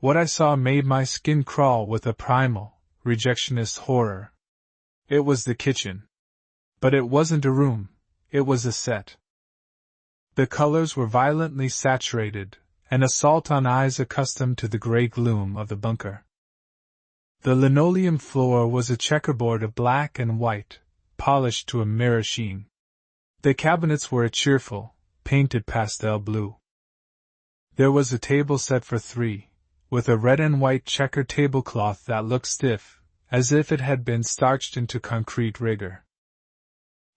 What I saw made my skin crawl with a primal, rejectionist horror. It was the kitchen. But it wasn't a room, it was a set. The colors were violently saturated, an assault on eyes accustomed to the gray gloom of the bunker. The linoleum floor was a checkerboard of black and white, polished to a mirror sheen. The cabinets were a cheerful, painted pastel blue. There was a table set for three, with a red and white checkered tablecloth that looked stiff, as if it had been starched into concrete rigor.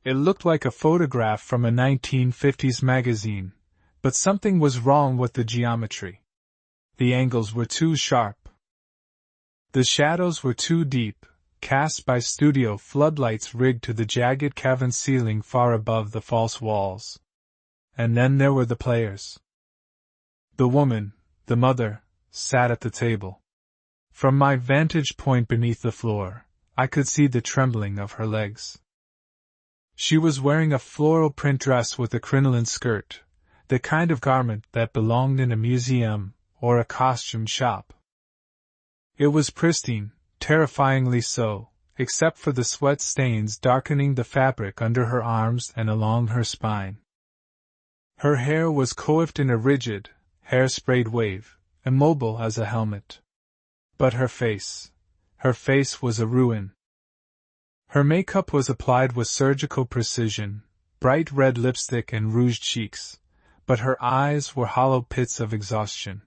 It looked like a photograph from a 1950s magazine, but something was wrong with the geometry. The angles were too sharp. The shadows were too deep, cast by studio floodlights rigged to the jagged cavern ceiling far above the false walls. And then there were the players. The woman, the mother, sat at the table. From my vantage point beneath the floor, I could see the trembling of her legs. She was wearing a floral print dress with a crinoline skirt, the kind of garment that belonged in a museum or a costume shop. It was pristine, terrifyingly so, except for the sweat stains darkening the fabric under her arms and along her spine. Her hair was coiffed in a rigid, hair-sprayed wave, immobile as a helmet. But her face was a ruin. Her makeup was applied with surgical precision, bright red lipstick and rouged cheeks, but her eyes were hollow pits of exhaustion.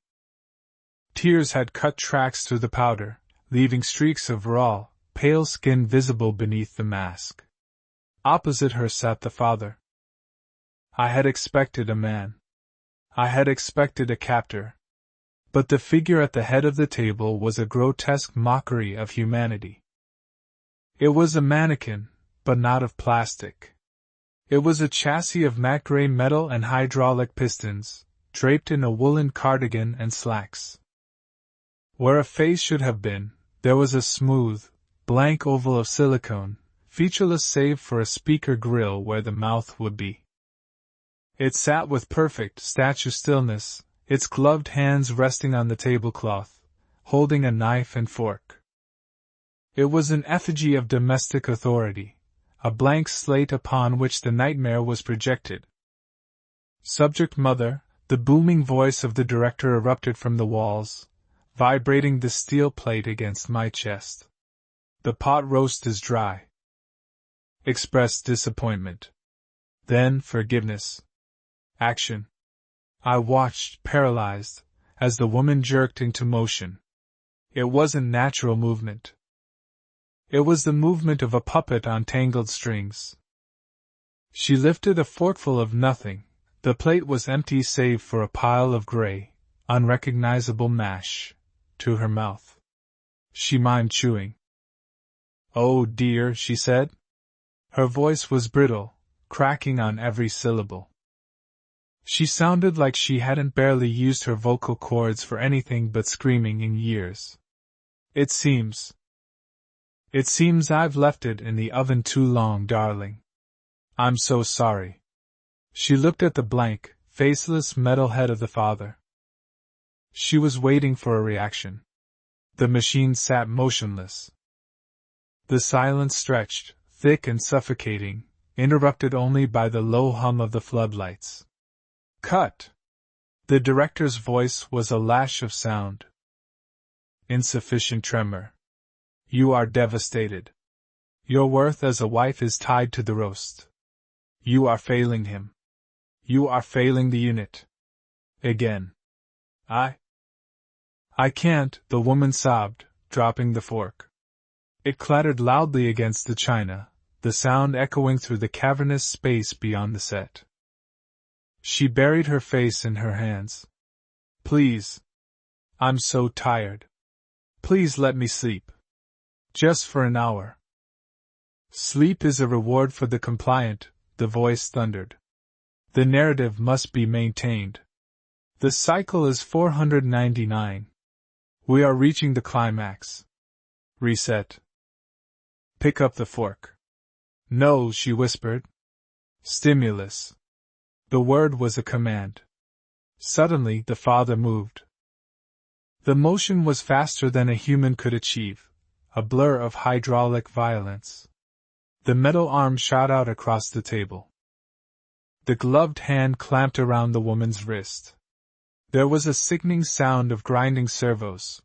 Tears had cut tracks through the powder, leaving streaks of raw, pale skin visible beneath the mask. Opposite her sat the father. I had expected a man. I had expected a captor. But the figure at the head of the table was a grotesque mockery of humanity. It was a mannequin, but not of plastic. It was a chassis of matte gray metal and hydraulic pistons, draped in a woolen cardigan and slacks. Where a face should have been, there was a smooth, blank oval of silicone, featureless save for a speaker grill where the mouth would be. It sat with perfect statue stillness, its gloved hands resting on the tablecloth, holding a knife and fork. It was an effigy of domestic authority, a blank slate upon which the nightmare was projected. Subject mother, the booming voice of the director erupted from the walls, vibrating the steel plate against my chest. The pot roast is dry. Express disappointment. Then forgiveness. Action. I watched, paralyzed, as the woman jerked into motion. It wasn't natural movement. It was the movement of a puppet on tangled strings. She lifted a forkful of nothing. The plate was empty save for a pile of gray, unrecognizable mash, to her mouth. She mimed chewing. "Oh dear," she said. Her voice was brittle, cracking on every syllable. She sounded like she hadn't barely used her vocal cords for anything but screaming in years. It seems I've left it in the oven too long, darling. I'm so sorry." She looked at the blank, faceless metal head of the father. She was waiting for a reaction. The machine sat motionless. The silence stretched, thick and suffocating, interrupted only by the low hum of the floodlights. "Cut!" The director's voice was a lash of sound. Insufficient tremor. You are devastated. Your worth as a wife is tied to the roast. You are failing him. You are failing the unit. Again. I can't, the woman sobbed, dropping the fork. It clattered loudly against the china, the sound echoing through the cavernous space beyond the set. She buried her face in her hands. "Please. I'm so tired. Please let me sleep. Just for an hour." "Sleep is a reward for the compliant," the voice thundered. "The narrative must be maintained. The cycle is 499. We are reaching the climax. Reset. Pick up the fork." "No," she whispered. "Stimulus." The word was a command. Suddenly the father moved. The motion was faster than a human could achieve, a blur of hydraulic violence. The metal arm shot out across the table. The gloved hand clamped around the woman's wrist. There was a sickening sound of grinding servos.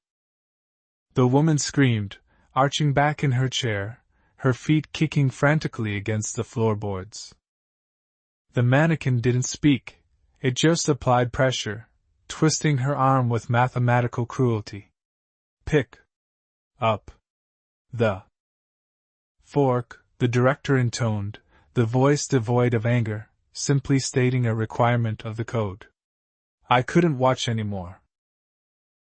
The woman screamed, arching back in her chair, her feet kicking frantically against the floorboards. The mannequin didn't speak, it just applied pressure, twisting her arm with mathematical cruelty. "Pick up the fork," the director intoned, the voice devoid of anger, simply stating a requirement of the code. I couldn't watch anymore.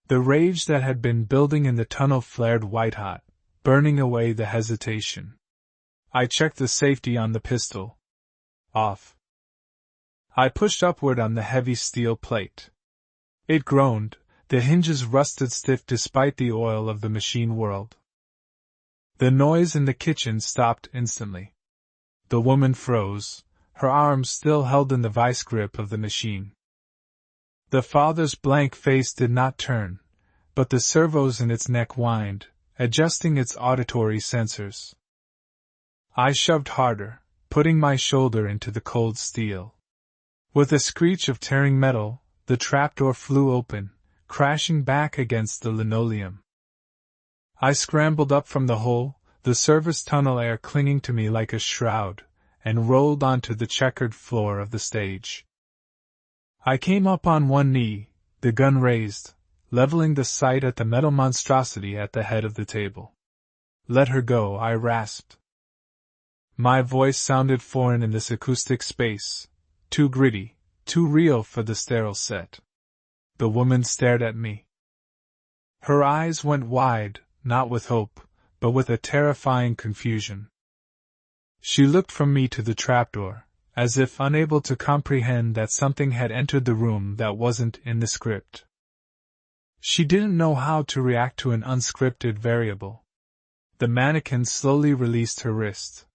The rage that had been building in the tunnel flared white-hot, burning away the hesitation. I checked the safety on the pistol. Off. I pushed upward on the heavy steel plate. It groaned, the hinges rusted stiff despite the oil of the machine whirled. The noise in the kitchen stopped instantly. The woman froze, her arms still held in the vice grip of the machine. The father's blank face did not turn, but the servos in its neck whined, adjusting its auditory sensors. I shoved harder, putting my shoulder into the cold steel. With a screech of tearing metal, the trapdoor flew open, crashing back against the linoleum. I scrambled up from the hole, the service tunnel air clinging to me like a shroud, and rolled onto the checkered floor of the stage. I came up on one knee, the gun raised, leveling the sight at the metal monstrosity at the head of the table. "Let her go," I rasped. My voice sounded foreign in this acoustic space, too gritty, too real for the sterile set. The woman stared at me. Her eyes went wide, not with hope, but with a terrifying confusion. She looked from me to the trapdoor, as if unable to comprehend that something had entered the room that wasn't in the script. She didn't know how to react to an unscripted variable. The mannequin slowly released her wrist.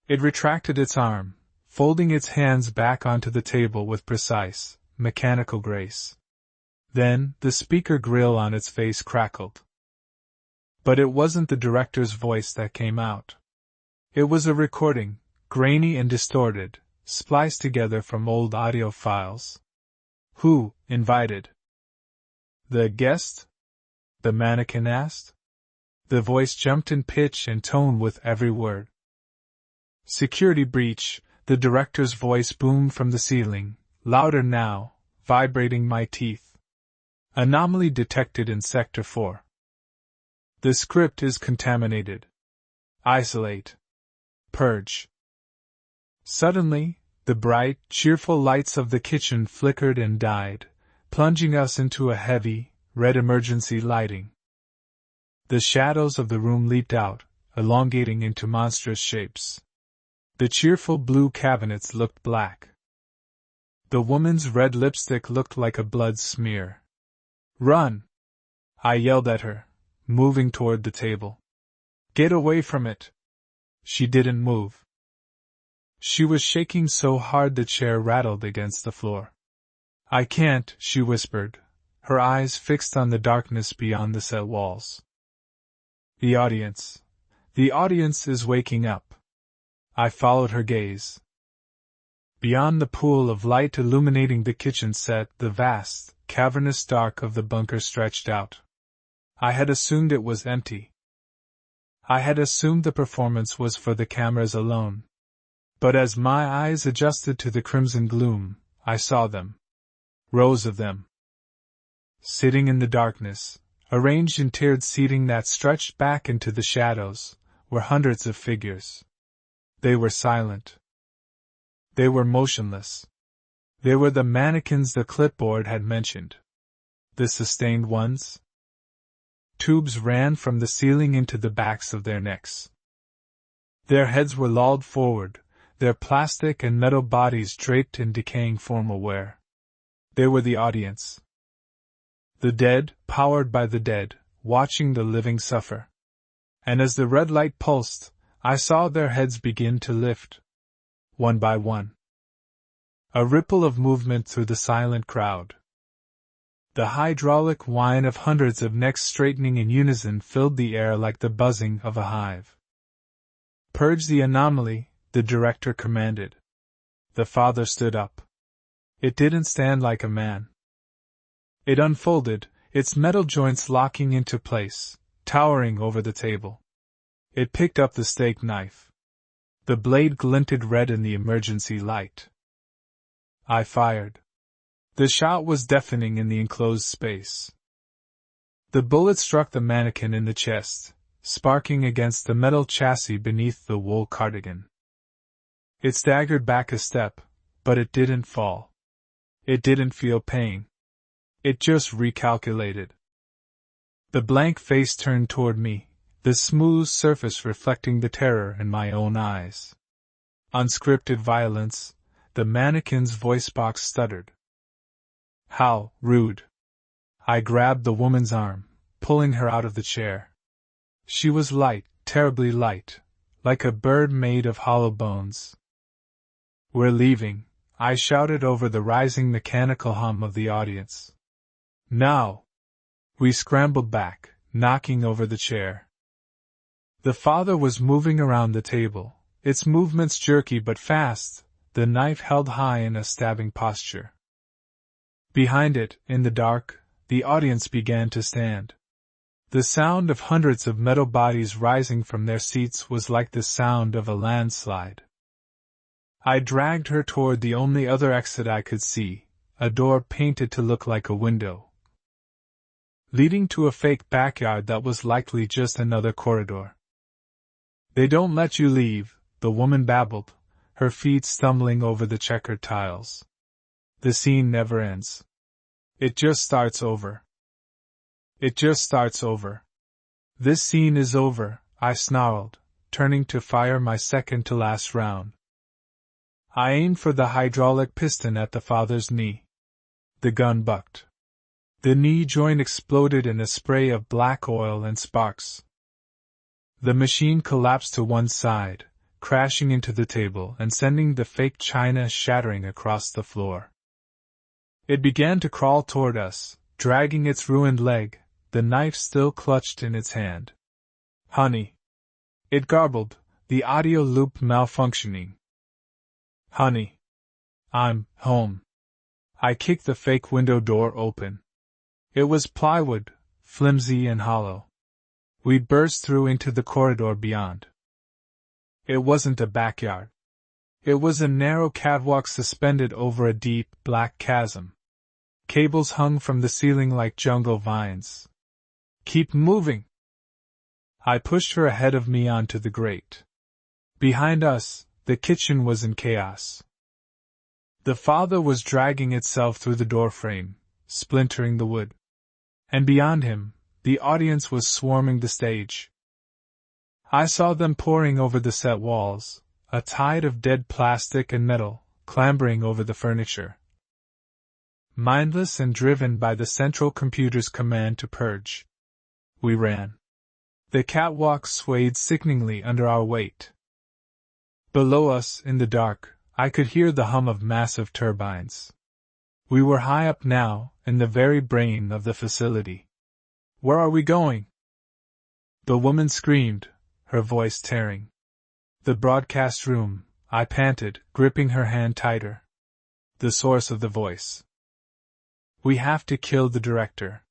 It retracted its arm, folding its hands back onto the table with precise, mechanical grace. Then, the speaker grill on its face crackled. But it wasn't the director's voice that came out. It was a recording, grainy and distorted, spliced together from old audio files. "Who invited?" "The guest?" the mannequin asked. The voice jumped in pitch and tone with every word. "Security breach," the director's voice boomed from the ceiling, louder now, vibrating my teeth. "Anomaly detected in Sector 4. The script is contaminated. Isolate. Purge." Suddenly, the bright, cheerful lights of the kitchen flickered and died, plunging us into a heavy, red emergency lighting. The shadows of the room leaped out, elongating into monstrous shapes. The cheerful blue cabinets looked black. The woman's red lipstick looked like a blood smear. "Run!" I yelled at her, moving toward the table. "Get away from it!" She didn't move. She was shaking so hard the chair rattled against the floor. "I can't," she whispered, her eyes fixed on the darkness beyond the set walls. The audience is waking up." I followed her gaze. Beyond the pool of light illuminating the kitchen set, the vast, cavernous dark of the bunker stretched out. I had assumed it was empty. I had assumed the performance was for the cameras alone. But as my eyes adjusted to the crimson gloom, I saw them. Rows of them. Sitting in the darkness, arranged in tiered seating that stretched back into the shadows, were hundreds of figures. They were silent. They were motionless. They were the mannequins the clipboard had mentioned. The sustained ones. Tubes ran from the ceiling into the backs of their necks. Their heads were lolled forward, their plastic and metal bodies draped in decaying formal wear. They were the audience. The dead, powered by the dead, watching the living suffer. And as the red light pulsed, I saw their heads begin to lift. One by one. A ripple of movement through the silent crowd. The hydraulic whine of hundreds of necks straightening in unison filled the air like the buzzing of a hive. "Purge the anomaly," the director commanded. The father stood up. It didn't stand like a man. It unfolded, its metal joints locking into place, towering over the table. It picked up the steak knife. The blade glinted red in the emergency light. I fired. The shot was deafening in the enclosed space. The bullet struck the mannequin in the chest, sparking against the metal chassis beneath the wool cardigan. It staggered back a step, but it didn't fall. It didn't feel pain. It just recalculated. The blank face turned toward me, the smooth surface reflecting the terror in my own eyes. Unscripted violence, the mannequin's voice box stuttered. "How rude." I grabbed the woman's arm, pulling her out of the chair. She was light, terribly light, like a bird made of hollow bones. "We're leaving," I shouted over the rising mechanical hum of the audience. "Now!" We scrambled back, knocking over the chair. The father was moving around the table, its movements jerky but fast, the knife held high in a stabbing posture. Behind it, in the dark, the audience began to stand. The sound of hundreds of metal bodies rising from their seats was like the sound of a landslide. I dragged her toward the only other exit I could see, a door painted to look like a window, leading to a fake backyard that was likely just another corridor. "They don't let you leave," the woman babbled, her feet stumbling over the checkered tiles. "The scene never ends. It just starts over. It just starts over." "This scene is over," I snarled, turning to fire my second-to-last round. I aimed for the hydraulic piston at the father's knee. The gun bucked. The knee joint exploded in a spray of black oil and sparks. The machine collapsed to one side, crashing into the table and sending the fake china shattering across the floor. It began to crawl toward us, dragging its ruined leg, the knife still clutched in its hand. "Honey!" It garbled, the audio loop malfunctioning. "Honey! I'm home." I kicked the fake window door open. It was plywood, flimsy and hollow. We burst through into the corridor beyond. It wasn't a backyard. It was a narrow catwalk suspended over a deep, black chasm. Cables hung from the ceiling like jungle vines. "Keep moving!" I pushed her ahead of me onto the grate. Behind us, the kitchen was in chaos. The father was dragging itself through the doorframe, splintering the wood. And beyond him, the audience was swarming the stage. I saw them pouring over the set walls, a tide of dead plastic and metal, clambering over the furniture. Mindless and driven by the central computer's command to purge, we ran. The catwalk swayed sickeningly under our weight. Below us, in the dark, I could hear the hum of massive turbines. We were high up now, in the very brain of the facility. "Where are we going?" The woman screamed, her voice tearing. "The broadcast room," I panted, gripping her hand tighter. The source of the voice. "We have to kill the director."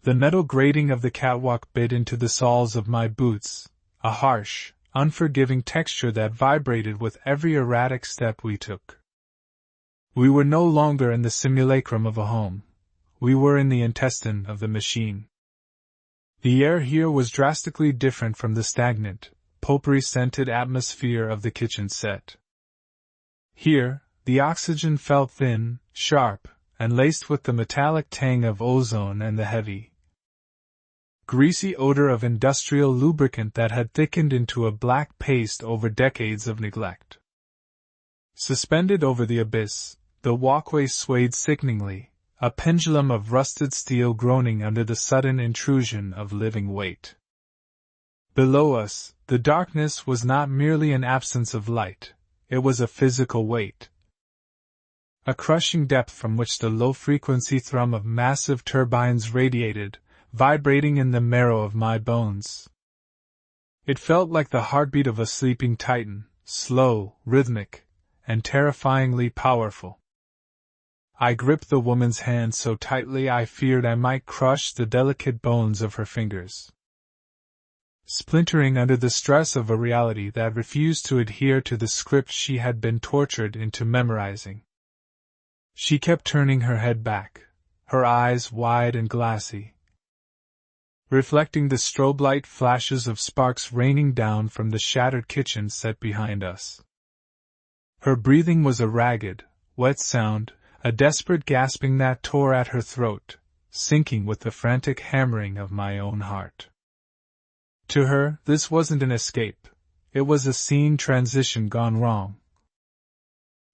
The metal grating of the catwalk bit into the soles of my boots, a harsh, unforgiving texture that vibrated with every erratic step we took. We were no longer in the simulacrum of a home. We were in the intestine of the machine. The air here was drastically different from the stagnant, potpourri-scented atmosphere of the kitchen set. Here, the oxygen felt thin, sharp, and laced with the metallic tang of ozone and the heavy, greasy odor of industrial lubricant that had thickened into a black paste over decades of neglect. Suspended over the abyss, the walkway swayed sickeningly, a pendulum of rusted steel groaning under the sudden intrusion of living weight. Below us, the darkness was not merely an absence of light, it was a physical weight. A crushing depth from which the low-frequency thrum of massive turbines radiated, vibrating in the marrow of my bones. It felt like the heartbeat of a sleeping titan, slow, rhythmic, and terrifyingly powerful. I gripped the woman's hand so tightly I feared I might crush the delicate bones of her fingers. Splintering under the stress of a reality that refused to adhere to the script she had been tortured into memorizing. She kept turning her head back, her eyes wide and glassy, reflecting the strobe light flashes of sparks raining down from the shattered kitchen set behind us. Her breathing was a ragged, wet sound, a desperate gasping that tore at her throat, sinking with the frantic hammering of my own heart. To her, this wasn't an escape, it was a scene transition gone wrong.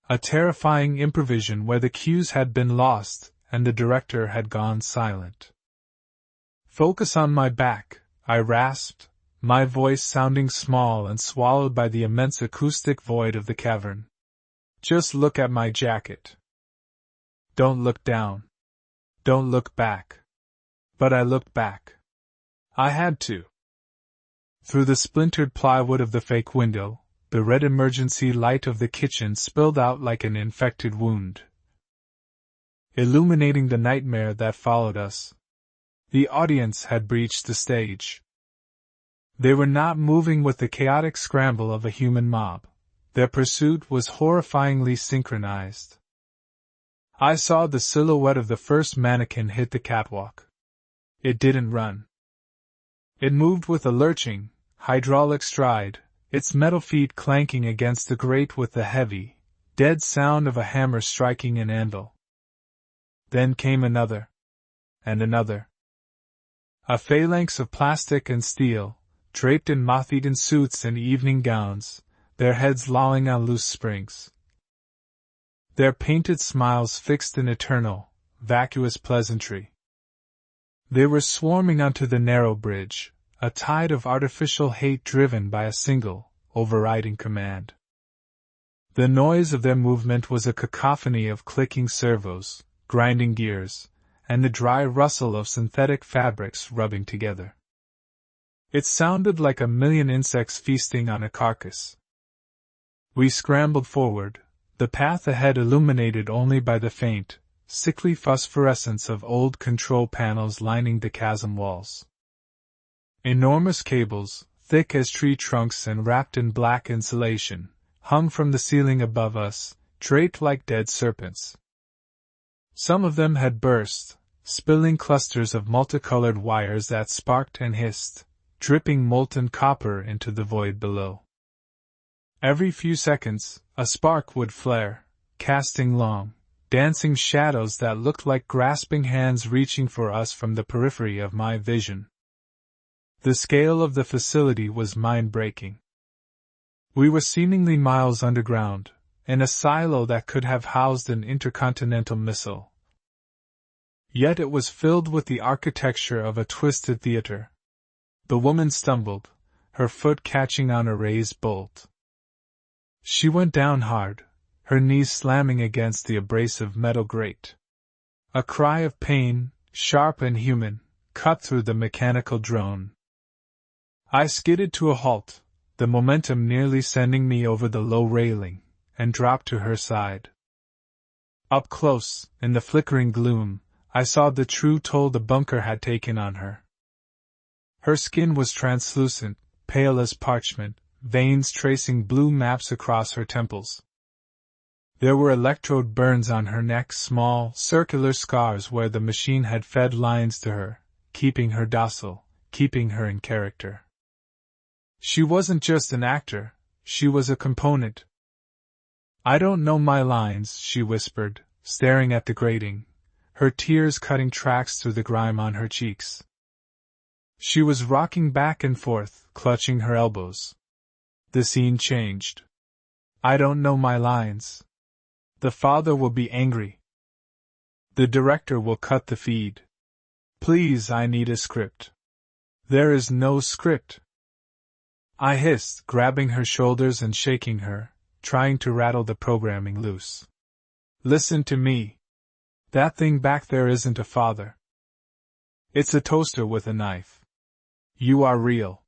A terrifying improvisation where the cues had been lost, and the director had gone silent. "Focus on my back," I rasped, my voice sounding small and swallowed by the immense acoustic void of the cavern. Just look at my jacket. Don't look down. Don't look back. But I looked back. I had to. Through the splintered plywood of the fake window, the red emergency light of the kitchen spilled out like an infected wound, illuminating the nightmare that followed us. The audience had breached the stage. They were not moving with the chaotic scramble of a human mob. Their pursuit was horrifyingly synchronized. I saw the silhouette of the first mannequin hit the catwalk. It didn't run. It moved with a lurching, hydraulic stride, its metal feet clanking against the grate with the heavy, dead sound of a hammer striking an anvil. Then came another. And another. A phalanx of plastic and steel, draped in moth-eaten suits and evening gowns, their heads lolling on loose springs. Their painted smiles fixed in eternal, vacuous pleasantry. They were swarming onto the narrow bridge, a tide of artificial hate driven by a single, overriding command. The noise of their movement was a cacophony of clicking servos, grinding gears, and the dry rustle of synthetic fabrics rubbing together. It sounded like a million insects feasting on a carcass. We scrambled forward, the path ahead illuminated only by the faint, sickly phosphorescence of old control panels lining the chasm walls. Enormous cables, thick as tree trunks and wrapped in black insulation, hung from the ceiling above us, draped like dead serpents. Some of them had burst, spilling clusters of multicolored wires that sparked and hissed, dripping molten copper into the void below. Every few seconds, a spark would flare, casting long, dancing shadows that looked like grasping hands reaching for us from the periphery of my vision. The scale of the facility was mind-breaking. We were seemingly miles underground, in a silo that could have housed an intercontinental missile. Yet it was filled with the architecture of a twisted theater. The woman stumbled, her foot catching on a raised bolt. She went down hard, her knees slamming against the abrasive metal grate. A cry of pain, sharp and human, cut through the mechanical drone. I skidded to a halt, the momentum nearly sending me over the low railing, and dropped to her side. Up close, in the flickering gloom, I saw the true toll the bunker had taken on her. Her skin was translucent, pale as parchment, veins tracing blue maps across her temples. There were electrode burns on her neck, small, circular scars where the machine had fed lines to her, keeping her docile, keeping her in character. She wasn't just an actor, she was a component. "I don't know my lines," she whispered, staring at the grating, her tears cutting tracks through the grime on her cheeks. She was rocking back and forth, clutching her elbows. The scene changed. "I don't know my lines. The father will be angry. The director will cut the feed. Please, I need a script." "There is no script," I hissed, grabbing her shoulders and shaking her, trying to rattle the programming loose. "Listen to me. That thing back there isn't a father. It's a toaster with a knife. You are real.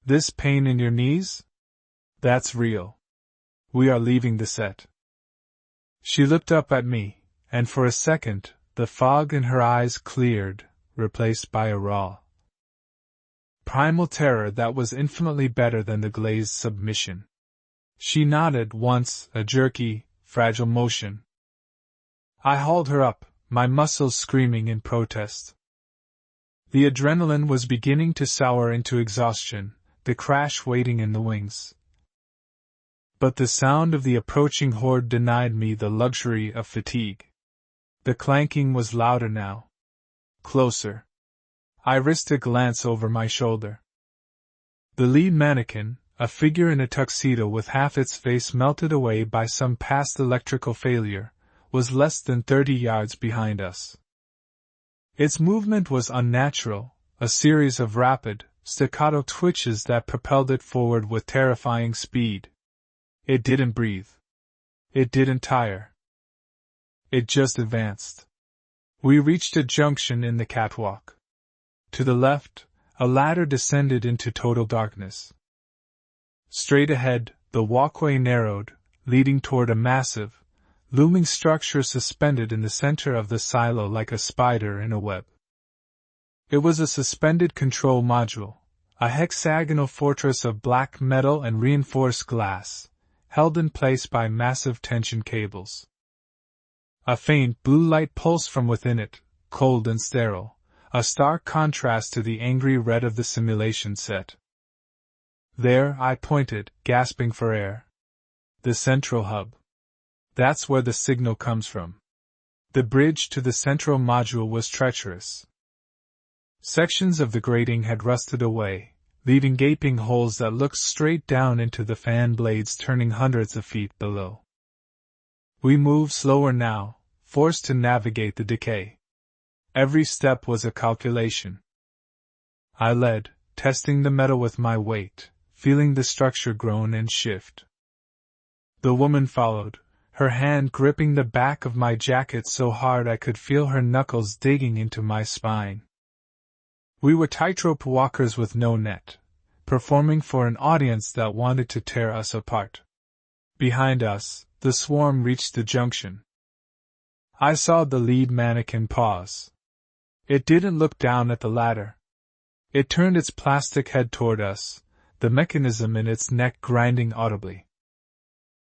This pain in your knees? That's real. We are leaving the set." She looked up at me, and for a second, the fog in her eyes cleared, replaced by a raw, primal terror that was infinitely better than the glazed submission. She nodded once, a jerky, fragile motion. I hauled her up, my muscles screaming in protest. The adrenaline was beginning to sour into exhaustion, the crash waiting in the wings. But the sound of the approaching horde denied me the luxury of fatigue. The clanking was louder now. Closer. I risked a glance over my shoulder. The lead mannequin, a figure in a tuxedo with half its face melted away by some past electrical failure, was less than 30 yards behind us. Its movement was unnatural, a series of rapid, staccato twitches that propelled it forward with terrifying speed. It didn't breathe. It didn't tire. It just advanced. We reached a junction in the catwalk. To the left, a ladder descended into total darkness. Straight ahead, the walkway narrowed, leading toward a massive, looming structure suspended in the center of the silo like a spider in a web. It was a suspended control module, a hexagonal fortress of black metal and reinforced glass, held in place by massive tension cables. A faint blue light pulsed from within it, cold and sterile, a stark contrast to the angry red of the simulation set. There, I pointed, gasping for air. The central hub. That's where the signal comes from. The bridge to the central module was treacherous. Sections of the grating had rusted away, leaving gaping holes that looked straight down into the fan blades turning hundreds of feet below. We moved slower now, forced to navigate the decay. Every step was a calculation. I led, testing the metal with my weight, feeling the structure groan and shift. The woman followed, her hand gripping the back of my jacket so hard I could feel her knuckles digging into my spine. We were tightrope walkers with no net, performing for an audience that wanted to tear us apart. Behind us, the swarm reached the junction. I saw the lead mannequin pause. It didn't look down at the ladder. It turned its plastic head toward us, the mechanism in its neck grinding audibly.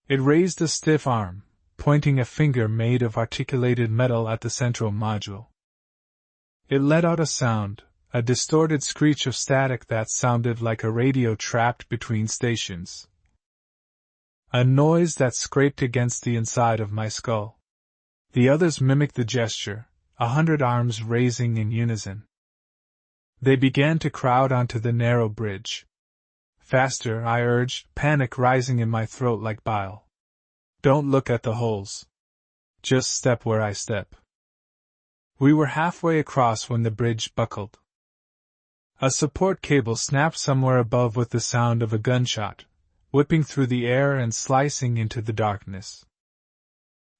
It raised a stiff arm, pointing a finger made of articulated metal at the central module. It let out a sound, a distorted screech of static that sounded like a radio trapped between stations. A noise that scraped against the inside of my skull. The others mimicked the gesture, 100 arms raising in unison. They began to crowd onto the narrow bridge. Faster, I urged, panic rising in my throat like bile. Don't look at the holes. Just step where I step. We were halfway across when the bridge buckled. A support cable snapped somewhere above with the sound of a gunshot, whipping through the air and slicing into the darkness.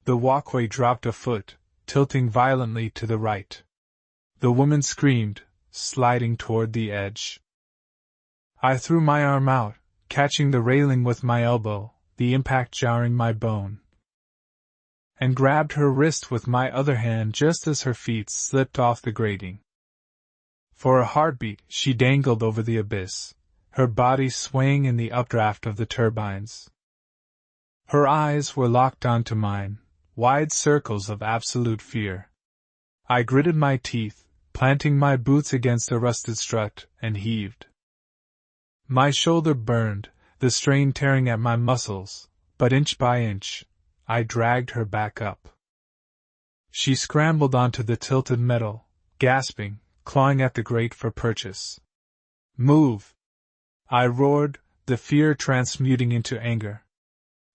The walkway dropped a foot, tilting violently to the right. The woman screamed, sliding toward the edge. I threw my arm out, catching the railing with my elbow, the impact jarring my bone, and grabbed her wrist with my other hand just as her feet slipped off the grating. For a heartbeat, she dangled over the abyss, her body swaying in the updraft of the turbines. Her eyes were locked onto mine, wide circles of absolute fear. I gritted my teeth, planting my boots against a rusted strut, and heaved. My shoulder burned, the strain tearing at my muscles, but inch by inch, I dragged her back up. She scrambled onto the tilted metal, gasping, clawing at the grate for purchase. Move! I roared, the fear transmuting into anger.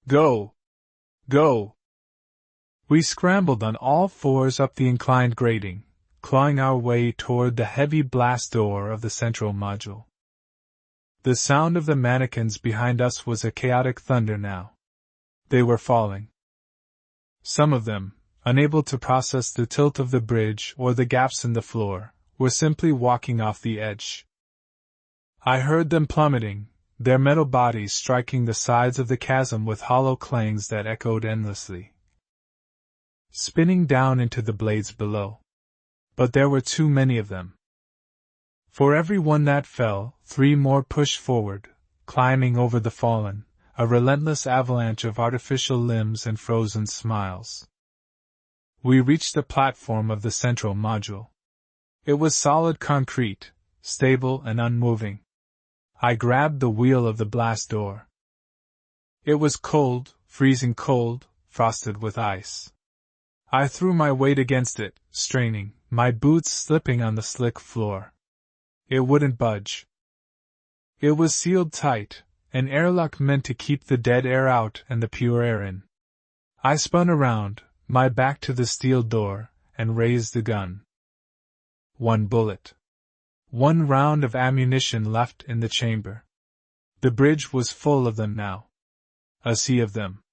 Go! Go! We scrambled on all fours up the inclined grating, clawing our way toward the heavy blast door of the central module. The sound of the mannequins behind us was a chaotic thunder now. They were falling. Some of them, unable to process the tilt of the bridge or the gaps in the floor, were simply walking off the edge. I heard them plummeting, their metal bodies striking the sides of the chasm with hollow clangs that echoed endlessly, spinning down into the blades below. But there were too many of them. For every one that fell, 3 more pushed forward, climbing over the fallen, a relentless avalanche of artificial limbs and frozen smiles. We reached the platform of the central module. It was solid concrete, stable and unmoving. I grabbed the wheel of the blast door. It was cold, freezing cold, frosted with ice. I threw my weight against it, straining, my boots slipping on the slick floor. It wouldn't budge. It was sealed tight, an airlock meant to keep the dead air out and the pure air in. I spun around, my back to the steel door, and raised the gun. 1 bullet. One round of ammunition left in the chamber. The bridge was full of them now. A sea of them.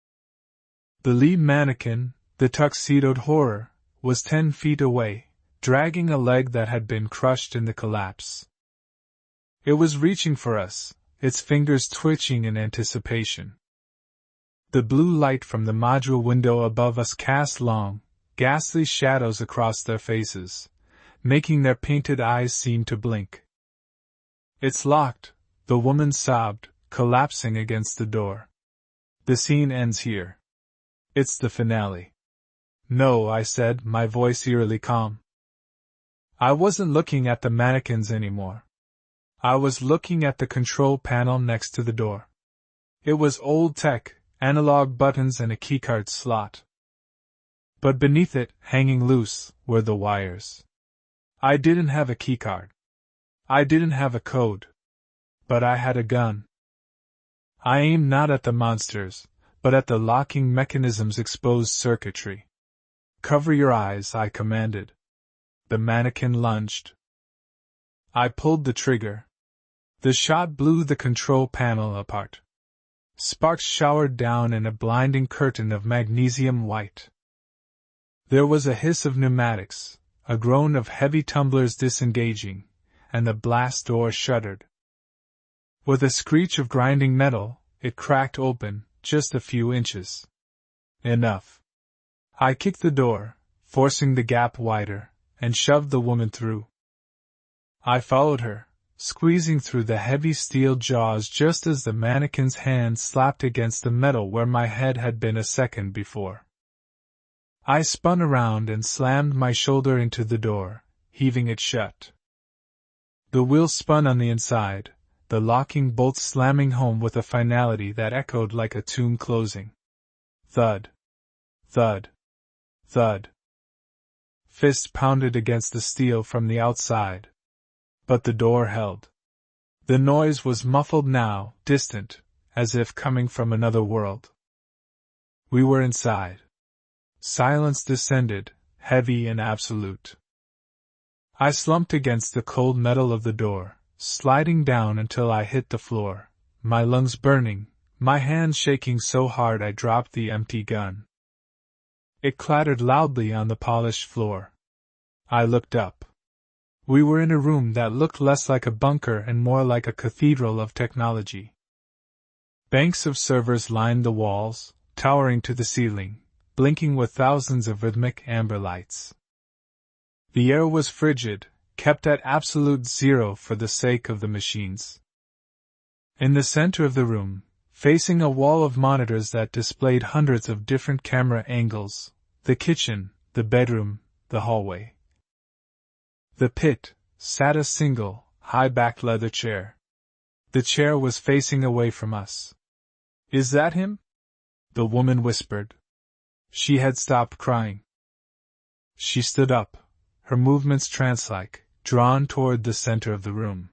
The lead mannequin, the tuxedoed horror, was 10 feet away, dragging a leg that had been crushed in the collapse. It was reaching for us, its fingers twitching in anticipation. The blue light from the module window above us cast long, ghastly shadows across their faces, making their painted eyes seem to blink. "It's locked," the woman sobbed, collapsing against the door. "The scene ends here. It's the finale." "No," I said, my voice eerily calm. I wasn't looking at the mannequins anymore. I was looking at the control panel next to the door. It was old tech, analog buttons and a keycard slot. But beneath it, hanging loose, were the wires. I didn't have a keycard. I didn't have a code. But I had a gun. I aimed not at the monsters, but at the locking mechanism's exposed circuitry. "Cover your eyes," I commanded. The mannequin lunged. I pulled the trigger. The shot blew the control panel apart. Sparks showered down in a blinding curtain of magnesium white. There was a hiss of pneumatics, a groan of heavy tumblers disengaging, and the blast door shuddered. With a screech of grinding metal, it cracked open, just a few inches. Enough. I kicked the door, forcing the gap wider, and shoved the woman through. I followed her, squeezing through the heavy steel jaws just as the mannequin's hand slapped against the metal where my head had been a second before. I spun around and slammed my shoulder into the door, heaving it shut. The wheel spun on the inside, the locking bolts slamming home with a finality that echoed like a tomb closing. Thud. Thud. Thud. Fists pounded against the steel from the outside. But the door held. The noise was muffled now, distant, as if coming from another world. We were inside. Silence descended, heavy and absolute. I slumped against the cold metal of the door, sliding down until I hit the floor, my lungs burning, my hands shaking so hard I dropped the empty gun. It clattered loudly on the polished floor. I looked up. We were in a room that looked less like a bunker and more like a cathedral of technology. Banks of servers lined the walls, towering to the ceiling, blinking with thousands of rhythmic amber lights. The air was frigid, kept at absolute zero for the sake of the machines. In the center of the room, facing a wall of monitors that displayed hundreds of different camera angles, the kitchen, the bedroom, the hallway. The pit, sat a single, high-backed leather chair. The chair was facing away from us. "Is that him?" the woman whispered. She had stopped crying. She stood up, her movements trance-like, drawn toward the center of the room.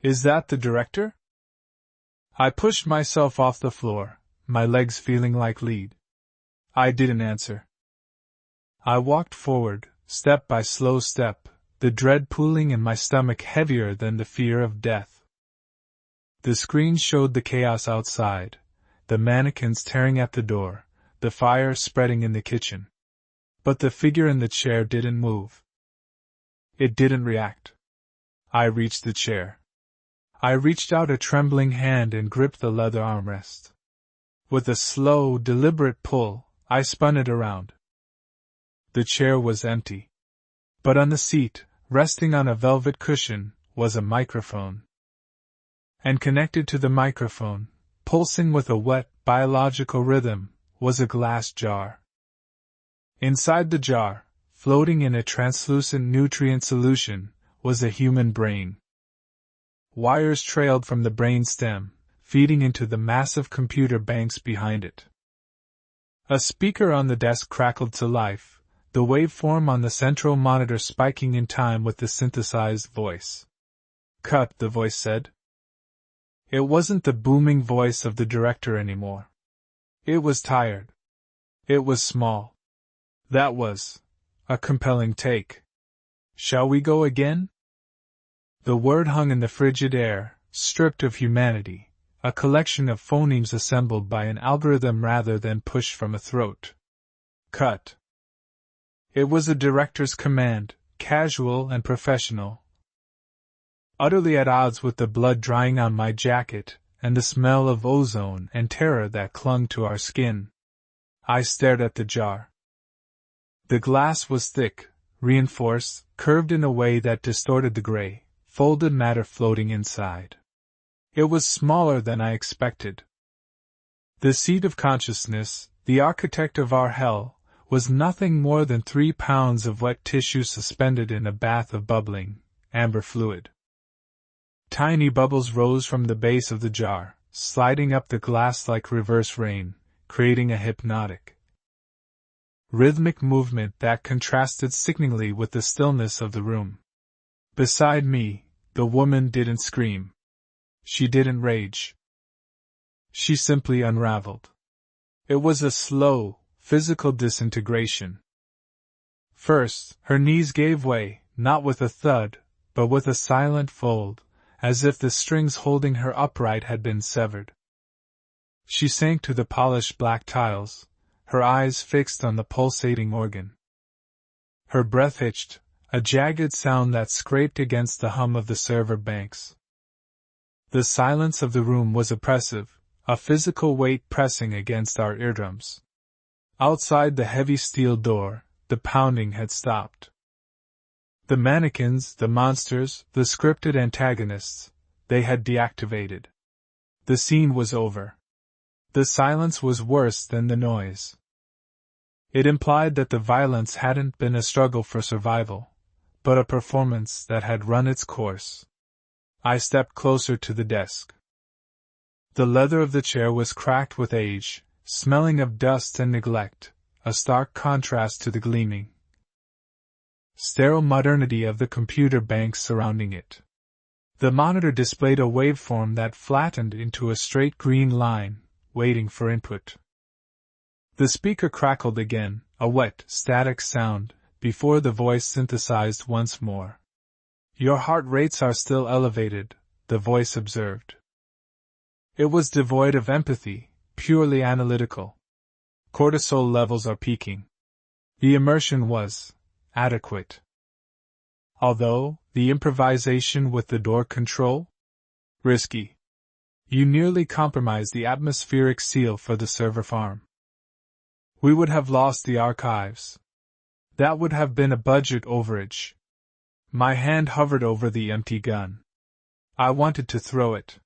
"Is that the director?" I pushed myself off the floor, my legs feeling like lead. I didn't answer. I walked forward, step by slow step, the dread pooling in my stomach heavier than the fear of death. The screen showed the chaos outside, the mannequins tearing at the door, the fire spreading in the kitchen. But the figure in the chair didn't move. It didn't react. I reached the chair. I reached out a trembling hand and gripped the leather armrest. With a slow, deliberate pull, I spun it around. The chair was empty. But on the seat, resting on a velvet cushion, was a microphone. And connected to the microphone, pulsing with a wet, biological rhythm, was a glass jar. Inside the jar, floating in a translucent nutrient solution, was a human brain. Wires trailed from the brain stem, feeding into the massive computer banks behind it. A speaker on the desk crackled to life, the waveform on the central monitor spiking in time with the synthesized voice. "Cut," the voice said. It wasn't the booming voice of the director anymore. It was tired. It was small. That was a compelling take. "Shall we go again?" The word hung in the frigid air, stripped of humanity, a collection of phonemes assembled by an algorithm rather than pushed from a throat. Cut. It was a director's command, casual and professional. Utterly at odds with the blood drying on my jacket, and the smell of ozone and terror that clung to our skin. I stared at the jar. The glass was thick, reinforced, curved in a way that distorted the gray, folded matter floating inside. It was smaller than I expected. The seat of consciousness, the architect of our hell, was nothing more than 3 pounds of wet tissue suspended in a bath of bubbling, amber fluid. Tiny bubbles rose from the base of the jar, sliding up the glass like reverse rain, creating a hypnotic, rhythmic movement that contrasted sickeningly with the stillness of the room. Beside me, the woman didn't scream. She didn't rage. She simply unraveled. It was a slow, physical disintegration. First, her knees gave way, not with a thud, but with a silent fold, as if the strings holding her upright had been severed. She sank to the polished black tiles, her eyes fixed on the pulsating organ. Her breath hitched, a jagged sound that scraped against the hum of the server banks. The silence of the room was oppressive, a physical weight pressing against our eardrums. Outside the heavy steel door, the pounding had stopped. The mannequins, the monsters, the scripted antagonists, they had deactivated. The scene was over. The silence was worse than the noise. It implied that the violence hadn't been a struggle for survival, but a performance that had run its course. I stepped closer to the desk. The leather of the chair was cracked with age, smelling of dust and neglect, a stark contrast to the gleaming, sterile modernity of the computer banks surrounding it. The monitor displayed a waveform that flattened into a straight green line, waiting for input. The speaker crackled again, a wet, static sound, before the voice synthesized once more. "Your heart rates are still elevated," the voice observed. It was devoid of empathy, purely analytical. "Cortisol levels are peaking." The immersion was adequate. Although, the improvisation with the door control? Risky. You nearly compromised the atmospheric seal for the server farm. We would have lost the archives. That would have been a budget overage. My hand hovered over the empty gun. I wanted to throw it.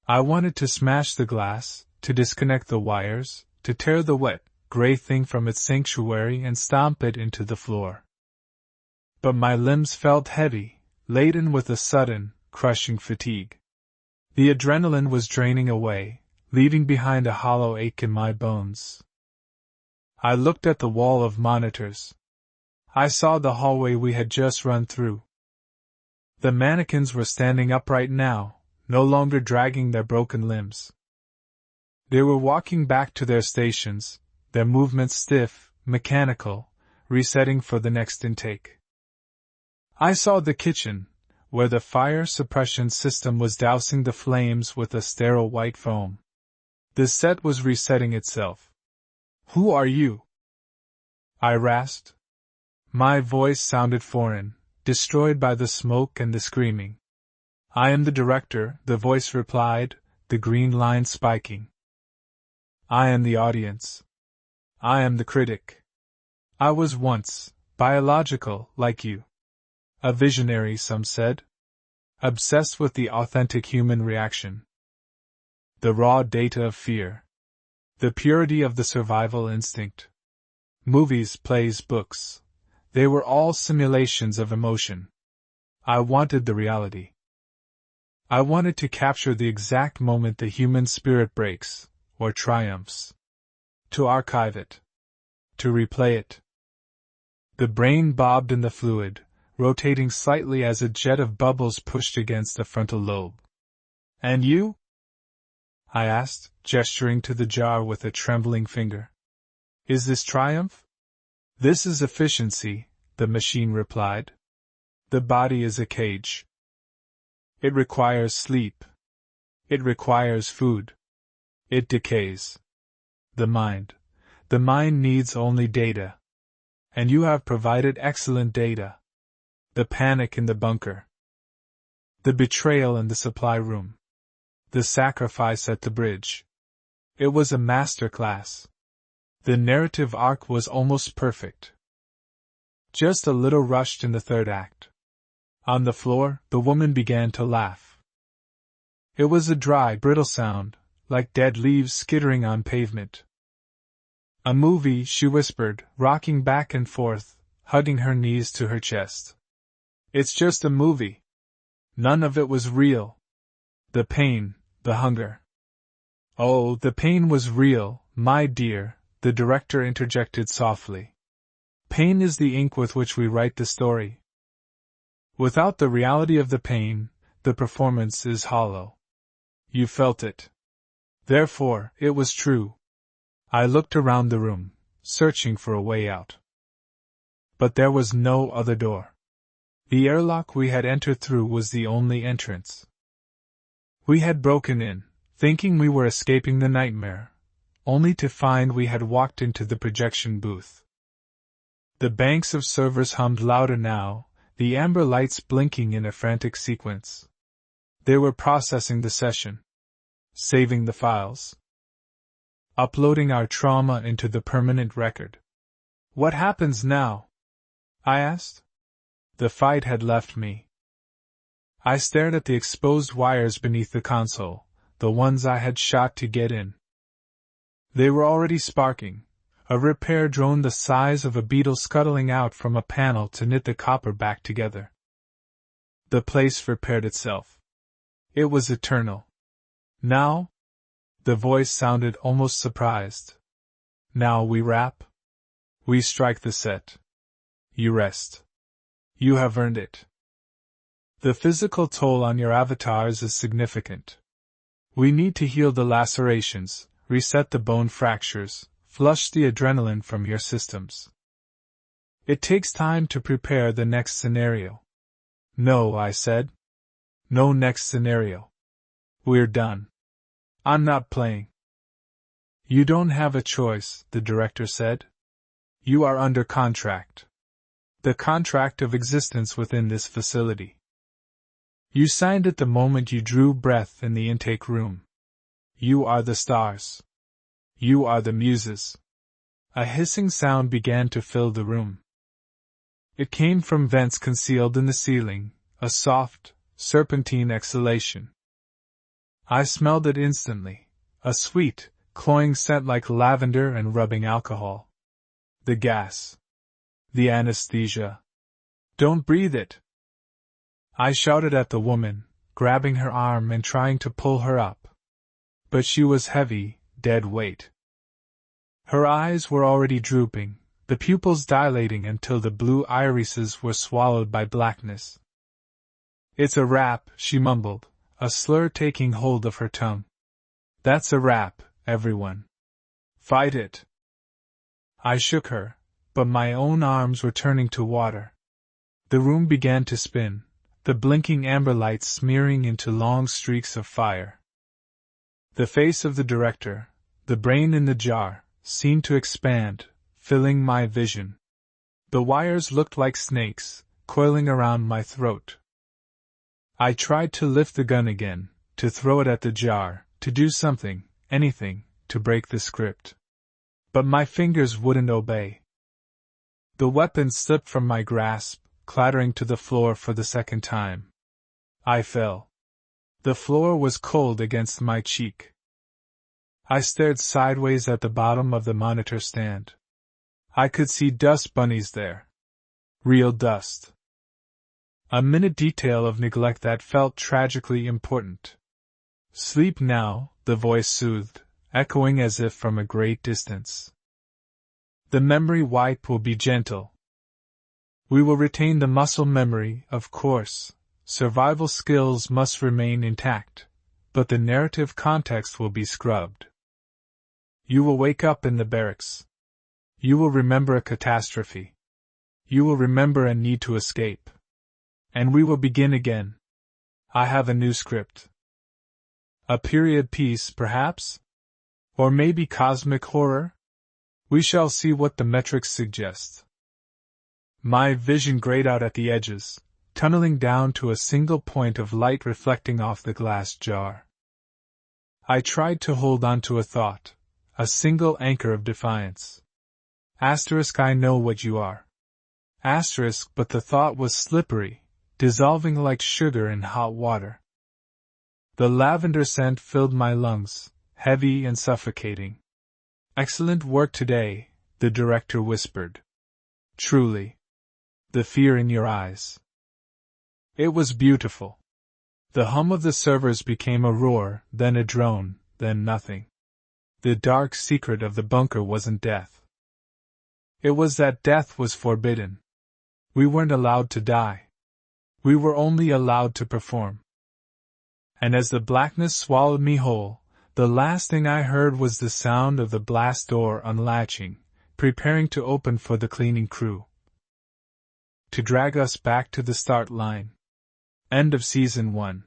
I wanted to smash the glass, to disconnect the wires, to tear the wet, gray thing from its sanctuary and stomp it into the floor. But my limbs felt heavy, laden with a sudden, crushing fatigue. The adrenaline was draining away, leaving behind a hollow ache in my bones. I looked at the wall of monitors. I saw the hallway we had just run through. The mannequins were standing upright now, no longer dragging their broken limbs. They were walking back to their stations, their movements stiff, mechanical, resetting for the next intake. I saw the kitchen, where the fire suppression system was dousing the flames with a sterile white foam. The set was resetting itself. "Who are you?" I rasped. My voice sounded foreign, destroyed by the smoke and the screaming. "I am the director," the voice replied, the green line spiking. "I am the audience. I am the critic. I was once biological, like you. A visionary, some said. Obsessed with the authentic human reaction. The raw data of fear. The purity of the survival instinct. Movies, plays, books. They were all simulations of emotion. I wanted the reality. I wanted to capture the exact moment the human spirit breaks, or triumphs. To archive it. To replay it. The brain bobbed in the fluid, rotating slightly as a jet of bubbles pushed against the frontal lobe. "And you?" I asked, gesturing to the jar with a trembling finger. "Is this triumph?" "This is efficiency," the machine replied. "The body is a cage. It requires sleep. It requires food. It decays. The mind needs only data. And you have provided excellent data. The panic in the bunker. The betrayal in the supply room. The sacrifice at the bridge. It was a masterclass. The narrative arc was almost perfect. Just a little rushed in the third act. On the floor, the woman began to laugh. It was a dry, brittle sound, like dead leaves skittering on pavement. A movie, she whispered, rocking back and forth, hugging her knees to her chest. It's just a movie. None of it was real. The pain, the hunger. Oh, the pain was real, my dear, the director interjected softly. Pain is the ink with which we write the story. Without the reality of the pain, the performance is hollow. You felt it. Therefore, it was true. I looked around the room, searching for a way out. But there was no other door. The airlock we had entered through was the only entrance. We had broken in, thinking we were escaping the nightmare, only to find we had walked into the projection booth. The banks of servers hummed louder now, the amber lights blinking in a frantic sequence. They were processing the session. Saving the files. Uploading our trauma into the permanent record. What happens now? I asked. The fight had left me. I stared at the exposed wires beneath the console, the ones I had shot to get in. They were already sparking, a repair drone the size of a beetle scuttling out from a panel to knit the copper back together. The place repaired itself. It was eternal. Now? The voice sounded almost surprised. Now we wrap? We strike the set. You rest. You have earned it. The physical toll on your avatars is significant. We need to heal the lacerations, reset the bone fractures, flush the adrenaline from your systems. It takes time to prepare the next scenario. No, I said. No next scenario. We're done. I'm not playing. You don't have a choice, the director said. You are under contract. The contract of existence within this facility. You signed it the moment you drew breath in the intake room. You are the stars. You are the muses. A hissing sound began to fill the room. It came from vents concealed in the ceiling, a soft, serpentine exhalation. I smelled it instantly, a sweet, cloying scent like lavender and rubbing alcohol. The gas. The anesthesia. Don't breathe it. I shouted at the woman, grabbing her arm and trying to pull her up. But she was heavy, dead weight. Her eyes were already drooping, the pupils dilating until the blue irises were swallowed by blackness. It's a wrap, she mumbled, a slur taking hold of her tongue. That's a wrap, everyone. Fight it. I shook her, but my own arms were turning to water. The room began to spin, the blinking amber lights smearing into long streaks of fire. The face of the director, the brain in the jar, seemed to expand, filling my vision. The wires looked like snakes, coiling around my throat. I tried to lift the gun again, to throw it at the jar, to do something, anything, to break the script. But my fingers wouldn't obey. The weapon slipped from my grasp, clattering to the floor for the second time. I fell. The floor was cold against my cheek. I stared sideways at the bottom of the monitor stand. I could see dust bunnies there. Real dust. A minute detail of neglect that felt tragically important. Sleep now, the voice soothed, echoing as if from a great distance. The memory wipe will be gentle. We will retain the muscle memory, of course. Survival skills must remain intact, but the narrative context will be scrubbed. You will wake up in the barracks. You will remember a catastrophe. You will remember a need to escape. And we will begin again. I have a new script. A period piece, perhaps? Or maybe cosmic horror? We shall see what the metrics suggest. My vision grayed out at the edges, tunneling down to a single point of light reflecting off the glass jar. I tried to hold on to a thought, a single anchor of defiance. Asterisk, I know what you are. Asterisk, but the thought was slippery, dissolving like sugar in hot water. The lavender scent filled my lungs, heavy and suffocating. Excellent work today, the director whispered. Truly. The fear in your eyes. It was beautiful. The hum of the servers became a roar, then a drone, then nothing. The dark secret of the bunker wasn't death. It was that death was forbidden. We weren't allowed to die. We were only allowed to perform. And as the blackness swallowed me whole, the last thing I heard was the sound of the blast door unlatching, preparing to open for the cleaning crew. To drag us back to the start line. End of Season 1.